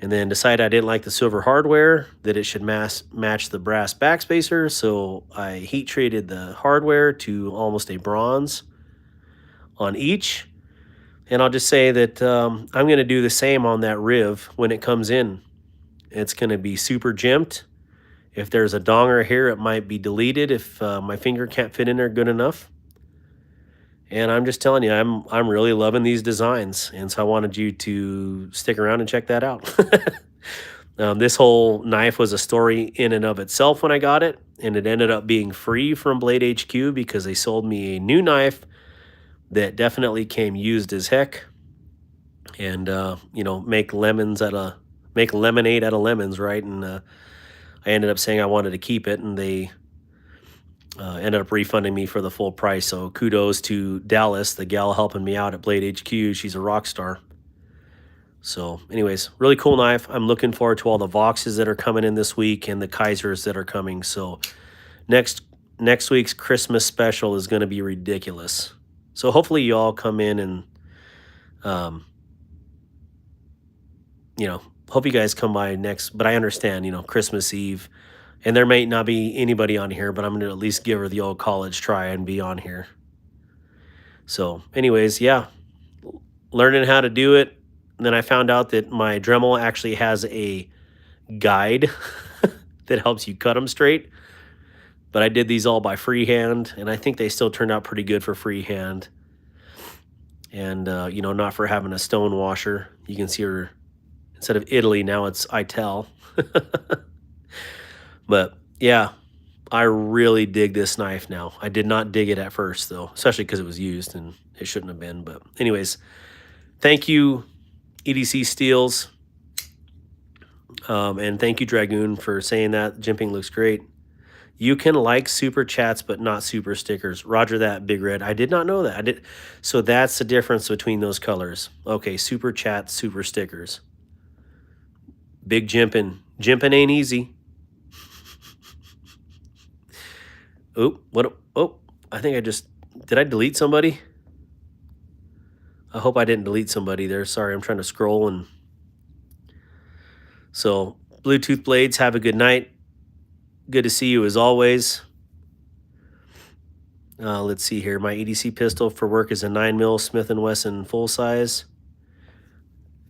And then decided I didn't like the silver hardware, that it should match the brass backspacer. So I heat treated the hardware to almost a bronze on each. And I'll just say that I'm going to do the same on that Riv when it comes in. It's going to be super jimped. If there's a donger here, it might be deleted if my finger can't fit in there good enough. And I'm just telling you, I'm really loving these designs, and so I wanted you to stick around and check that out. This whole knife was a story in and of itself when I got it, and it ended up being free from Blade HQ because they sold me a new knife that definitely came used as heck. And make lemonade out of lemons, right? And I ended up saying I wanted to keep it, and they ended up refunding me for the full price. So kudos to Dallas, the gal helping me out at Blade HQ. She's a rock star. So anyways, really cool knife. I'm looking forward to all the Voxes that are coming in this week and the Kaisers that are coming. So next week's Christmas special is going to be ridiculous. So hopefully you all come in and, hope you guys come by next, but I understand, Christmas Eve, and there may not be anybody on here, but I'm going to at least give her the old college try and be on here. So anyways, yeah, learning how to do it. And then I found out that my Dremel actually has a guide that helps you cut them straight. But I did these all by freehand, and I think they still turned out pretty good for freehand. And, not for having a stone washer. You can see her Instead of Italy, now it's Ital. But yeah, I really dig this knife now. I did not dig it at first, though, especially because it was used and it shouldn't have been. But anyways, thank you, EDC Steels. And thank you, Dragoon, for saying that. Jimping looks great. You can like super chats, but not super stickers. Roger that, Big Red. I did not know that. I did. So that's the difference between those colors. Okay, super chat, super stickers. Big Jimping. Jimping ain't easy. Oop, what? Oh, I think I just, did I delete somebody? I hope I didn't delete somebody there. Sorry, I'm trying to scroll. And so, Bluetooth Blades, have a good night. Good to see you as always. Let's see here. My EDC pistol for work is a 9mm Smith & Wesson full size.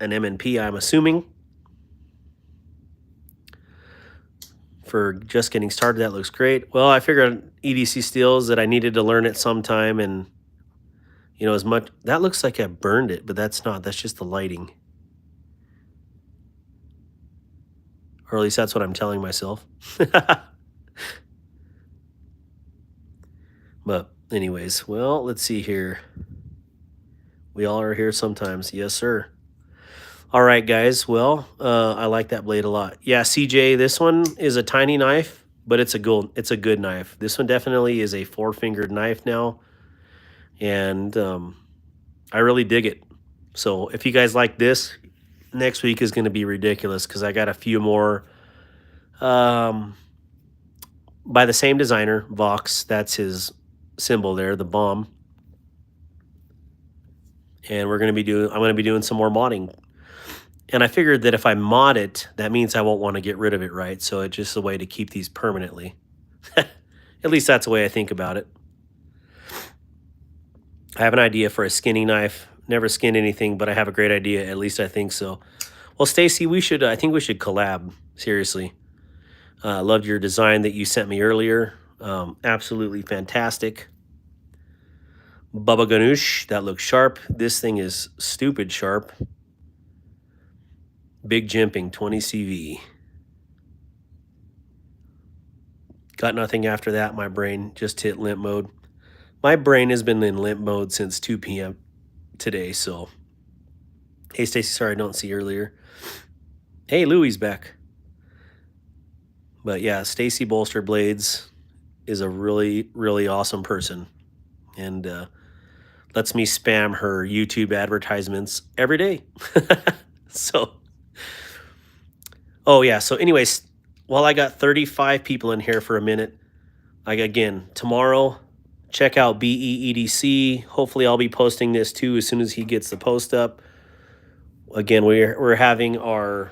An M&P, I'm assuming. For just getting started, that looks great. Well, I figured EDC Steels that I needed to learn it sometime, and you know, as much, that looks like I burned it, but that's not. That's just the lighting. Or at least that's what I'm telling myself. But anyways, well, let's see here. We all are here sometimes. Yes, sir. All right, guys. Well, I like that blade a lot. Yeah, CJ, this one is a tiny knife, but it's a good knife. This one definitely is a 4-fingered knife now. And I really dig it. So if you guys like this, next week is going to be ridiculous because I got a few more by the same designer, Vox. That's his symbol there, the bomb. And I'm going to be doing some more modding. And I figured that if I mod it, that means I won't want to get rid of it, right? So it's just a way to keep these permanently. At least that's the way I think about it. I have an idea for a skinning knife. Never skinned anything, but I have a great idea. At least I think so. Well, Stacy, I think we should collab. Seriously. Loved your design that you sent me earlier. Absolutely fantastic. Bubba Ganoush, that looks sharp. This thing is stupid sharp. Big Jimping, 20 CV. Got nothing after that. My brain just hit limp mode. My brain has been in limp mode since 2 p.m. today, so. Hey, Stacy, sorry I don't see you earlier. Hey, Louie's back. But yeah, Stacy Bolster Blades is a really, really awesome person. And lets me spam her YouTube advertisements every day. So, oh yeah, so anyways, while I got 35 people in here for a minute, again, tomorrow, check out BEEDC. Hopefully I'll be posting this too as soon as he gets the post up. Again, we're having our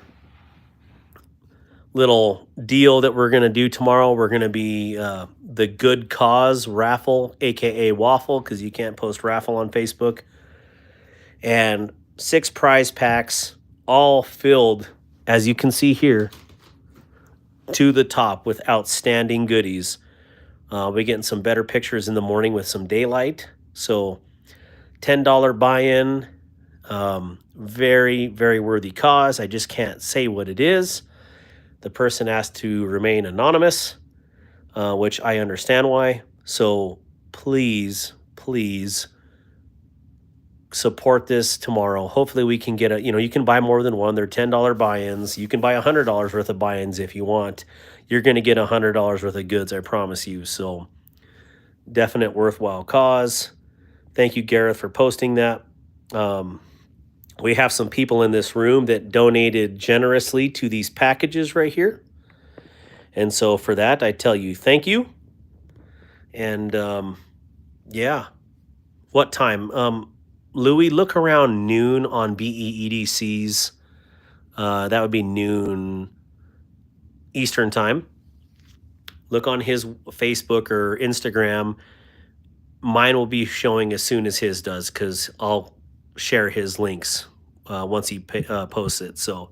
little deal that we're going to do tomorrow. We're going to be the Good Cause raffle, aka waffle, because you can't post raffle on Facebook. And 6 prize packs, all filled, as you can see here, to the top with outstanding goodies. We're getting some better pictures in the morning with some daylight. So $10 buy-in, very, very worthy cause. I just can't say what it is. The person asked to remain anonymous, which I understand why. So please, please support this tomorrow. Hopefully we can get you can buy more than one. They're $10 buy-ins. You can buy $100 worth of buy-ins if you want. You're going to get $100 worth of goods, I promise you. So definite worthwhile cause. Thank you, Gareth, for posting that. We have some people in this room that donated generously to these packages right here. And so for that, I tell you thank you. And yeah, what time? Louis, look around noon on BEEDC's. That would be noon Eastern time. Look on his Facebook or Instagram. Mine will be showing as soon as his does because I'll share his links once he posts it. So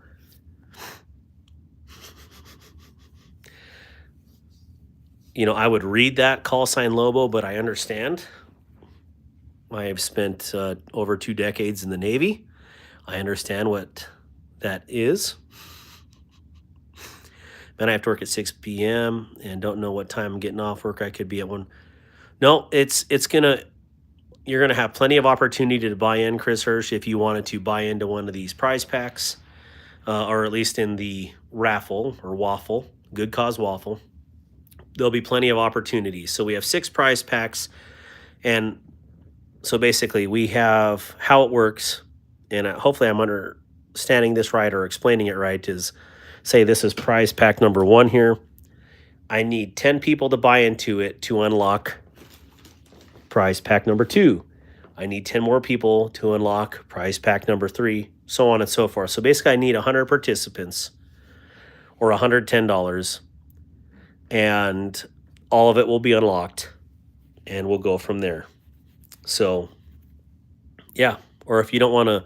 I would read that call sign Lobo, but I understand. I have spent over 2 decades in the Navy. I understand what that is. Then I have to work at 6 p.m. and don't know what time I'm getting off work. I could be at 1. No, you're gonna have plenty of opportunity to buy in, Chris Hirsch, if you wanted to buy into one of these prize packs, or at least in the raffle or waffle, good cause waffle. There'll be plenty of opportunities. So we have 6 prize packs, and so basically we have how it works, and hopefully I'm understanding this right or explaining it right, is say this is prize pack number 1 here. I need 10 people to buy into it to unlock prize pack number 2. I need 10 more people to unlock prize pack number 3, so on and so forth. So basically I need 100 participants or $110, and all of it will be unlocked, and we'll go from there. So yeah, or if you don't want to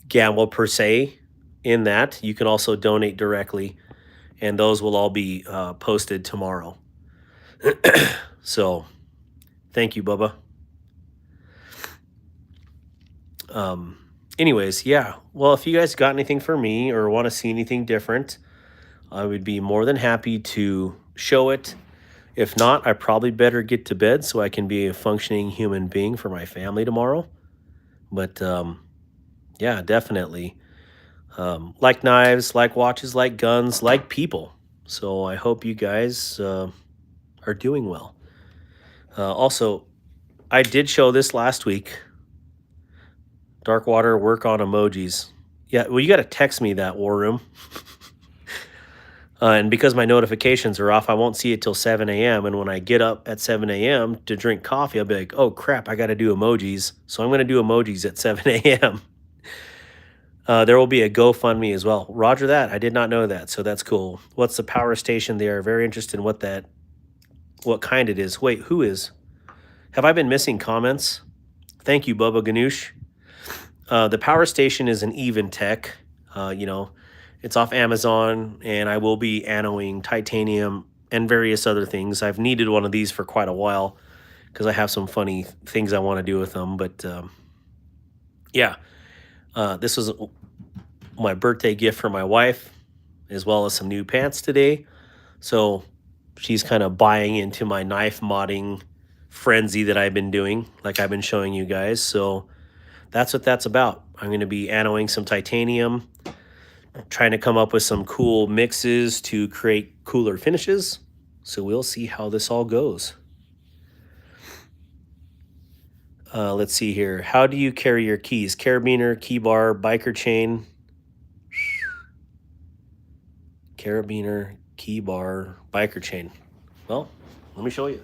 gamble per se in that, you can also donate directly, and those will all be posted tomorrow. So thank you, Bubba. Anyways, yeah. Well, if you guys got anything for me or want to see anything different, I would be more than happy to show it. If not, I probably better get to bed so I can be a functioning human being for my family tomorrow. But yeah, definitely. Like knives, like watches, like guns, like people. So I hope you guys are doing well. Also, I did show this last week. Darkwater, work on emojis. Yeah, well, you got to text me that, War Room. And because my notifications are off, I won't see it till 7 a.m. And when I get up at 7 a.m. to drink coffee, I'll be like, oh, crap, I got to do emojis. So I'm going to do emojis at 7 a.m. There will be a GoFundMe as well. Roger that. I did not know that, so that's cool. What's the power station there? Very interested in what kind it is. Wait, who is? Have I been missing comments? Thank you, Bubba Ganoush. The power station is an Even Tech. It's off Amazon, and I will be anoing titanium and various other things. I've needed one of these for quite a while because I have some funny things I want to do with them. But yeah, this was my birthday gift for my wife, as well as some new pants today. So she's kind of buying into my knife modding frenzy that I've been doing, like I've been showing you guys. So that's what that's about. I'm going to be anoing some titanium, trying to come up with some cool mixes to create cooler finishes. So we'll see how this all goes. Let's see here. How do you carry your keys? Carabiner, key bar, biker chain. Carabiner, key bar, biker chain. Well, let me show you.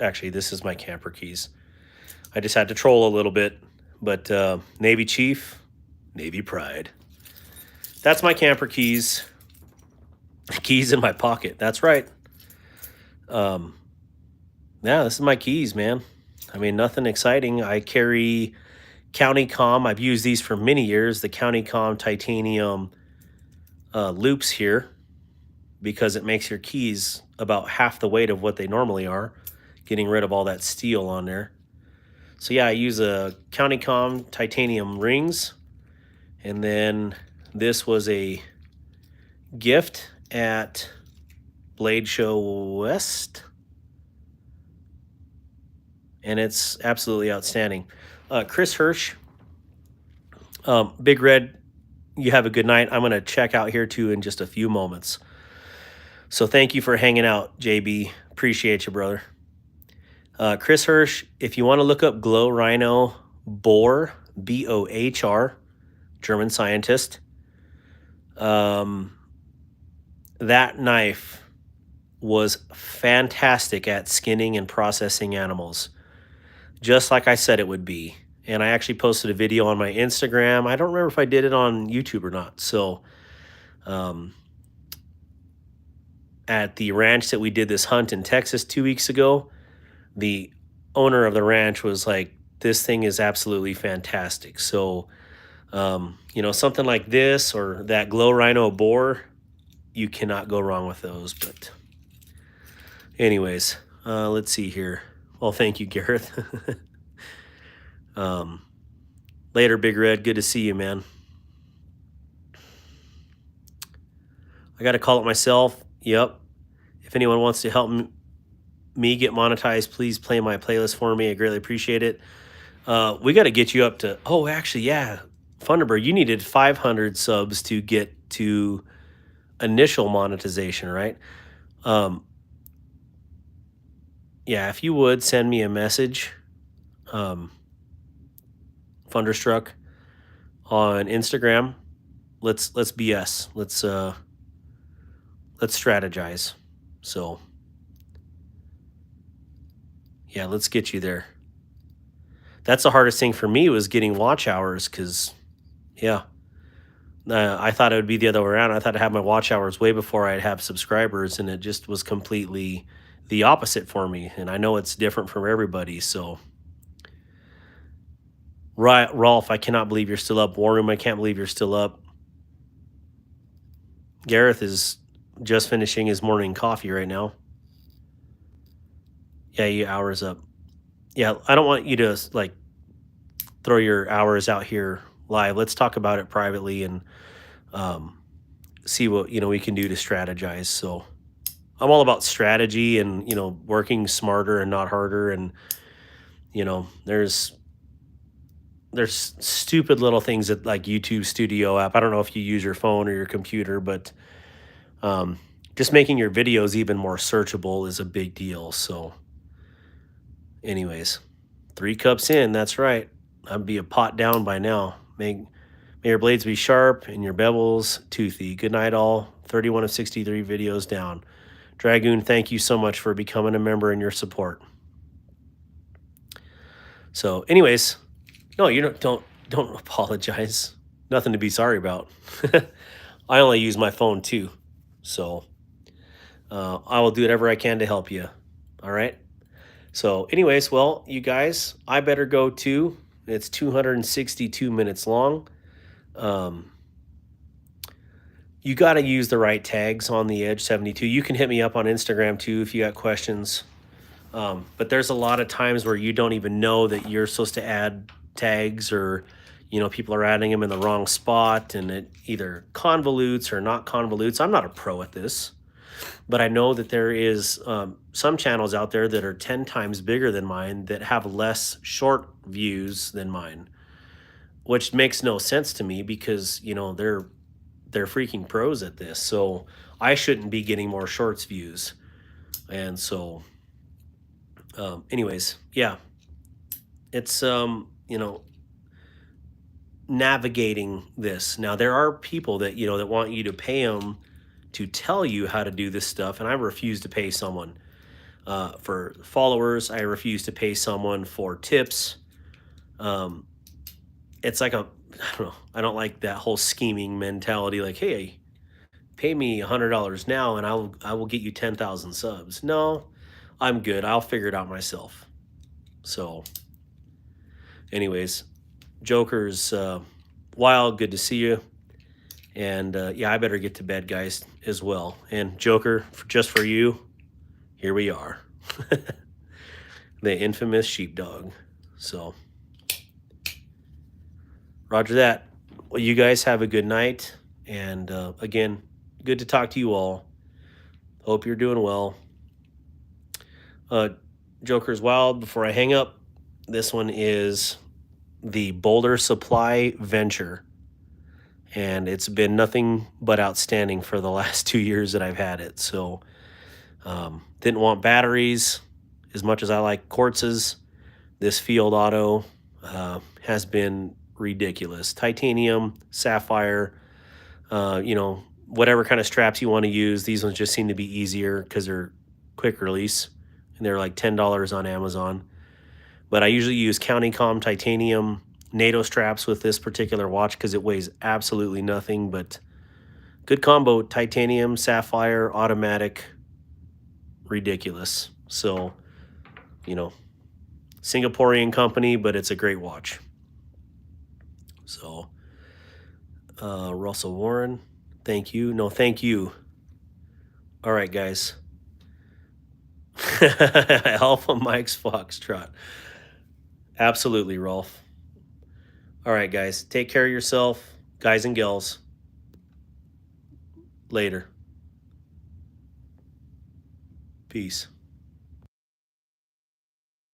Actually, this is my camper keys. I just had to troll a little bit, but Navy Chief, Navy Pride. That's my camper keys. Keys in my pocket. That's right. Yeah, this is my keys, man. I mean, nothing exciting. I carry County Com. I've used these for many years. The County Com titanium loops here, because it makes your keys about half the weight of what they normally are, getting rid of all that steel on there. So yeah, I use a County Com titanium rings, and then this was a gift at Blade Show West, and it's absolutely outstanding. Chris Hirsch, Big Red, you have a good night. I'm going to check out here too in just a few moments. So thank you for hanging out, JB. Appreciate you, brother. Chris Hirsch, if you want to look up Glow Rhino Bohr, B-O-H-R, German scientist, that knife was fantastic at skinning and processing animals, just like I said it would be. And I actually posted a video on my Instagram. I don't remember if I did it on YouTube or not. So at the ranch that we did this hunt in Texas 2 weeks ago, the owner of the ranch was like, this thing is absolutely fantastic. So, you know, something like this or that Glow Rhino boar, you cannot go wrong with those. But anyways, let's see here. Well, thank you, Gareth. Later, Big Red. Good to see you, man. I got to call it myself. Yep. If anyone wants to help me get monetized, please play my playlist for me. I greatly appreciate it. We got to get you up to, oh, actually, yeah. Thunderbird, you needed 500 subs to get to initial monetization, right? Yeah, if you would send me a message, Thunderstruck on Instagram. Let's BS. Let's strategize. So yeah, let's get you there. That's the hardest thing for me was getting watch hours because, yeah, I thought it would be the other way around. I thought I'd have my watch hours way before I'd have subscribers, and it just was completely the opposite for me. And I know it's different for everybody. So, right, Rolf, I cannot believe you're still up. War Room, I can't believe you're still up. Gareth is just finishing his morning coffee right now. Yeah, your hours up. Yeah, I don't want you to like throw your hours out here live. Let's talk about it privately and see what we can do to strategize. So I'm all about strategy and working smarter and not harder. And there's stupid little things that like YouTube Studio app. I don't know if you use your phone or your computer, but just making your videos even more searchable is a big deal. So anyways, 3 cups in, that's right. I'd be a pot down by now. May your blades be sharp and your bevels toothy. Good night all. 31 of 63 videos down. Dragoon, thank you so much for becoming a member and your support. So anyways, no, you don't apologize. Nothing to be sorry about. I only use my phone too. So I will do whatever I can to help you. All right. So anyways, well, you guys, I better go too. It's 262 minutes long. You got to use the right tags on the Edge 72. You can hit me up on Instagram too if you got questions. But there's a lot of times where you don't even know that you're supposed to add tags, or people are adding them in the wrong spot, and it either convolutes or not convolutes. I'm not a pro at this, but I know that there is some channels out there that are 10 times bigger than mine that have less short views than mine, which makes no sense to me because they're freaking pros at this. So I shouldn't be getting more shorts views. And so anyways, yeah, it's navigating this. Now there are people that that want you to pay them to tell you how to do this stuff, and I refuse to pay someone for followers. I refuse to pay someone for tips. It's like I don't know. I don't like that whole scheming mentality. Like, hey, pay me $100 now, and I will get you 10,000 subs. No, I'm good. I'll figure it out myself. So, anyways, Joker's Wild. Good to see you. And yeah, I better get to bed, guys, as well. And Joker, just for you, here we are. The infamous sheepdog. So, roger that. Well, you guys have a good night. And again, good to talk to you all. Hope you're doing well. Joker's Wild, before I hang up, this one is the Boulder Supply Venture. And it's been nothing but outstanding for the last 2 years that I've had it. So didn't want batteries as much as I like quartzes. This field auto has been ridiculous. Titanium, sapphire, whatever kind of straps you want to use. These ones just seem to be easier because they're quick release. And they're like $10 on Amazon. But I usually use County-Com titanium NATO straps with this particular watch because it weighs absolutely nothing, but good combo. Titanium, sapphire, automatic. ridiculous. So, you know, Singaporean company, but it's a great watch. So, Russell Warren, thank you. No, thank you. All right, guys. Alpha Mike's Foxtrot. Absolutely, Rolf. All right, guys. Take care of yourself, guys and gals. Later. Peace.